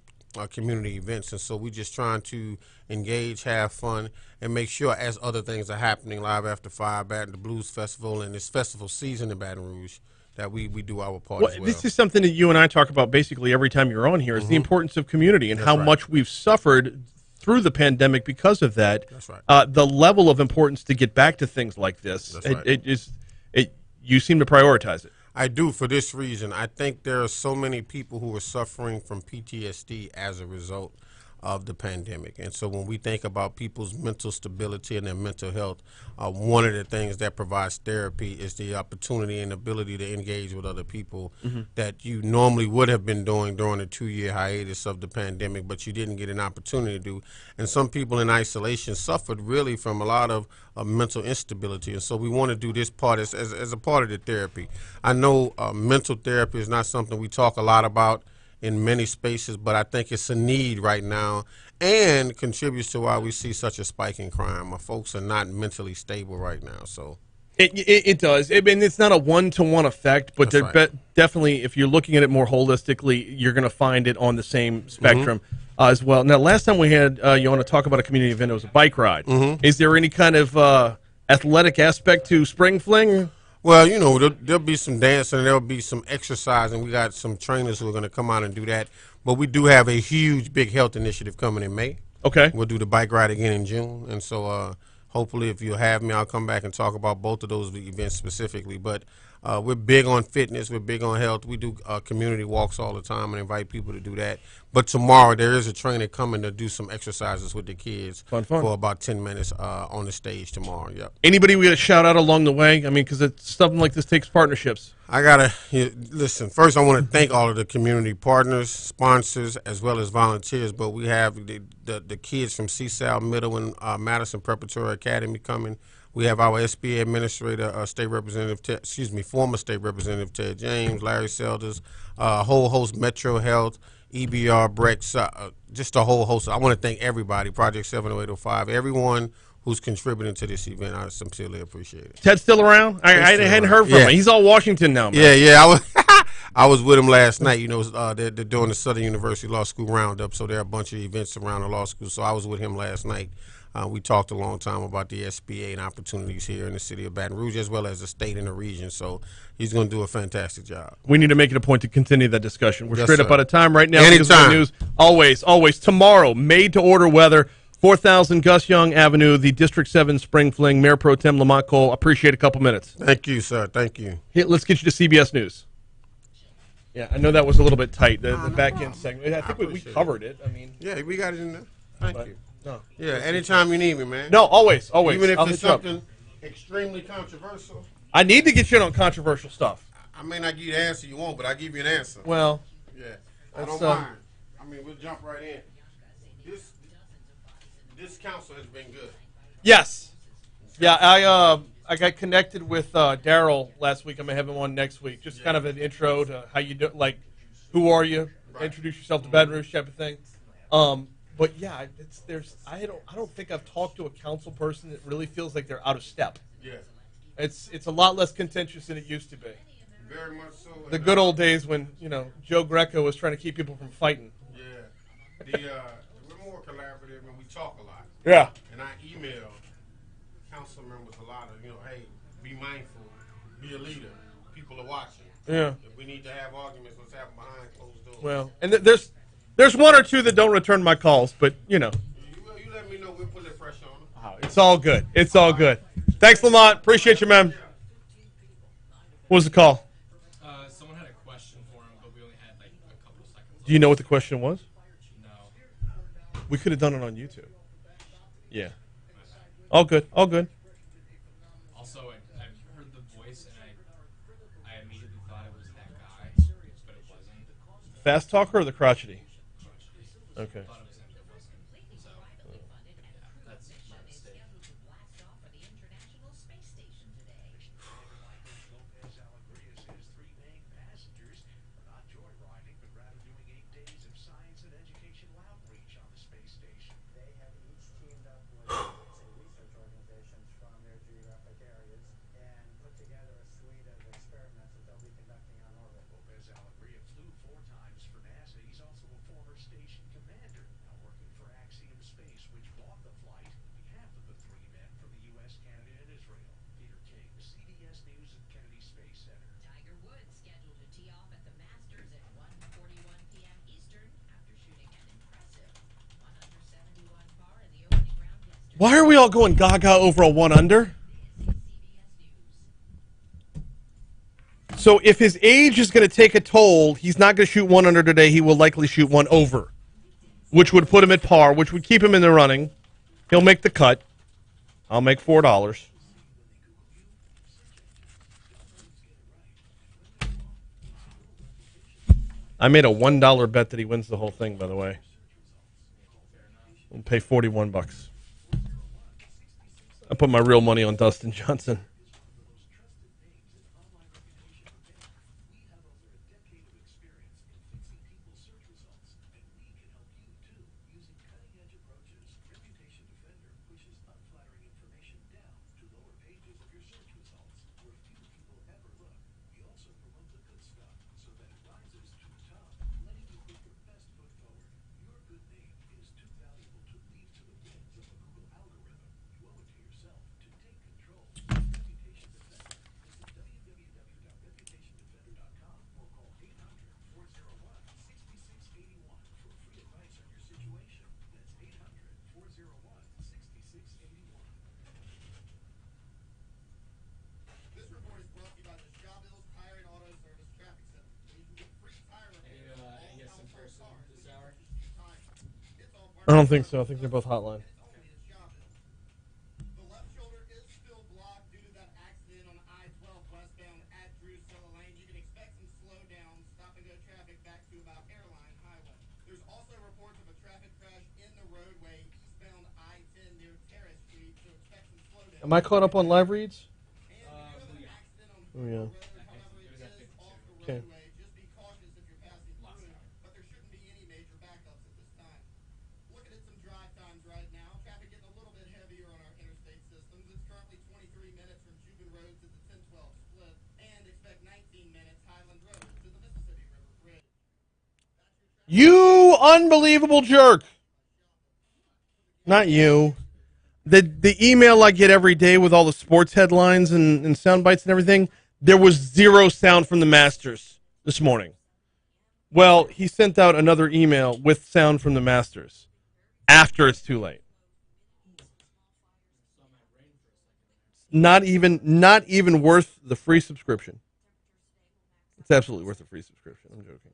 Speaker 11: community events. And so we're just trying to engage, have fun, and make sure as other things are happening, Live After 5, the Blues Festival, and this festival season in Baton Rouge, that we do our part as well.
Speaker 1: This is something that you and I talk about basically every time you're on here, is the importance of community and how much we've suffered through the pandemic because of that.
Speaker 11: That's right.
Speaker 1: The level of importance to get back to things like this,
Speaker 11: That's right.
Speaker 1: You seem to prioritize it.
Speaker 11: I do, for this reason. I think there are so many people who are suffering from PTSD as a result of the pandemic. And so when we think about people's mental stability and their mental health, one of the things that provides therapy is the opportunity and ability to engage with other people that you normally would have been doing during the 2-year hiatus of the pandemic, but you didn't get an opportunity to do. And some people in isolation suffered really from a lot of mental instability. And so we want to do this part as a part of the therapy. I know mental therapy is not something we talk a lot about in many spaces, but I think it's a need right now and contributes to why we see such a spike in crime. Our folks are not mentally stable right now. So
Speaker 1: it does. I mean, it's not a one-to-one effect, but definitely, if you're looking at it more holistically, you're going to find it on the same spectrum as well. Now, last time we had you want to talk about a community event, it was a bike ride. Is there any kind of athletic aspect to Spring Fling?
Speaker 11: Well, you know, there'll be some dancing, there'll be some exercise, and we got some trainers who are going to come out and do that. But we do have a huge, big health initiative coming in May.
Speaker 1: Okay.
Speaker 11: We'll do the bike ride again in June. And so hopefully if you'll have me, I'll come back and talk about both of those events specifically. But we're big on fitness. We're big on health. We do community walks all the time and invite people to do that. But tomorrow there is a trainer coming to do some exercises with the kids
Speaker 1: fun.
Speaker 11: For about 10 minutes on the stage tomorrow. Yep.
Speaker 1: Anybody we got to shout out along the way? I mean, because something like this takes partnerships.
Speaker 11: I got to listen. First, I want to thank all of the community partners, sponsors, as well as volunteers. But we have the kids from CSAL Middle and Madison Preparatory Academy coming. We have our SBA administrator, former state representative Ted James, Larry Selders, a whole host, Metro Health, EBR, Brex, just a whole host. I want to thank everybody, Project 70805, everyone who's contributing to this event. I sincerely appreciate it.
Speaker 1: Ted's still around? I hadn't heard from him. He's all Washington now, man.
Speaker 11: Yeah. I was with him last night. You know, they're doing the Southern University Law School Roundup, so there are a bunch of events around the law school. So I was with him last night. We talked a long time about the SBA and opportunities here in the city of Baton Rouge, as well as the state and the region. So he's going to do a fantastic job.
Speaker 1: We need to make it a point to continue that discussion. We're
Speaker 11: Yes,
Speaker 1: straight
Speaker 11: sir.
Speaker 1: up out of time right now.
Speaker 11: Anytime.
Speaker 1: News. Always. Tomorrow, made-to-order weather, 4000 Gus Young Avenue, the District 7 Spring Fling, Mayor Pro Tem Lamont Cole. Appreciate a couple minutes.
Speaker 11: Thank you, sir. Thank you.
Speaker 1: Hey, let's get you to CBS News. Yeah, I know that was a little bit tight, the back end segment. I think we covered it. I mean,
Speaker 11: yeah, we got it in there. Thank you.
Speaker 1: No.
Speaker 11: Yeah, anytime you need me, man.
Speaker 1: No, always.
Speaker 11: Even if
Speaker 1: I'll
Speaker 11: it's
Speaker 1: hit you up.
Speaker 11: something extremely controversial.
Speaker 1: I need to get you in on controversial stuff.
Speaker 11: I may not give you the answer you want, but I'll give you an answer.
Speaker 1: Well,
Speaker 11: yeah, I don't
Speaker 1: that's,
Speaker 11: mind. I mean, we'll jump right in. This council has been good.
Speaker 1: Yes. Yeah, I got connected with Daryl last week. I'm gonna have him on next week. Just kind of an intro to how you do, like, who are you? Right. Introduce yourself to Baton Rouge type of thing. But yeah, I don't think I've talked to a council person that really feels like they're out of step.
Speaker 11: Yeah.
Speaker 1: It's a lot less contentious than it used to be.
Speaker 11: Very much so.
Speaker 1: The good old days when, Joe Greco was trying to keep people from fighting.
Speaker 11: Yeah. We're more collaborative and we talk a lot.
Speaker 1: Yeah.
Speaker 11: And I email council members a lot of, hey, be mindful, be a leader. People are watching.
Speaker 1: Yeah.
Speaker 11: If we need to have arguments, let's have them behind closed doors.
Speaker 1: Well, and there's one or two that don't return my calls, but
Speaker 11: You let me know. We'll put the pressure on them.
Speaker 1: It's all good. It's all good. Thanks, Lamont. Appreciate you, man. What was the call?
Speaker 2: Someone had a question for him, but we only had like a couple of seconds.
Speaker 1: Do you know what the question was?
Speaker 2: No.
Speaker 1: We could have done it on YouTube. Yeah. All good. All good.
Speaker 2: Also, I heard the voice and I immediately thought it was that guy, but it wasn't.
Speaker 1: Fast talker or the crotchety? Okay.
Speaker 2: I thought it was him, but it wasn't. So, yeah, that's my mistake.
Speaker 1: Why are we all going gaga over a one under? So if his age is going to take a toll, he's not going to shoot one under today. He will likely shoot one over. which would put him at par, which would keep him in the running. He'll make the cut. I'll make $4. I made a $1 bet that he wins the whole thing, by the way. We'll pay $41. I put my real money on Dustin Johnson.
Speaker 7: This report is brought to you by the Shaw Tire and Auto Service Traffic Center, where you can get free tire repairs on all household cars with just a few tires. It's all part
Speaker 1: I don't think so. I think they're both hotline.
Speaker 7: only at Shawville. The left shoulder is still blocked due to that accident on I-12 westbound at Drusilla Lane. You can expect some slowdown, stop-and-go traffic back to about Airline Highway. There's also reports of a traffic crash in the roadway eastbound I-10 near Terrace Street, so expect some slowdown.
Speaker 1: Am I caught up on live reads? Oh, yeah. Okay.
Speaker 7: Just be cautious if you're passing through, but there shouldn't be any major backups at this time. Looking at some drive times right now, traffic getting a little bit heavier on our interstate systems. It's currently 23 minutes from Cuban Road to the 1012 split, and expect 19 minutes Highland Road to the Mississippi River Bridge.
Speaker 1: You unbelievable jerk. Not you. The email I get every day with all the sports headlines and sound bites and everything, there was zero sound from the Masters this morning. Well, he sent out another email with sound from the Masters after it's too late. Not even worth the free subscription. It's absolutely worth the free subscription. I'm joking.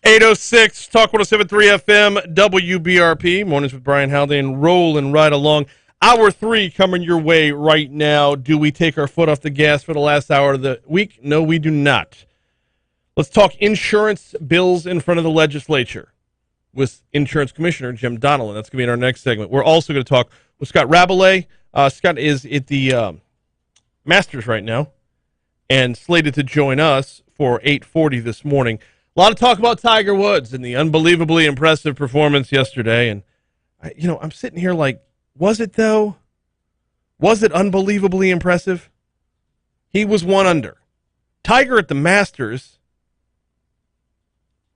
Speaker 1: .806 Talk 107.3 FM WBRP Mornings with Brian Haldane, rolling right along. Hour 3 coming your way right now. Do we take our foot off the gas for the last hour of the week? No, we do not. Let's talk insurance bills in front of the legislature with Insurance Commissioner Jim Donelon. That's going to be in our next segment. We're also going to talk with Scott Rabalais. Scott is at the Masters right now and slated to join us for 8:40 this morning. A lot of talk about Tiger Woods and the unbelievably impressive performance yesterday. And, I'm sitting here like, was it though? Was it unbelievably impressive? He was 1 under. Tiger at the Masters,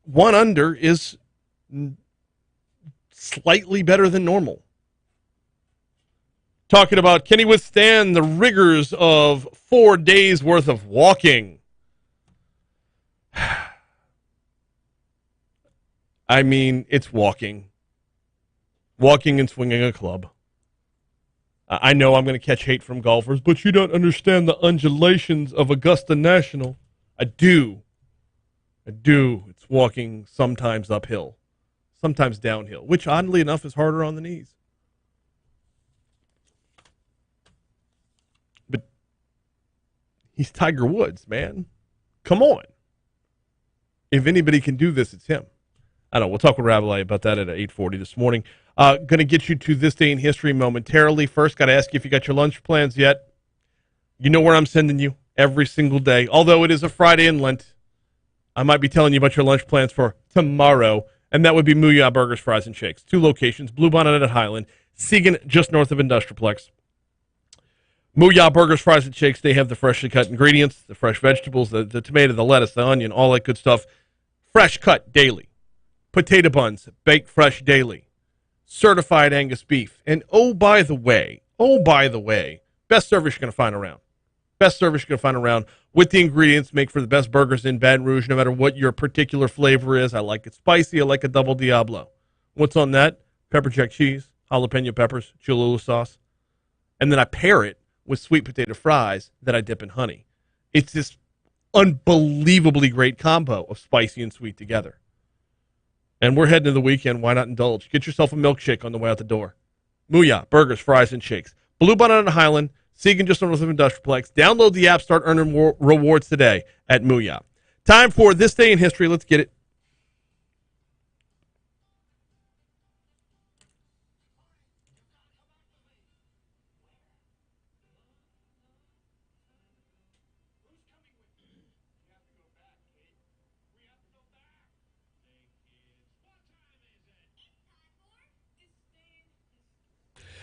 Speaker 1: 1 under is slightly better than normal. Talking about, can he withstand the rigors of 4 days worth of walking? I mean, it's walking and swinging a club. I know I'm going to catch hate from golfers, but you don't understand the undulations of Augusta National. I do. It's walking sometimes uphill, sometimes downhill, which oddly enough is harder on the knees. But he's Tiger Woods, man. Come on. If anybody can do this, it's him. I don't know. We'll talk with Rabalais about that at 8:40 this morning. Going to get you to this day in history momentarily. First, got to ask you if you got your lunch plans yet. You know where I'm sending you every single day. Although it is a Friday in Lent, I might be telling you about your lunch plans for tomorrow, and that would be Mooyah Burgers, Fries, and Shakes. 2 locations, Bluebonnet at Highland, Seagan just north of Industrialplex. Mooyah Burgers, Fries, and Shakes, they have the freshly cut ingredients, the fresh vegetables, the tomato, the lettuce, the onion, all that good stuff. Fresh cut daily. Potato buns, baked fresh daily. Certified Angus beef. And oh, by the way, best service you're going to find around. Best service you're going to find around with the ingredients. Make for the best burgers in Baton Rouge, no matter what your particular flavor is. I like it spicy. I like a double Diablo. What's on that? Pepper jack cheese, jalapeno peppers, Cholula sauce. And then I pair it with sweet potato fries that I dip in honey. It's this unbelievably great combo of spicy and sweet together. And we're heading to the weekend. Why not indulge? Get yourself a milkshake on the way out the door. Mooyah Burgers, Fries, and Shakes. Bluebonnet on Highland, Seagan just north of Industrialplex. Download the app. Start earning more rewards today at Mooyah. Time for This Day in History. Let's get it.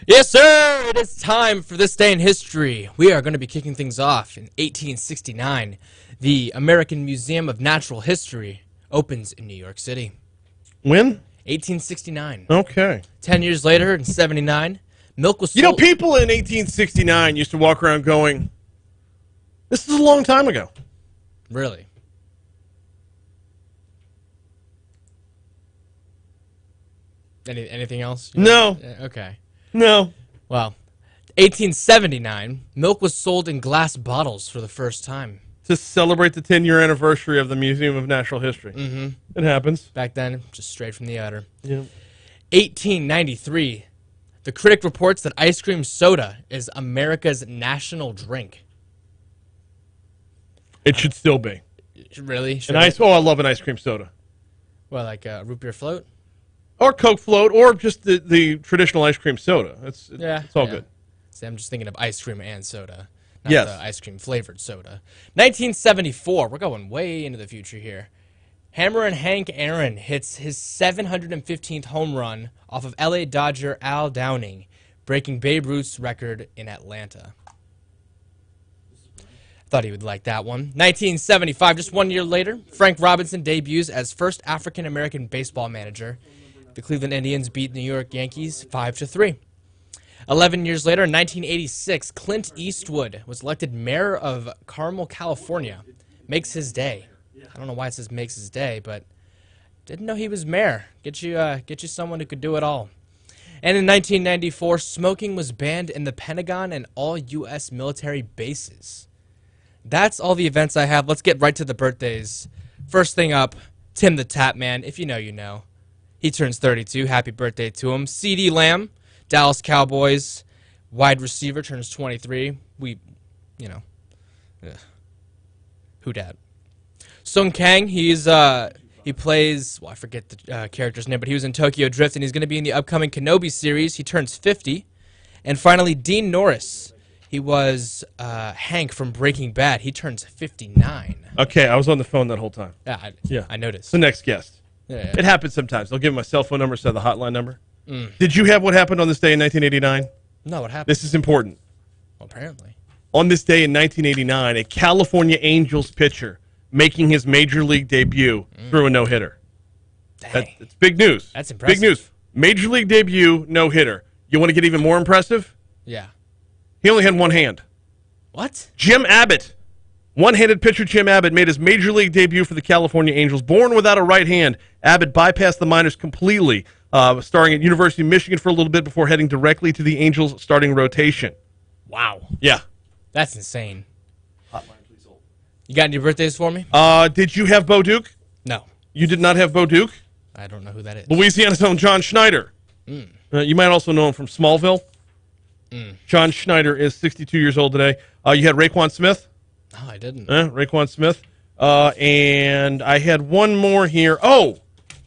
Speaker 12: Yes, sir! It is time for This Day in History. We are going to be kicking things off in 1869. The American Museum of Natural History opens in New York City.
Speaker 1: When?
Speaker 12: 1869.
Speaker 1: Okay.
Speaker 12: 10 years later, in 79, milk was sold...
Speaker 1: You know, people in 1869 used to walk around going, this is a long time ago.
Speaker 12: Really? Anything else?
Speaker 1: No.
Speaker 12: Okay.
Speaker 1: No.
Speaker 12: Well, 1879, milk was sold in glass bottles for the first time.
Speaker 1: To celebrate the 10-year anniversary of the Museum of Natural History.
Speaker 12: Mm-hmm.
Speaker 1: It happens.
Speaker 12: Back then, just straight from the udder.
Speaker 1: Yeah.
Speaker 12: 1893, the critic reports that ice cream soda is America's national drink.
Speaker 1: It should still be.
Speaker 12: Really?
Speaker 1: I love an ice cream soda.
Speaker 12: Well, like a root beer float?
Speaker 1: Or Coke float, or just the traditional ice cream soda. It's all good.
Speaker 12: See, I'm just thinking of ice cream and soda, not
Speaker 1: Yes.
Speaker 12: the ice cream flavored soda. 1974, we're going way into the future here. Hammer and Hank Aaron hits his 715th home run off of LA Dodger Al Downing, breaking Babe Ruth's record in Atlanta. Thought he would like that one. 1975, just 1 year later, Frank Robinson debuts as first African-American baseball manager. The Cleveland Indians beat the New York Yankees 5-3. 11 years later, in 1986, Clint Eastwood was elected mayor of Carmel, California. Makes his day. I don't know why it says makes his day, but didn't know he was mayor. Get you someone who could do it all. And in 1994, smoking was banned in the Pentagon and all U.S. military bases. That's all the events I have. Let's get right to the birthdays. First thing up, Tim the Tap Man. If you know, you know. He turns 32. Happy birthday to him. CeeDee Lamb, Dallas Cowboys, wide receiver, turns 23. Who dat? Sung Kang, he plays, I forget the character's name, but he was in Tokyo Drift, and he's going to be in the upcoming Kenobi series. He turns 50. And finally, Dean Norris. He was Hank from Breaking Bad. He turns 59.
Speaker 1: Okay, I was on the phone that whole time.
Speaker 12: Yeah, I noticed.
Speaker 1: The next guest.
Speaker 12: Yeah.
Speaker 1: It happens sometimes. They'll give him my cell phone number instead of the hotline number. Did you have what happened on this day in 1989?
Speaker 12: No, what happened?
Speaker 1: This is important.
Speaker 12: Well, apparently.
Speaker 1: On this day in 1989, a California Angels pitcher making his major league debut threw a no-hitter. It's big news.
Speaker 12: That's impressive.
Speaker 1: Big news. Major league debut, no-hitter. You want to get even more impressive?
Speaker 12: Yeah.
Speaker 1: He only had one hand.
Speaker 12: What?
Speaker 1: Jim Abbott. One-handed pitcher Jim Abbott made his major league debut for the California Angels. Born without a right hand, Abbott bypassed the minors completely, starting at University of Michigan for a little bit before heading directly to the Angels' starting rotation.
Speaker 12: Wow.
Speaker 1: Yeah.
Speaker 12: That's insane. Hotline, please hold. You got any birthdays for me?
Speaker 1: Did you have Bo Duke?
Speaker 12: No.
Speaker 1: You did not have Bo Duke?
Speaker 12: I don't know who that is.
Speaker 1: Louisiana's own John Schneider. You might also know him from Smallville. John Schneider is 62 years old today. You had Raekwon Smith?
Speaker 12: No, I didn't.
Speaker 1: Raekwon Smith. And I had one more here. Oh,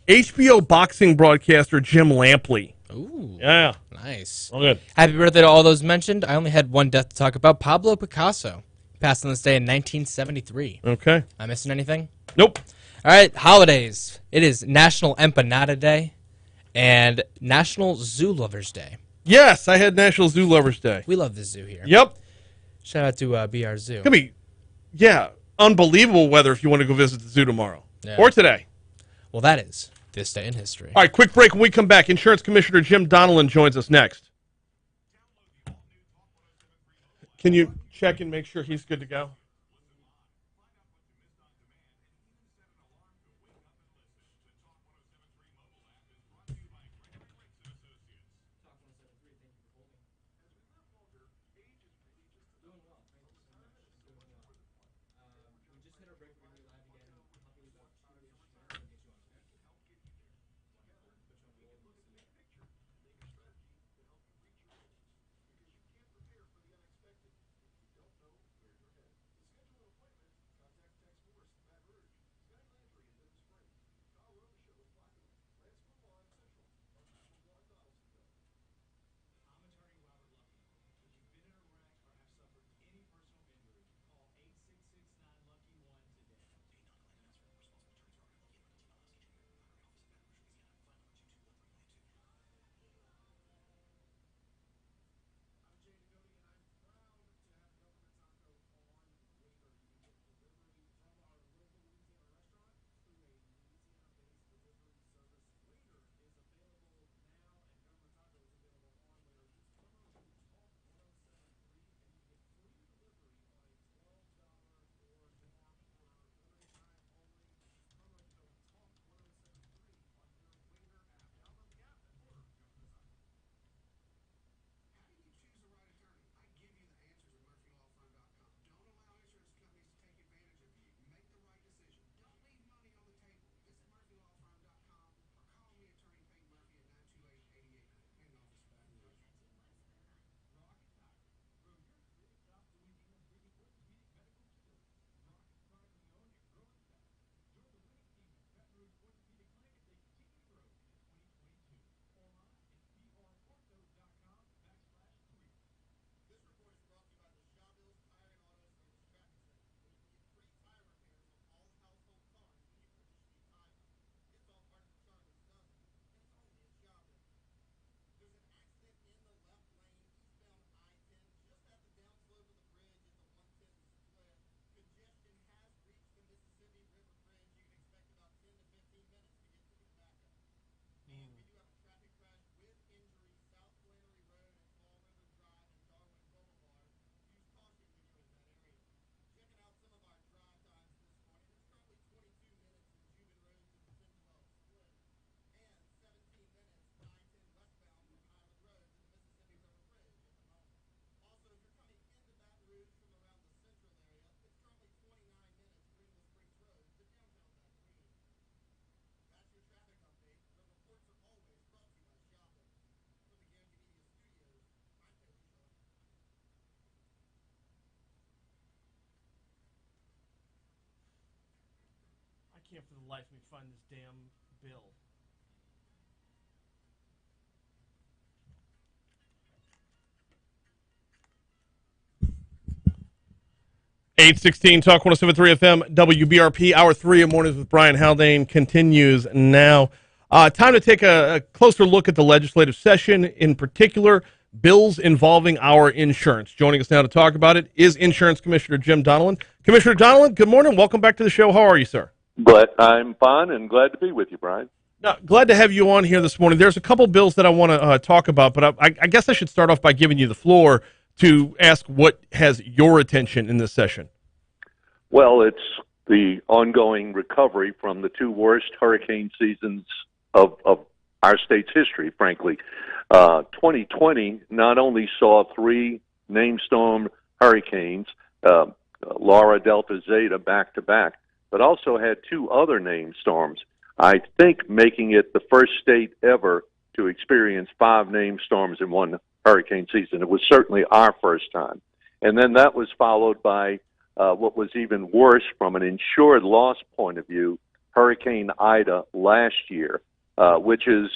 Speaker 1: HBO boxing broadcaster Jim Lampley.
Speaker 12: Ooh.
Speaker 1: Yeah.
Speaker 12: Nice.
Speaker 1: All good.
Speaker 12: Happy birthday to all those mentioned. I only had one death to talk about. Pablo Picasso. Passed on this day in 1973.
Speaker 1: Okay.
Speaker 12: Am I missing anything?
Speaker 1: Nope.
Speaker 12: All right, holidays. It is National Empanada Day and National Zoo Lovers Day.
Speaker 1: Yes, I had National Zoo Lovers Day.
Speaker 12: We love the zoo here.
Speaker 1: Yep.
Speaker 12: Shout out to BR Zoo.
Speaker 1: Could be, unbelievable weather if you want to go visit the zoo tomorrow.
Speaker 12: Yeah.
Speaker 1: Or today.
Speaker 12: Well, that is this day in history.
Speaker 1: All right, quick break. When we come back, Insurance Commissioner Jim Donelon joins us next. Can you check and make sure he's good to go? I can't for the life of me find this damn bill. Talk 107.3 FM WBRP. Hour 3 of Mornings with Brian Haldane continues now. Time to take a closer look at the legislative session, in particular, bills involving our insurance. Joining us now to talk about it is Insurance Commissioner Jim Donelon. Commissioner Donelon, good morning. Welcome back to the show. How are you, sir?
Speaker 13: But I'm fine and glad to be with you, Brian.
Speaker 1: Now, glad to have you on here this morning. There's a couple bills that I want to talk about, but I guess I should start off by giving you the floor to ask what has your attention in this session.
Speaker 13: Well, it's the ongoing recovery from the two worst hurricane seasons of our state's history, frankly. 2020 not only saw three named storm hurricanes, Laura, Delta, Zeta, back-to-back, but also had two other named storms, I think making it the first state ever to experience 5 named storms in one hurricane season. It was certainly our first time. And then that was followed by what was even worse from an insured loss point of view, Hurricane Ida last year, which is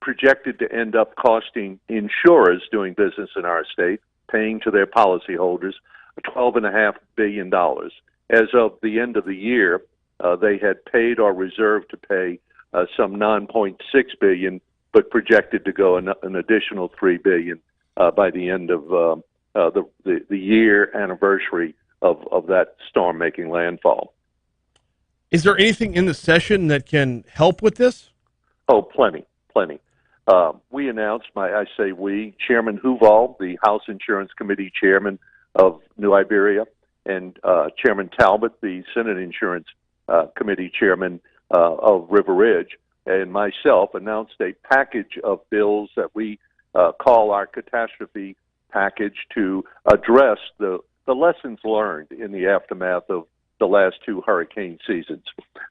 Speaker 13: projected to end up costing insurers doing business in our state, paying to their policyholders, $12.5 billion. As of the end of the year, they had paid or reserved to pay some $9.6 billion, but projected to go an additional $3 billion by the end of the year anniversary of that storm making landfall.
Speaker 1: Is there anything in the session that can help with this?
Speaker 13: Oh, plenty. We announced, I say we, Chairman Huval, the House Insurance Committee Chairman of New Iberia, and Chairman Talbot, the Senate Insurance Committee Chairman of River Ridge, and myself announced a package of bills that we call our catastrophe package to address the lessons learned in the aftermath of the last two hurricane seasons.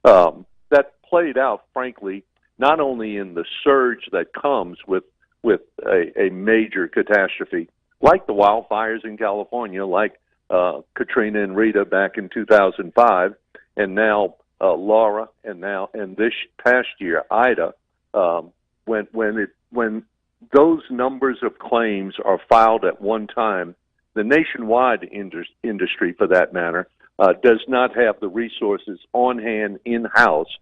Speaker 13: That played out, frankly, not only in the surge that comes with a major catastrophe, like the wildfires in California, like Katrina and Rita back in 2005, and now Laura, and this past year Ida. When those numbers of claims are filed at one time, the nationwide industry, for that matter, does not have the resources on hand in-house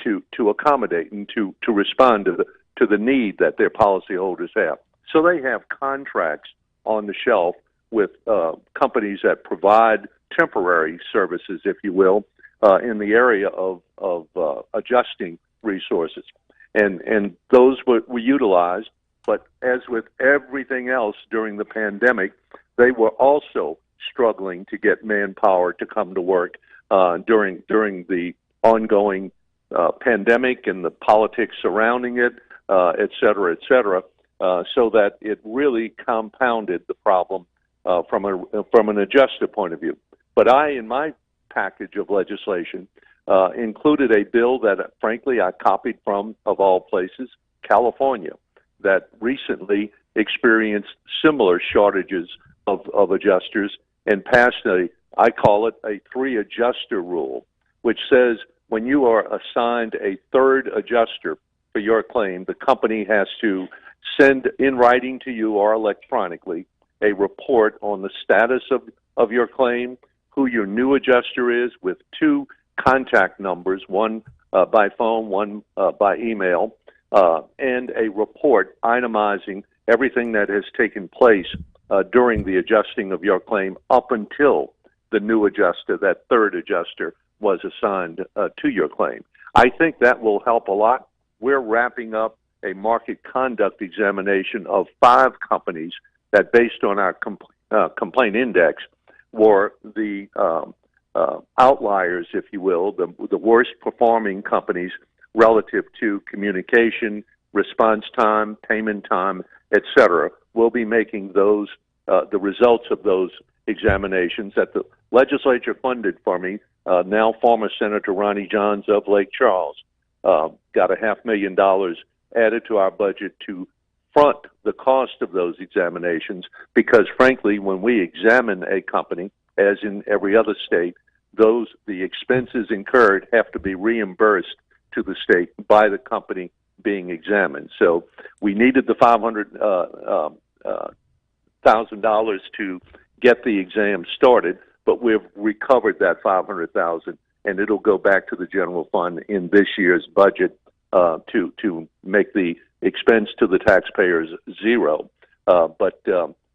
Speaker 13: to accommodate and to respond to the need that their policyholders have. So they have contracts on the shelf with companies that provide temporary services, if you will, in the area of adjusting resources. And those were utilized, but as with everything else during the pandemic, they were also struggling to get manpower to come to work during the ongoing pandemic and the politics surrounding it, et cetera, so that it really compounded the problem from an adjuster point of view. But in my package of legislation, included a bill that, frankly, I copied from, of all places, California, that recently experienced similar shortages of adjusters and passed I call it a 3-adjuster rule, which says when you are assigned a third adjuster for your claim, the company has to send in writing to you or electronically a report on the status of your claim, who your new adjuster is, with 2 contact numbers, one by phone, one by email, and a report itemizing everything that has taken place during the adjusting of your claim up until the new adjuster, that third adjuster, was assigned to your claim. I think that will help a lot. We're wrapping up a market conduct examination of 5 companies that, based on our complaint index, were the outliers, if you will, the worst performing companies relative to communication, response time, payment time, et cetera. We'll be making those the results of those examinations that the legislature funded for me. Now former Senator Ronnie Johns of Lake Charles got $500,000 added to our budget to front the cost of those examinations, because frankly, when we examine a company, as in every other state, the expenses incurred have to be reimbursed to the state by the company being examined. So we needed the $500,000 to get the exam started, but we've recovered that $500,000, and it'll go back to the general fund in this year's budget to make the expense to the taxpayers zero. But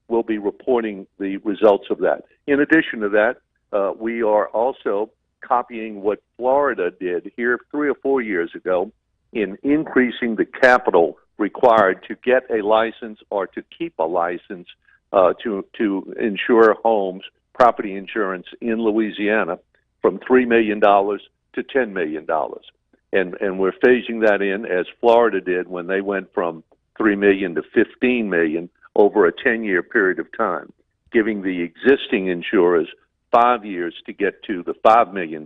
Speaker 13: we'll be reporting the results of that. In addition to that, we are also copying what Florida did here 3 or 4 years ago in increasing the capital required to get a license or to keep a license to insure homes, property insurance in Louisiana, from $3 million to $10 million. And we're phasing that in as Florida did when they went from $3 million to $15 million over a 10-year period of time, giving the existing insurers 5 years to get to the $5 million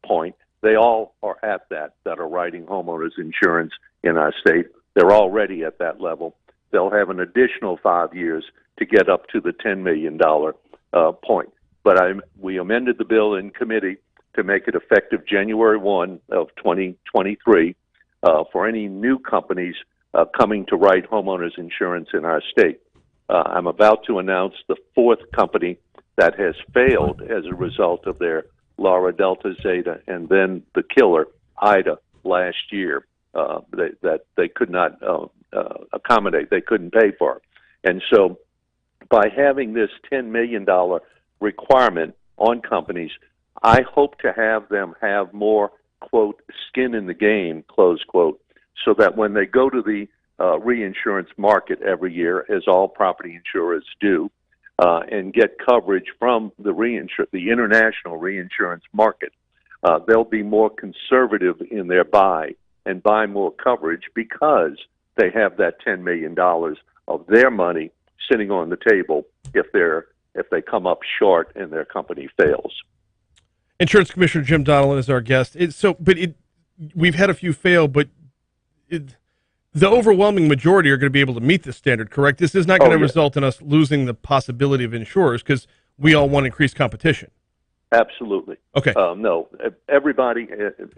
Speaker 13: point. They all are at that are writing homeowners insurance in our state. They're already at that level. They'll have an additional 5 years to get up to the $10 million point. But we amended the bill in committee to make it effective January 1 of 2023 for any new companies coming to write homeowners insurance in our state. I'm about to announce the 4th company that has failed as a result of their Laura, Delta, Zeta, and then the killer, Ida, last year, that they could not accommodate, they couldn't pay for. And so by having this $10 million requirement on companies, I hope to have them have more, quote, skin in the game, close quote, so that when they go to the reinsurance market every year, as all property insurers do, and get coverage from the international reinsurance market, they'll be more conservative in their buy and buy more coverage because they have that $10 million of their money sitting on the table if they come up short and their company fails.
Speaker 1: Insurance Commissioner Jim Donelon is our guest. We've had a few fail, but the overwhelming majority are going to be able to meet this standard, correct? This is not going to result in us losing the possibility of insurers because we all want increased competition.
Speaker 13: Absolutely.
Speaker 1: Okay.
Speaker 13: No, everybody,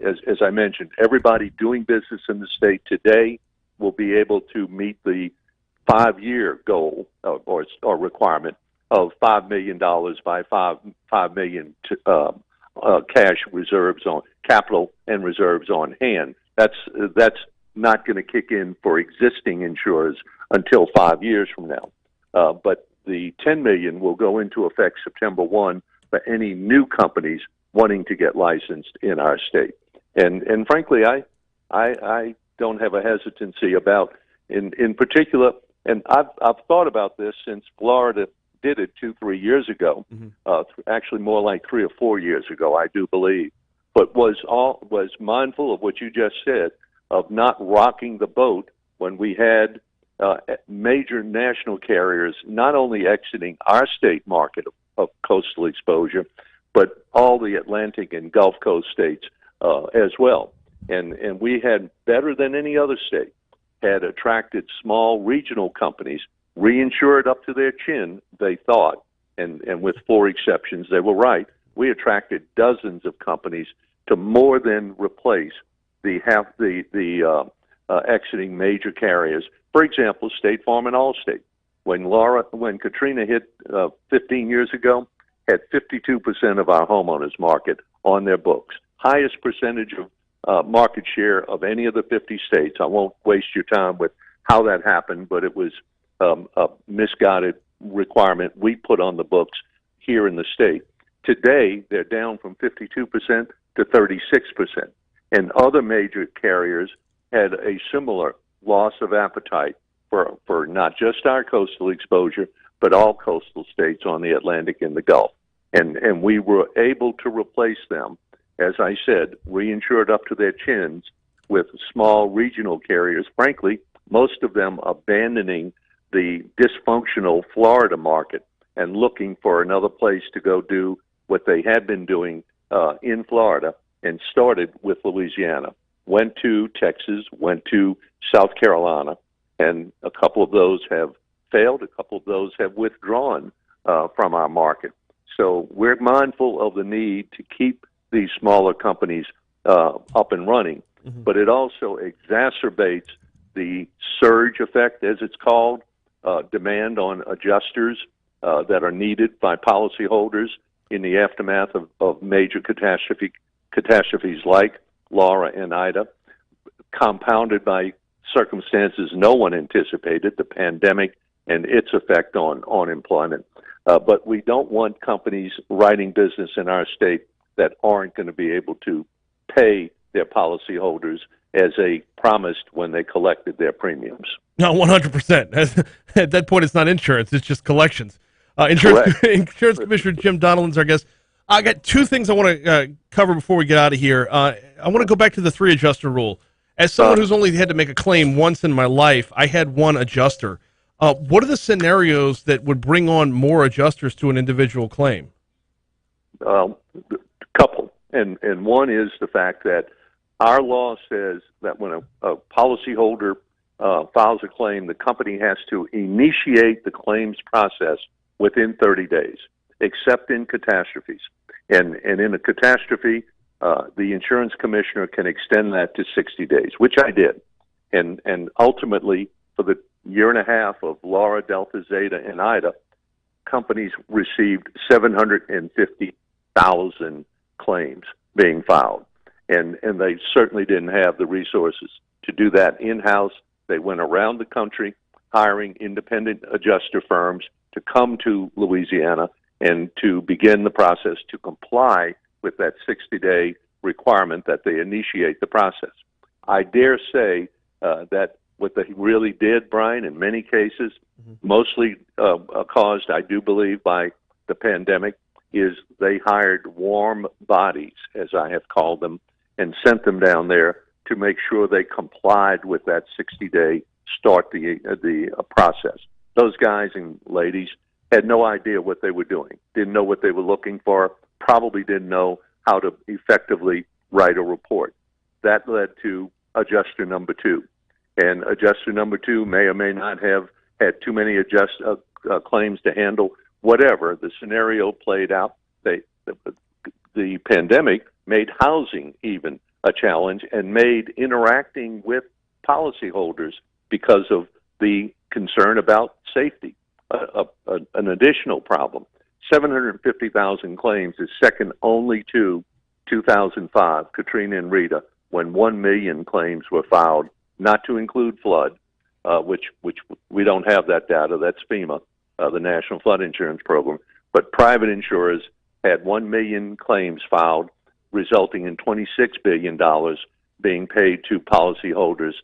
Speaker 13: as I mentioned, everybody doing business in the state today will be able to meet the 5-year goal or requirement of $5 million by $5 million cash reserves on capital and reserves on hand. That's not going to kick in for existing insurers until 5 years from now. But the $10 million will go into effect September 1 for any new companies wanting to get licensed in our state. And frankly, I don't have a hesitancy about in particular. And I've thought about this since Florida did it 2-3 years ago. Actually, more like 3 or 4 years ago, I do believe. But was mindful of what you just said, of not rocking the boat when we had major national carriers not only exiting our state market of coastal exposure, but all the Atlantic and Gulf Coast states as well. And we had, better than any other state, had attracted small regional companies, reinsured up to their chin, they thought, and with 4 exceptions, they were right. We attracted dozens of companies to more than replace the exiting major carriers. For example, State Farm and Allstate. When Katrina hit 15 years ago, had 52% of our homeowners market on their books. Highest percentage of market share of any of the 50 states. I won't waste your time with how that happened, but it was a misguided requirement we put on the books here in the state. Today, they're down from 52% to 36%. And other major carriers had a similar loss of appetite for not just our coastal exposure, but all coastal states on the Atlantic and the Gulf. And we were able to replace them, as I said, reinsured up to their chins with small regional carriers, frankly, most of them abandoning the dysfunctional Florida market and looking for another place to go do what they had been doing in Florida, and started with Louisiana. Went to Texas, went to South Carolina, and a couple of those have failed. A couple of those have withdrawn from our market. So we're mindful of the need to keep these smaller companies up and running, but it also exacerbates the surge effect, as it's called, demand on adjusters that are needed by policyholders in the aftermath of major catastrophes like Laura and Ida, compounded by circumstances no one anticipated, the pandemic and its effect on employment. But we don't want companies writing business in our state that aren't going to be able to pay their policyholders as they promised when they collected their premiums.
Speaker 1: No, 100%. At that point, it's not insurance; it's just collections. Insurance Commissioner Jim Donelon's our guest. I got 2 things I want to cover before we get out of here. I want to go back to the 3 adjuster rule. As someone who's only had to make a claim once in my life, I had 1 adjuster. What are the scenarios that would bring on more adjusters to an individual claim?
Speaker 13: Couple, and one is the fact that our law says that when a policyholder files a claim, the company has to initiate the claims process within 30 days, except in catastrophes. And in a catastrophe, the insurance commissioner can extend that to 60 days, which I did. And ultimately, for the year and a half of Laura, Delta, Zeta, and Ida, companies received 750,000 claims being filed. And they certainly didn't have the resources to do that in-house. They went around the country hiring independent adjuster firms to come to Louisiana and to begin the process to comply with that 60-day requirement that they initiate the process. I dare say that what they really did, Brian, in many cases, mostly caused, I do believe, by the pandemic, is they hired warm bodies, as I have called them, and sent them down there to make sure they complied with that 60-day start the process. Those guys and ladies had no idea what they were doing, didn't know what they were looking for, probably didn't know how to effectively write a report. That led to adjuster number 2. And adjuster number 2 may or may not have had too many claims to handle. Whatever the scenario played out, the pandemic made housing even a challenge and made interacting with policyholders because of the concern about safety an additional problem. 750,000 claims is second only to 2005, Katrina and Rita, when 1 million claims were filed, not to include flood, which we don't have that data. That's FEMA, the National Flood Insurance Program. But private insurers had 1 million claims filed, resulting in $26 billion being paid to policyholders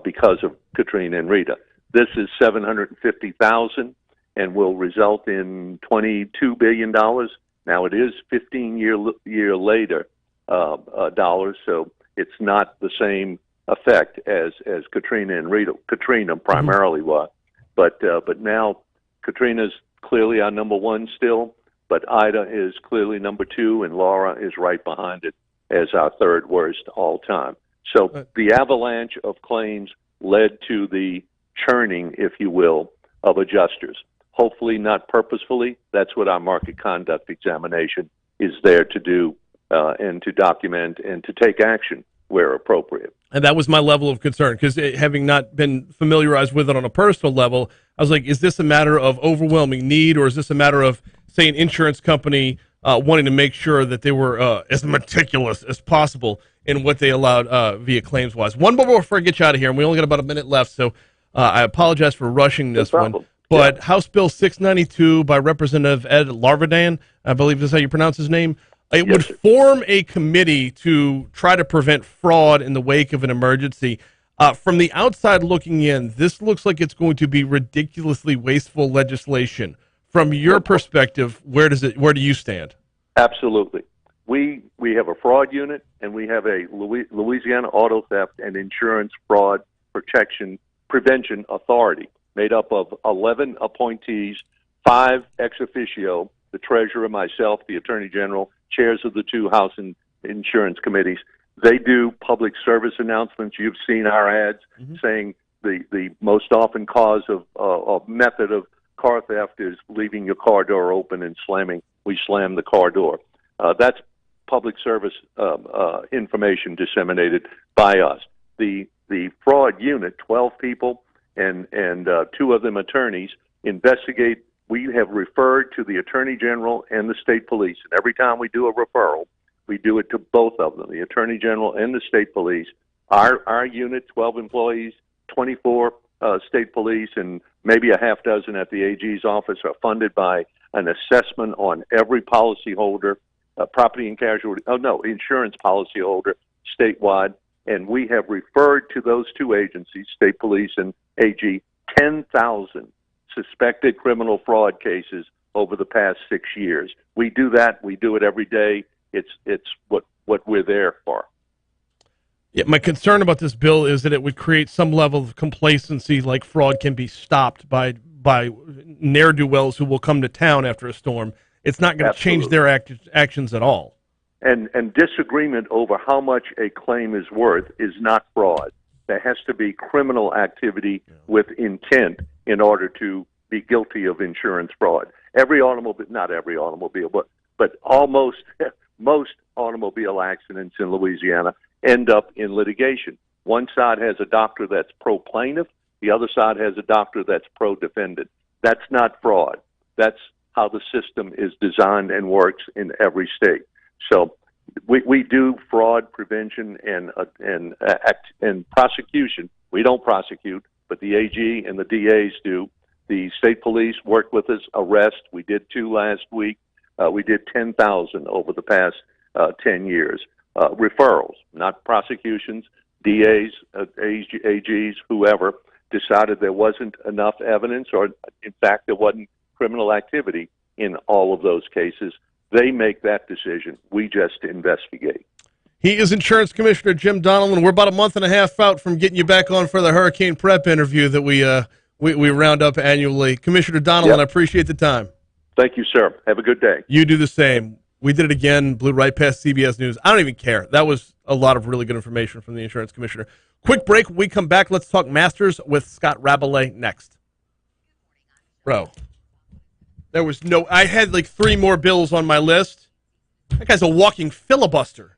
Speaker 13: because of Katrina and Rita. This is 750,000 and will result in $22 billion. Now, it is 15-year later dollars, so it's not the same effect as Katrina and Rita. Katrina primarily was, but now Katrina's clearly our number 1 still, but Ida is clearly number 2, and Laura is right behind it as our 3rd worst all time. So the avalanche of claims led to the churning, if you will, of adjusters. Hopefully not purposefully. That's what our market conduct examination is there to do, and to document and to take action where appropriate.
Speaker 1: And that was my level of concern, because having not been familiarized with it on a personal level, I was like, is this a matter of overwhelming need, or is this a matter of, say, an insurance company wanting to make sure that they were as meticulous as possible in what they allowed via claims-wise? One more before I get you out of here, and we only got about a minute left, so I apologize for rushing this one. But yeah. House Bill 692 by Representative Ed Larvadan, I believe this is how you pronounce his name, it would form a committee to try to prevent fraud in the wake of an emergency. From the outside looking in, this looks like it's going to be ridiculously wasteful legislation. From your perspective, where do you stand?
Speaker 13: Absolutely. We have a fraud unit, and we have a Louisiana Auto Theft and Insurance Fraud Prevention Authority made up of 11 appointees, 5 ex officio, the treasurer, myself, the attorney general, chairs of the 2 House and Insurance committees. They do public service announcements. You've seen our ads saying the most often cause of method of car theft is leaving your car door open and we slam the car door. That's public service information disseminated by us. The fraud unit, 12 people and 2 of them attorneys, investigate. We have referred to the Attorney General and the State Police. And every time we do a referral, we do it to both of them, the Attorney General and the State Police. Our unit, 12 employees, 24 State Police, and maybe a half dozen at the AG's office, are funded by an assessment on every policyholder, property and casualty, insurance policyholder statewide. And we have referred to those 2 agencies, State Police and AG, 10,000 suspected criminal fraud cases over the past 6 years. We do that. We do it every day. It's what we're there for.
Speaker 1: Yeah, my concern about this bill is that it would create some level of complacency, like fraud can be stopped by ne'er-do-wells who will come to town after a storm. It's not going to change their actions at all.
Speaker 13: And disagreement over how much a claim is worth is not fraud. There has to be criminal activity with intent in order to be guilty of insurance fraud. Not every automobile, but almost most automobile accidents in Louisiana end up in litigation. One side has a doctor that's pro-plaintiff, the other side has a doctor that's pro-defendant. That's not fraud. That's how the system is designed and works in every state. So we do fraud prevention and prosecution. We don't prosecute, but the AG and the DAs do. The state police work with us. Arrest. We did 2 last week. We did 10,000 over the past 10 years. Referrals, not prosecutions. DAs, AGs, whoever decided there wasn't enough evidence, or in fact there wasn't criminal activity in all of those cases. They make that decision. We just investigate.
Speaker 1: He is Insurance Commissioner Jim Donelon. We're about a month and a half out from getting you back on for the Hurricane Prep interview that we round up annually. Commissioner Donelon,
Speaker 13: Yep.
Speaker 1: I appreciate the time.
Speaker 13: Thank you, sir. Have a good day.
Speaker 1: You do the same. We did it again, blew right past CBS News. I don't even care. That was a lot of really good information from the Insurance Commissioner. Quick break. When we come back, let's talk Masters with Scott Rabalais next. Bro, there was no... I had like 3 more bills on my list. That guy's a walking filibuster.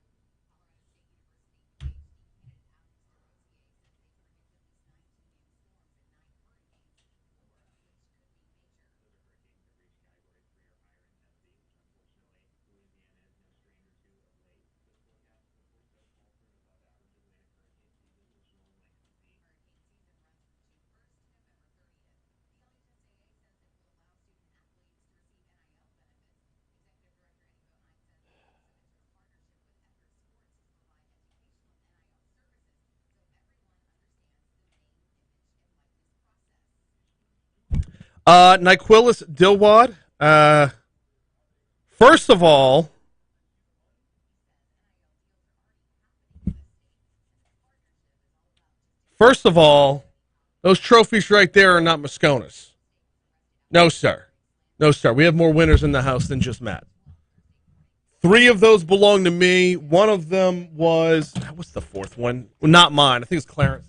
Speaker 1: Nyquilus Dilwad. First of all, those trophies right there are not Mosconas. No, sir. No, sir. We have more winners in the house than just Matt. 3 of those belong to me. One of them was... What's the 4th one? Well, not mine. I think it's Clarence.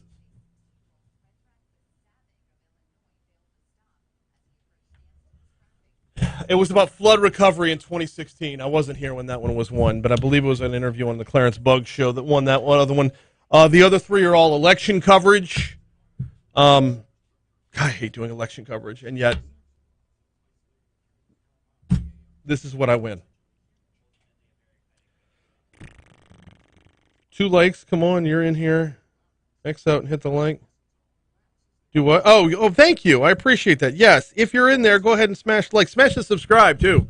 Speaker 1: It was about flood recovery in 2016. I wasn't here when that one was won, but I believe it was an interview on the Clarence Buggs show that won that one other one. The other 3 are all election coverage. God, I hate doing election coverage, and yet this is what I win. 2 likes. Come on, you're in here. X out and hit the like. Do what? Oh, thank you. I appreciate that. Yes, if you're in there, go ahead and smash like. Smash the subscribe, too.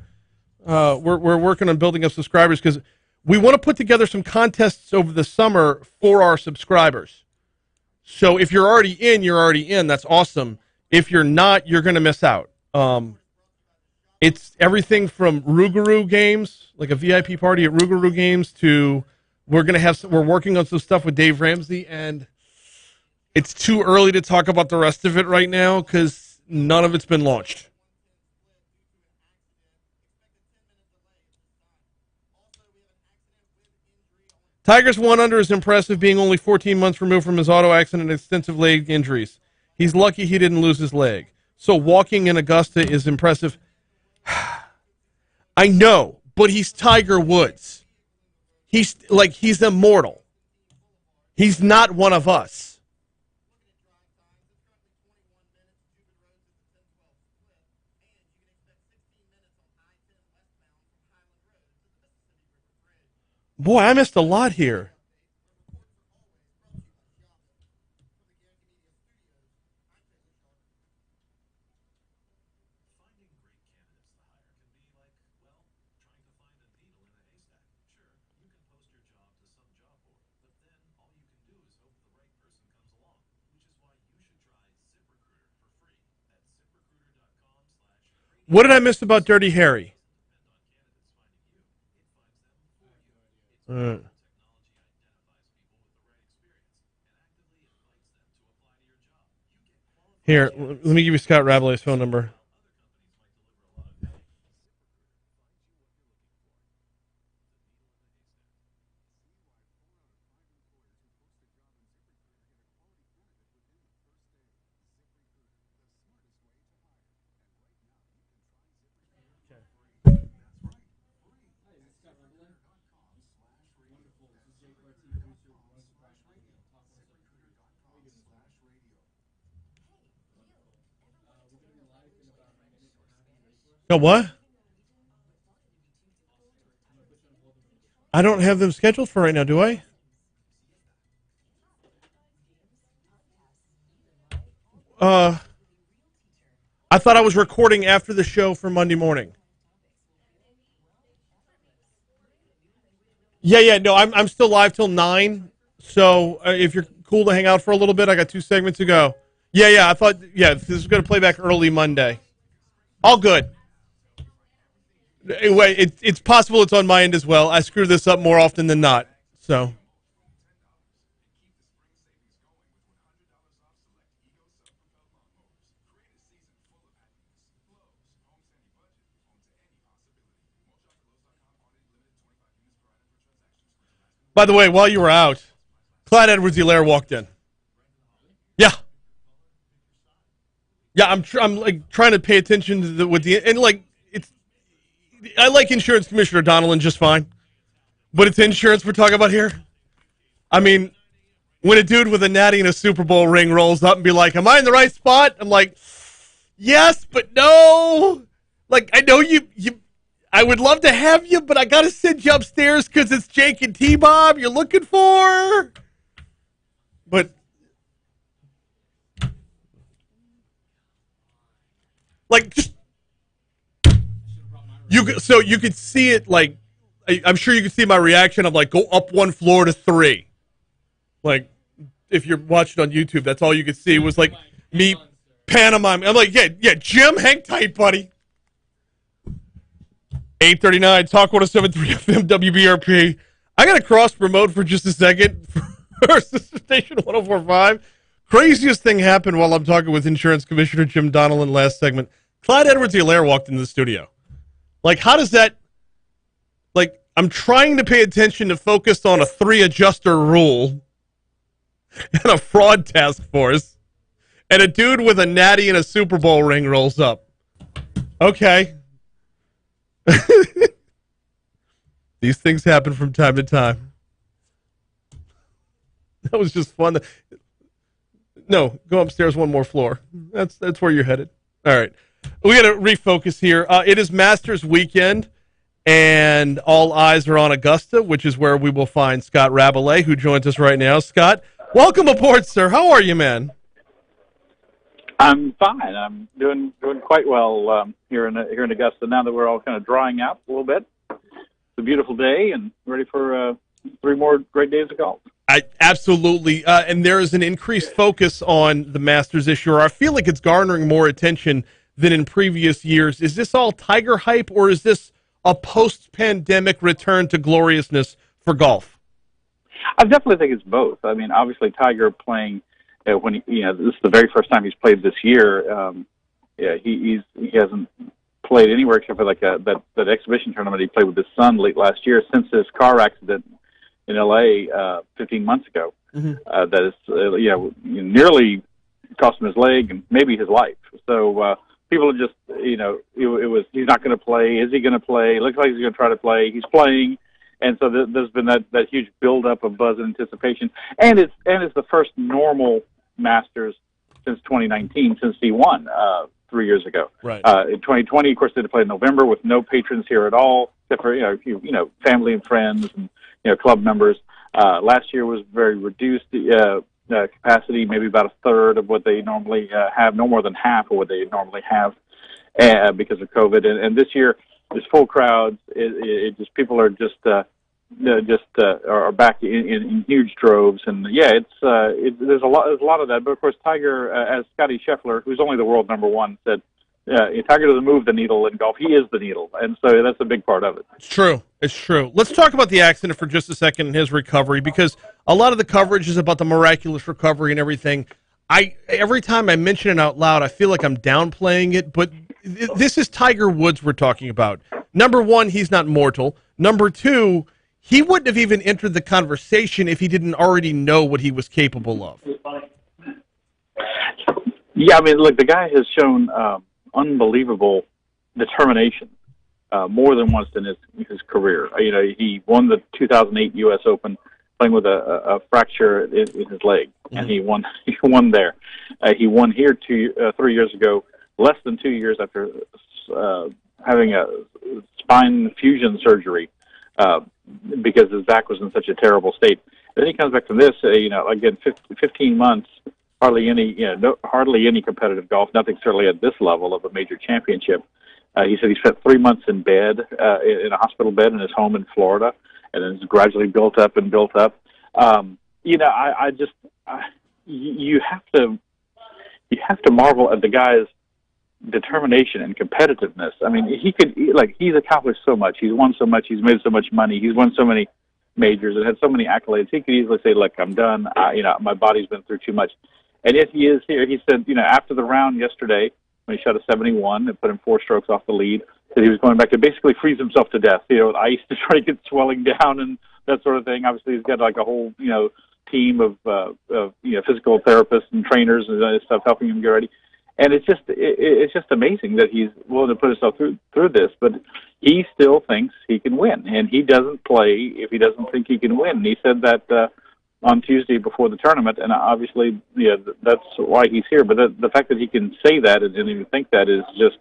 Speaker 1: We're working on building up subscribers because we want to put together some contests over the summer for our subscribers. So if you're already in, you're already in. That's awesome. If you're not, you're going to miss out. It's everything from Rougarou games, like a VIP party at Rougarou games, to we're working on some stuff with Dave Ramsey, and it's too early to talk about the rest of it right now because none of it's been launched. Tiger's 1 under is impressive, being only 14 months removed from his auto accident and extensive leg injuries. He's lucky he didn't lose his leg. So walking in Augusta is impressive. I know, but he's Tiger Woods. He's immortal. He's not one of us. Boy, I missed a lot here. What did I miss about Dirty Harry? Here, let me give you Scott Rabalais' phone number. No, what? I don't have them scheduled for right now, do I? I thought I was recording after the show for Monday morning. Yeah, no, I'm still live till 9. So if you're cool to hang out for a little bit, I got 2 segments to go. Yeah, I thought, this is going to play back early Monday. All good. Anyway, it's possible it's on my end as well. I screw this up more often than not. So. By the way, while you were out, Clyde Edwards-Helaire walked in. Yeah. Yeah, I'm like trying to pay attention to I like Insurance Commissioner Donelon just fine, but it's insurance we're talking about here. I mean, when a dude with a natty and a Super Bowl ring rolls up and be like, "Am I in the right spot?" I'm like, "Yes, but no." Like, I know you. I would love to have you, but I got to send you upstairs because it's Jake and T-Bob you're looking for. But like, just you could see it. Like, I'm sure you could see my reaction. I'm like, go up 1 floor to 3. Like, if you're watching on YouTube, that's all you could see was like me pantomiming. I'm like, yeah, Jim, hang tight, buddy. 8:39, Talk 107.3 FM WBRP. I got to cross promote for just a second for Sister Station 104.5. Craziest thing happened while I'm talking with Insurance Commissioner Jim Donelon last segment. Clyde Edwards-Helaire walked into the studio. Like, how does that... Like, I'm trying to pay attention to focus on a 3-adjuster rule and a fraud task force, and a dude with a natty and a Super Bowl ring rolls up. Okay. These things happen from time to time. That was just fun. No, go upstairs 1 more floor. That's where you're headed. All right. We got to refocus here. It is Masters weekend, and all eyes are on Augusta, which is where we will find Scott Rabalais, who joins us right now. Scott, welcome aboard, sir. How are you, man?
Speaker 14: I'm fine. I'm doing quite well here in Augusta now that we're all kind of drying out a little bit. It's a beautiful day and ready for 3 more great days of golf.
Speaker 1: Absolutely. And there is an increased focus on the Masters this year. I feel like it's garnering more attention than in previous years. Is this all Tiger hype, or is this a post-pandemic return to gloriousness for golf?
Speaker 14: I definitely think it's both. I mean, obviously Tiger playing when this is the very first time he's played this year. He hasn't played anywhere except for like that exhibition tournament he played with his son late last year since his car accident in LA 15 months ago. Mm-hmm. That is nearly cost him his leg and maybe his life. So people are just it was he's not going to play. Is he going to play? It looks like he's going to try to play. He's playing. And so there's been that huge buildup of buzz and anticipation, and it's the first normal Masters since 2019, since he won 3 years ago.
Speaker 1: Right.
Speaker 14: In 2020, of course, they played in November with no patrons here at all, except for family and friends and club members. Last year was very reduced capacity, maybe about a third of what they normally have, no more than half of what they normally have because of COVID. And this year, there's full crowds. It just people are are back in huge droves, and there's a lot of that. But of course, Tiger, as Scotty Scheffler, who's only the world number 1, said, Tiger doesn't move the needle in golf; he is the needle, and so that's a big part of it.
Speaker 1: It's true. Let's talk about the accident for just a second and his recovery, because a lot of the coverage is about the miraculous recovery and everything. Every time I mention it out loud, I feel like I'm downplaying it, but this is Tiger Woods we're talking about. Number 1, he's not mortal. Number 2, he wouldn't have even entered the conversation if he didn't already know what he was capable of.
Speaker 14: Yeah, I mean, look, the guy has shown unbelievable determination more than once in his career. He won the 2008 U.S. Open playing with a fracture in his leg, mm-hmm. and he won there. He won here 3 years ago, less than 2 years after having a spine fusion surgery. because his back was in such a terrible state. Then he comes back from this, again, 15 months, hardly any competitive golf, nothing certainly at this level of a major championship. He said he spent 3 months in bed, in a hospital bed in his home in Florida, and then it's gradually built up and built up. You have to marvel at the guy's determination and competitiveness. I mean, he's accomplished so much. He's won so much. He's made so much money. He's won so many majors and had so many accolades. He could easily say, "Look, I'm done. My body's been through too much." And if he is here, he said, after the round yesterday, when he shot a 71 and put him 4 strokes off the lead, that he was going back to basically freeze himself to death, with ice to try to get swelling down and that sort of thing. Obviously, he's got like a whole, team of physical therapists and trainers and stuff helping him get ready. And it's just amazing that he's willing to put himself through this, but he still thinks he can win, and he doesn't play if he doesn't think he can win. And he said that on Tuesday before the tournament, and obviously, that's why he's here. But the fact that he can say that and even think that is just,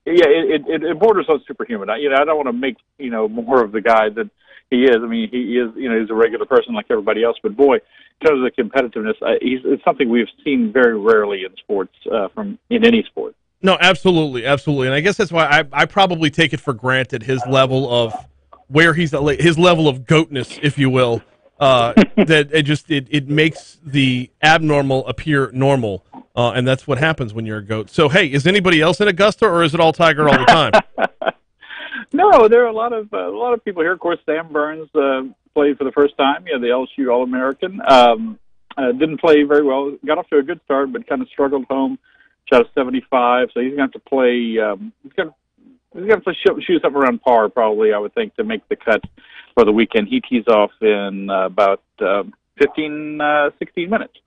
Speaker 14: it borders on superhuman. I don't want to make more of the guy than he is. I mean, he is he's a regular person like everybody else. But boy, in terms of the competitiveness, it's something we've seen very rarely in sports, in any sport.
Speaker 1: No, absolutely, absolutely, and I guess that's why I probably take it for granted his level of where he's at, his level of goatness, if you will. That it makes the abnormal appear normal, and that's what happens when you're a goat. So, hey, is anybody else in Augusta, or is it all Tiger all the time?
Speaker 14: No, there are a lot of people here. Of course, Sam Burns played for the first time. The LSU All-American. Didn't play very well. Got off to a good start, but kind of struggled home. Shot a 75, so he's going to have to play. He's going to shoot something around par, probably, I would think, to make the cut for the weekend. He tees off in about 16 minutes.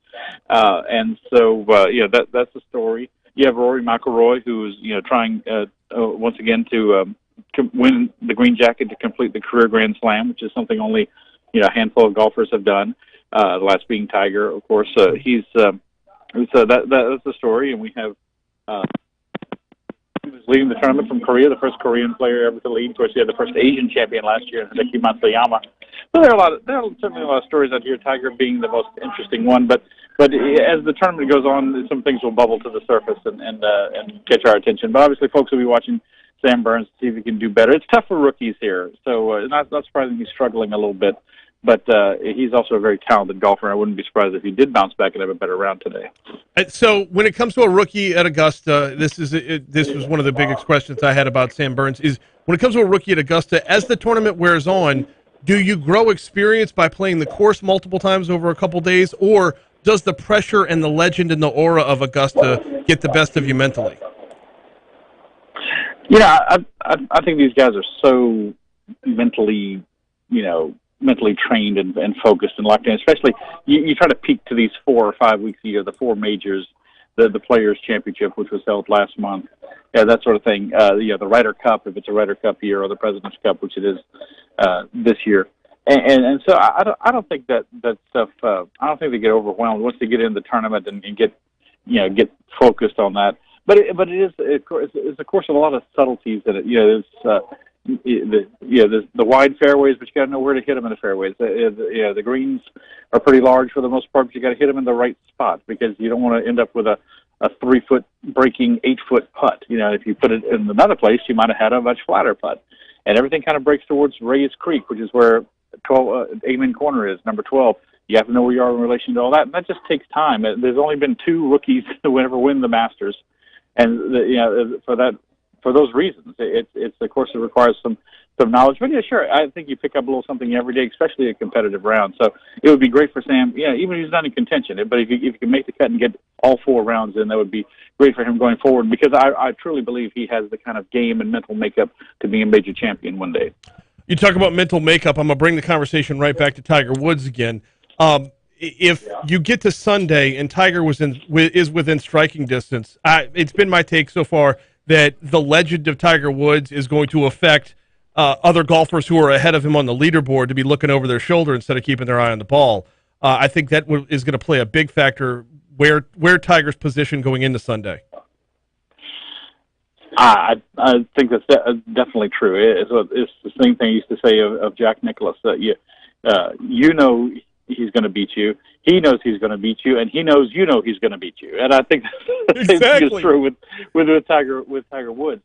Speaker 14: And so, that's the story. You have Rory McIlroy, who's, trying once again to win the green jacket to complete the career Grand Slam, which is something only, a handful of golfers have done. The last being Tiger, of course. That's the story. And we have, he was leading the tournament from Korea, the first Korean player ever to lead. Of course, he had the first Asian champion last year, Hideki Matsuyama. So there are certainly a lot of stories out here, Tiger being the most interesting one. But as the tournament goes on, some things will bubble to the surface and catch our attention. But obviously, folks will be watching Sam Burns to see if he can do better. It's tough for rookies here, so not surprising he's struggling a little bit. But he's also a very talented golfer. I wouldn't be surprised if he did bounce back and have a better round today.
Speaker 1: So when it comes to a rookie at Augusta, this was one of the biggest questions I had about Sam Burns, is when it comes to a rookie at Augusta, as the tournament wears on, do you grow experience by playing the course multiple times over a couple days, or does the pressure and the legend and the aura of Augusta get the best of you mentally?
Speaker 14: I think these guys are so mentally trained and focused and locked in. Especially, you try to peak to these 4 or 5 weeks a year, the 4 majors, the Players' Championship, which was held last month, that sort of thing. The Ryder Cup, if it's a Ryder Cup year, or the President's Cup, which it is this year. And so I don't think that stuff. I don't think they get overwhelmed once they get into the tournament and get focused on that. But it is it's a course of a lot of subtleties in it. There's the wide fairways, but you got to know where to hit them in the fairways. The greens are pretty large for the most part, but you got to hit them in the right spot, because you don't want to end up with a 3-foot breaking 8-foot putt. If you put it in another place, you might have had a much flatter putt. And everything kind of breaks towards Ray's Creek, which is where 12 Amen Corner is, number 12. You have to know where you are in relation to all that, and that just takes time. There's only been 2 rookies who ever win the Masters, and for those reasons, it's a course that requires some knowledge. But sure, I think you pick up a little something every day, especially a competitive round. So it would be great for Sam, even if he's not in contention. But if you can make the cut and get all 4 rounds in, that would be great for him going forward, because I truly believe he has the kind of game and mental makeup to be a major champion one day.
Speaker 1: You talk about mental makeup. I'm going to bring the conversation right back to Tiger Woods again. If you get to Sunday and Tiger is within striking distance, it's been my take so far that the legend of Tiger Woods is going to affect other golfers who are ahead of him on the leaderboard to be looking over their shoulder instead of keeping their eye on the ball. I think that is going to play a big factor where Tiger's position going into Sunday.
Speaker 14: I think that's definitely true. It's the same thing I used to say of Jack Nicklaus. You know he's going to beat you. He knows he's going to beat you, and he knows you know he's going to beat you. And I think the same thing is true with Tiger Woods.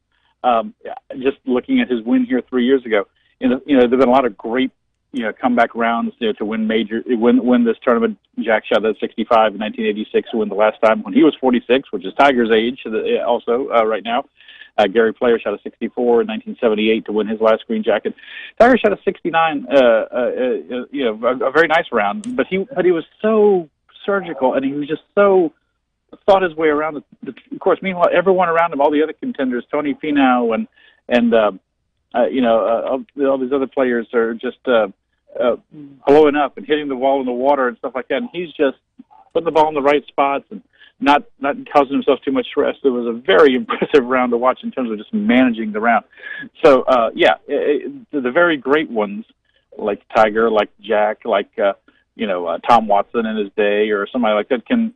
Speaker 14: Just looking at his win here 3 years ago, there've been a lot of great comeback rounds to win this tournament. Jack shot at 65 in 1986 to win the last time when he was 46, which is Tiger's age also right now. Gary Player shot a 64 in 1978 to win his last green jacket. Tiger shot a 69, a very nice round, but he was so surgical, and he was just so thought his way around the course. Meanwhile, everyone around him, all the other contenders, Tony Finau and all these other players are just blowing up and hitting the ball in the water and stuff like that, and he's just putting the ball in the right spots and not causing himself too much stress. It was a very impressive round to watch in terms of just managing the round. So, the very great ones, like Tiger, like Jack, like Tom Watson in his day, or somebody like that, can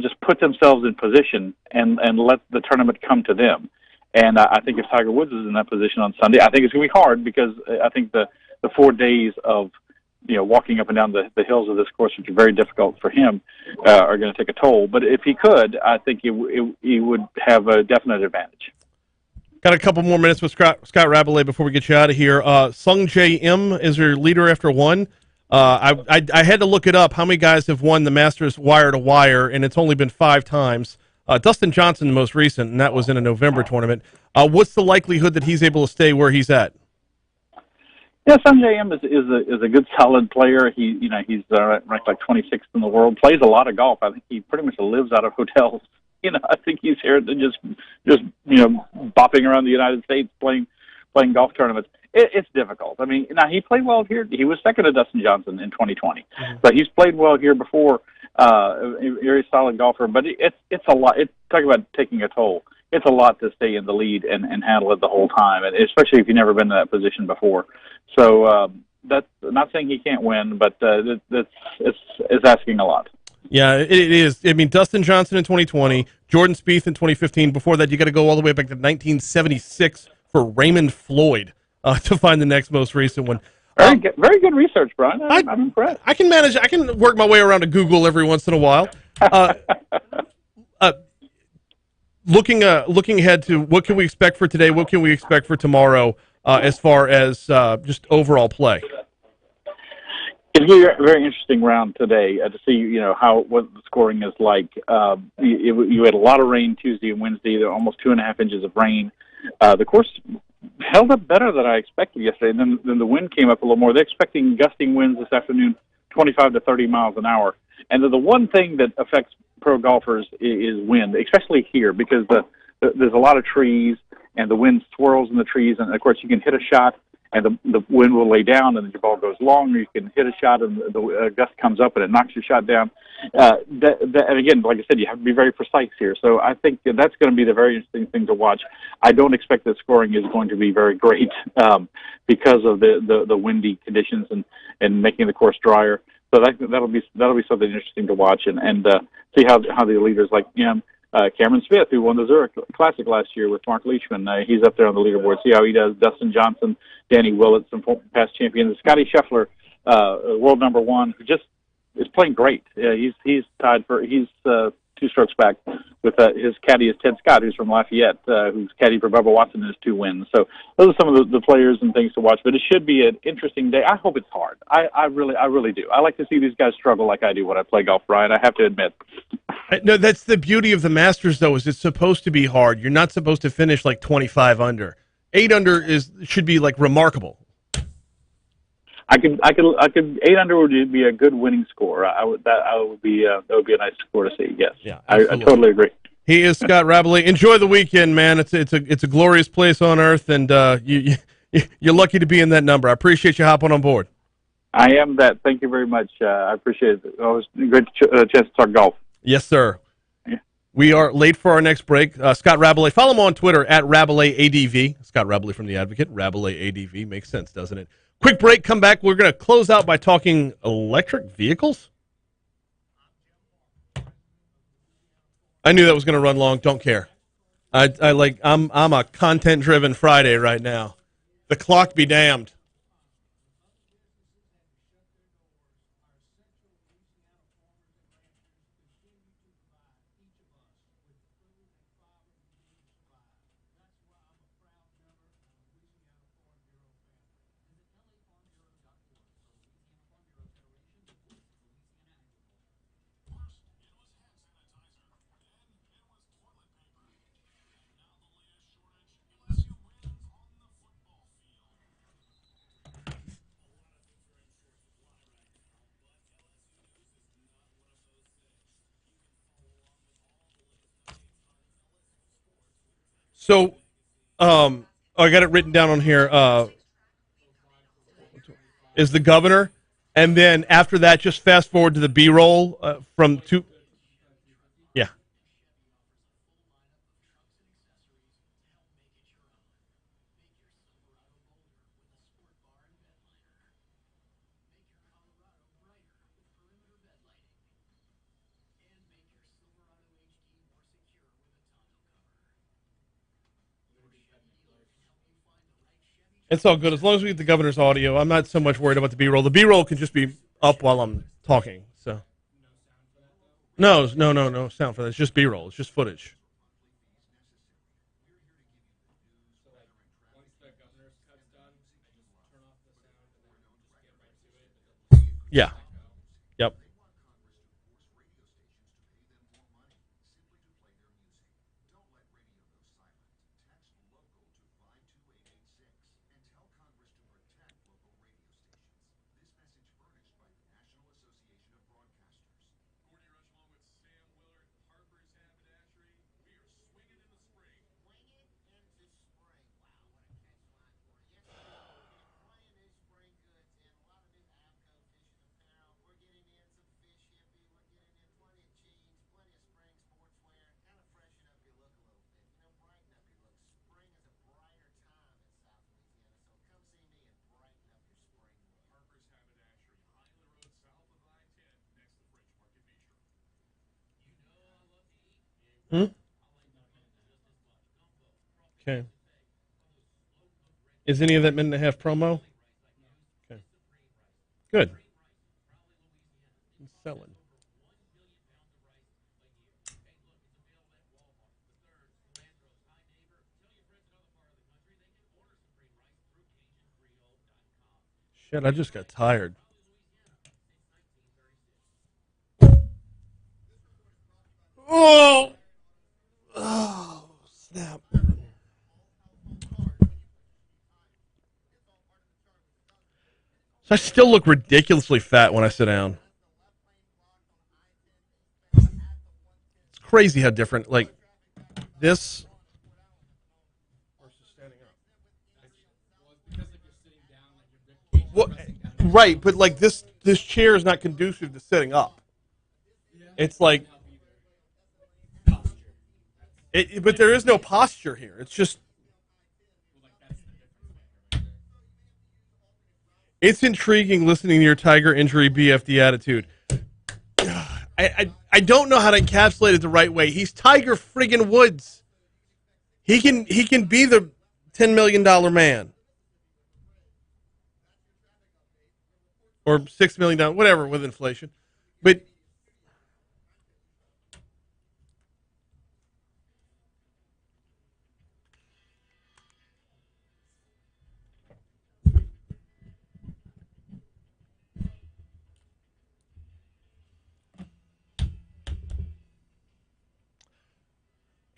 Speaker 14: just put themselves in position and let the tournament come to them. And I think if Tiger Woods is in that position on Sunday, I think it's going to be hard, because I think the 4 days of walking up and down the hills of this course, which are very difficult for him, are going to take a toll. But if he could, I think he would have a definite advantage.
Speaker 1: Got a couple more minutes with Scott Rabalais before we get you out of here. Sung J M is your leader after one. I had to look it up. How many guys have won the Masters wire to wire? And it's only been 5 times. Dustin Johnson, the most recent, and that was in a November tournament. What's the likelihood that he's able to stay where he's at?
Speaker 14: Yeah, Sanjay M is a good, solid player. He's ranked like 26th in the world. Plays a lot of golf. I think he pretty much lives out of hotels. I think he's here to just bopping around the United States playing golf tournaments. It's difficult. I mean, now he played well here. He was second to Dustin Johnson in 2020, but he's played well here before. A very solid golfer, but it's a lot. Talk about taking a toll. It's a lot to stay in the lead and handle it the whole time, and especially if you've never been in that position before. So that's not saying he can't win, but it's asking a lot.
Speaker 1: Yeah, it is. I mean, Dustin Johnson in 2020, Jordan Spieth in 2015. Before that, you got to go all the way back to 1976 for Raymond Floyd to find the next most recent one.
Speaker 14: Very good research, Brian. I'm impressed.
Speaker 1: I can manage. I can work my way around to Google every once in a while. Looking ahead to what can we expect for today? What can we expect for tomorrow as far as just overall play?
Speaker 14: It's going to be a very interesting round today to see what the scoring is like. You had a lot of rain Tuesday and Wednesday. There were almost 2.5 inches of rain. The course held up better than I expected yesterday. And then the wind came up a little more. They're expecting gusting winds this afternoon, 25 to 30 miles an hour. And the one thing that affects pro golfers is wind, especially here, because there's a lot of trees and the wind swirls in the trees. And, of course, you can hit a shot and the wind will lay down and your ball goes long, or you can hit a shot and the gust comes up and it knocks your shot down. And again, like I said, you have to be very precise here. So I think that's going to be the very interesting thing to watch. I don't expect that scoring is going to be very great because of the windy conditions and making the course drier. So that'll be something interesting to watch and see how the leaders like Cameron Smith, who won the Zurich Classic last year with Mark Leishman, he's up there on the leaderboard. See how he does. Dustin Johnson, Danny Willett, some past champions. Scotty Scheffler, world number 1, who just is playing great. He's tied for 2 strokes back with his caddy is Ted Scott, who's from Lafayette, who's caddy for Bubba Watson, has 2 wins. So those are some of the players and things to watch. But it should be an interesting day. I hope it's hard. I really do. I like to see these guys struggle like I do when I play golf, Brian. I have to admit.
Speaker 1: No, that's the beauty of the Masters, though, is it's supposed to be hard. You're not supposed to finish like 25 under. 8 under should be like remarkable.
Speaker 14: I could 8 under would be a good winning score. That would be a nice score to see. Yes.
Speaker 1: Yeah.
Speaker 14: I totally agree.
Speaker 1: He is Scott Rabalais. Enjoy the weekend, man. It's a glorious place on earth, and you're lucky to be in that number. I appreciate you hopping on board.
Speaker 14: I am that. Thank you very much. I appreciate it. Always a great chance to talk golf.
Speaker 1: Yes, sir. Yeah. We are late for our next break. Scott Rabalais. Follow him on Twitter at RabalaiSADV. Scott Rabalais from The Advocate. RabalaiSADV. Makes sense, doesn't it? Quick break. Come back. We're going to close out by talking electric vehicles. I knew that was going to run long. Don't care. I'm a content-driven Friday right now. The clock be damned. So, I got it written down on here. Is the governor, and then after that, just fast forward to the B-roll from two. Yeah. It's all good as long as we get the governor's audio. I'm not so much worried about the B-roll. The B-roll can just be up while I'm talking. So, no sound for that. It's just B-roll. It's just footage. Yeah. Yep. Hmm? Okay. Is any of that minute and a half promo? Okay. Good. It's selling. Shit, I just got tired. Oh! Oh, snap. So I still look ridiculously fat when I sit down. It's crazy how different, like, this. Well, right, but like this chair is not conducive to sitting up. It's like, but there is no posture here. It's just, it's intriguing listening to your Tiger injury BFD attitude. I don't know how to encapsulate it the right way. He's Tiger friggin' Woods. He can be the $10 million man. Or $6 million, whatever, with inflation. But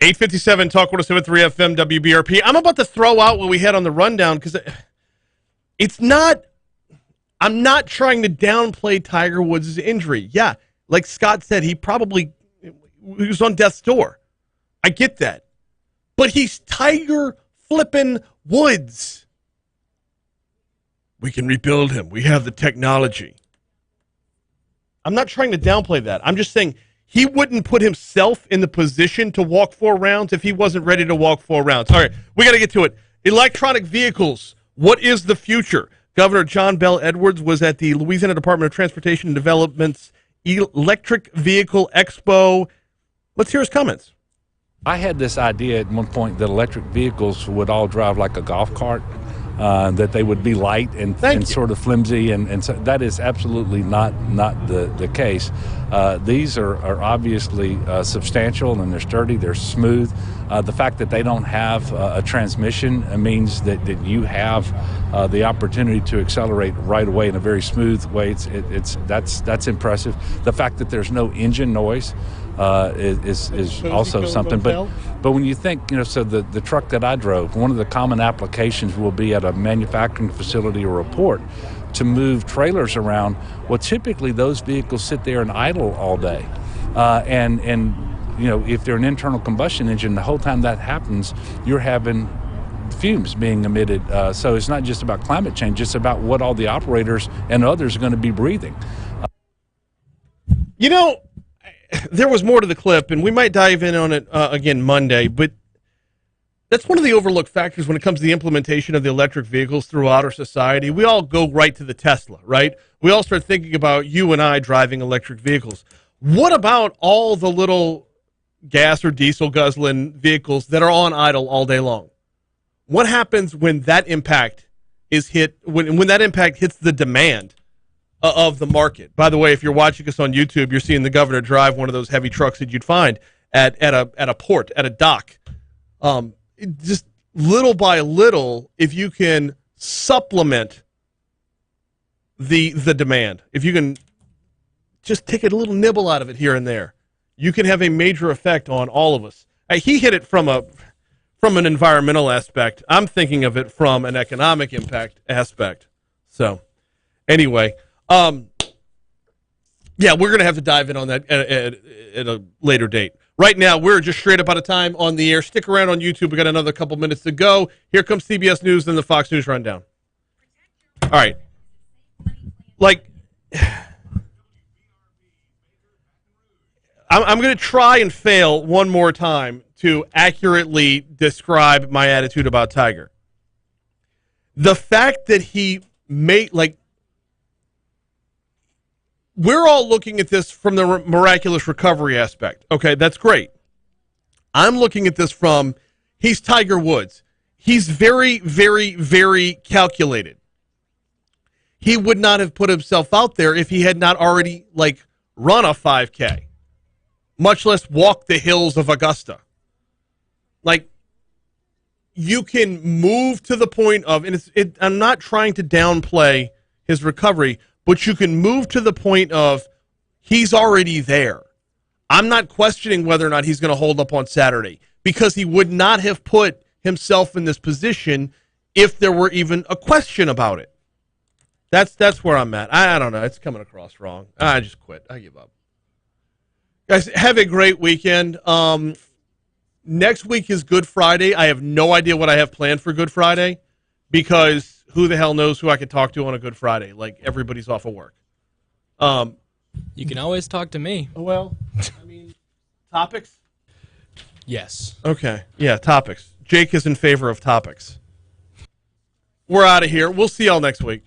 Speaker 1: $8:57 Talk 107.3 FM WBRP. I'm about to throw out what we had on the rundown because it's not. I'm not trying to downplay Tiger Woods' injury. Yeah, like Scott said, he was on death's door. I get that, but he's Tiger flippin' Woods. We can rebuild him. We have the technology. I'm not trying to downplay that. I'm just saying he wouldn't put himself in the position to walk 4 rounds if he wasn't ready to walk 4 rounds. All right, we got to get to it. Electronic vehicles. What is the future? Governor John Bel Edwards was at the Louisiana Department of Transportation and Development's Electric Vehicle Expo. Let's hear his comments.
Speaker 15: I had this idea at one point that electric vehicles would all drive like a golf cart, that they would be light and sort of flimsy, and so that is absolutely not the case. These are obviously substantial, and they're sturdy, they're smooth. The fact that they don't have a transmission means that you have the opportunity to accelerate right away in a very smooth way. That's impressive. The fact that there's no engine noise is also something. But when you think, so the truck that I drove, one of the common applications will be at a manufacturing facility or a port to move trailers around. Well, typically those vehicles sit there and idle all day, and if they're an internal combustion engine, the whole time that happens, you're having fumes being emitted. So it's not just about climate change; it's about what all the operators and others are going to be breathing.
Speaker 1: There was more to the clip, and we might dive in on it again Monday, but that's one of the overlooked factors when it comes to the implementation of the electric vehicles throughout our society. We all go right to the Tesla, right? We all start thinking about you and I driving electric vehicles. What about all the little gas or diesel guzzling vehicles that are on idle all day long? What happens when that impact is hit, when that impact hits the demand of the market? By the way, if you're watching us on YouTube, you're seeing the governor drive one of those heavy trucks that you'd find at a port, at a dock. Just little by little, if you can supplement the demand, if you can just take a little nibble out of it here and there, you can have a major effect on all of us. He hit it from an environmental aspect. I'm thinking of it from an economic impact aspect. So, anyway. Yeah, we're going to have to dive in on that at a later date. Right now, we're just straight up out of time on the air. Stick around on YouTube. We got another couple minutes to go. Here comes CBS News, then the Fox News Rundown. All right. I'm going to try and fail one more time to accurately describe my attitude about Tiger. The fact that he made, we're all looking at this from the miraculous recovery aspect. Okay, that's great. I'm looking at this from, he's Tiger Woods. He's very, very, very calculated. He would not have put himself out there if he had not already, run a 5K, much less walk the hills of Augusta. You can move to the point of, and I'm not trying to downplay his recovery, but you can move to the point of he's already there. I'm not questioning whether or not he's going to hold up on Saturday, because he would not have put himself in this position if there were even a question about it. That's where I'm at. I don't know. It's coming across wrong. I just quit. I give up. Guys, have a great weekend. Next week is Good Friday. I have no idea what I have planned for Good Friday, because who the hell knows who I could talk to on a Good Friday? Everybody's off of work.
Speaker 12: You can always talk to me.
Speaker 1: Well, topics?
Speaker 12: Yes.
Speaker 1: Okay. Yeah, topics. Jake is in favor of topics. We're out of here. We'll see y'all next week.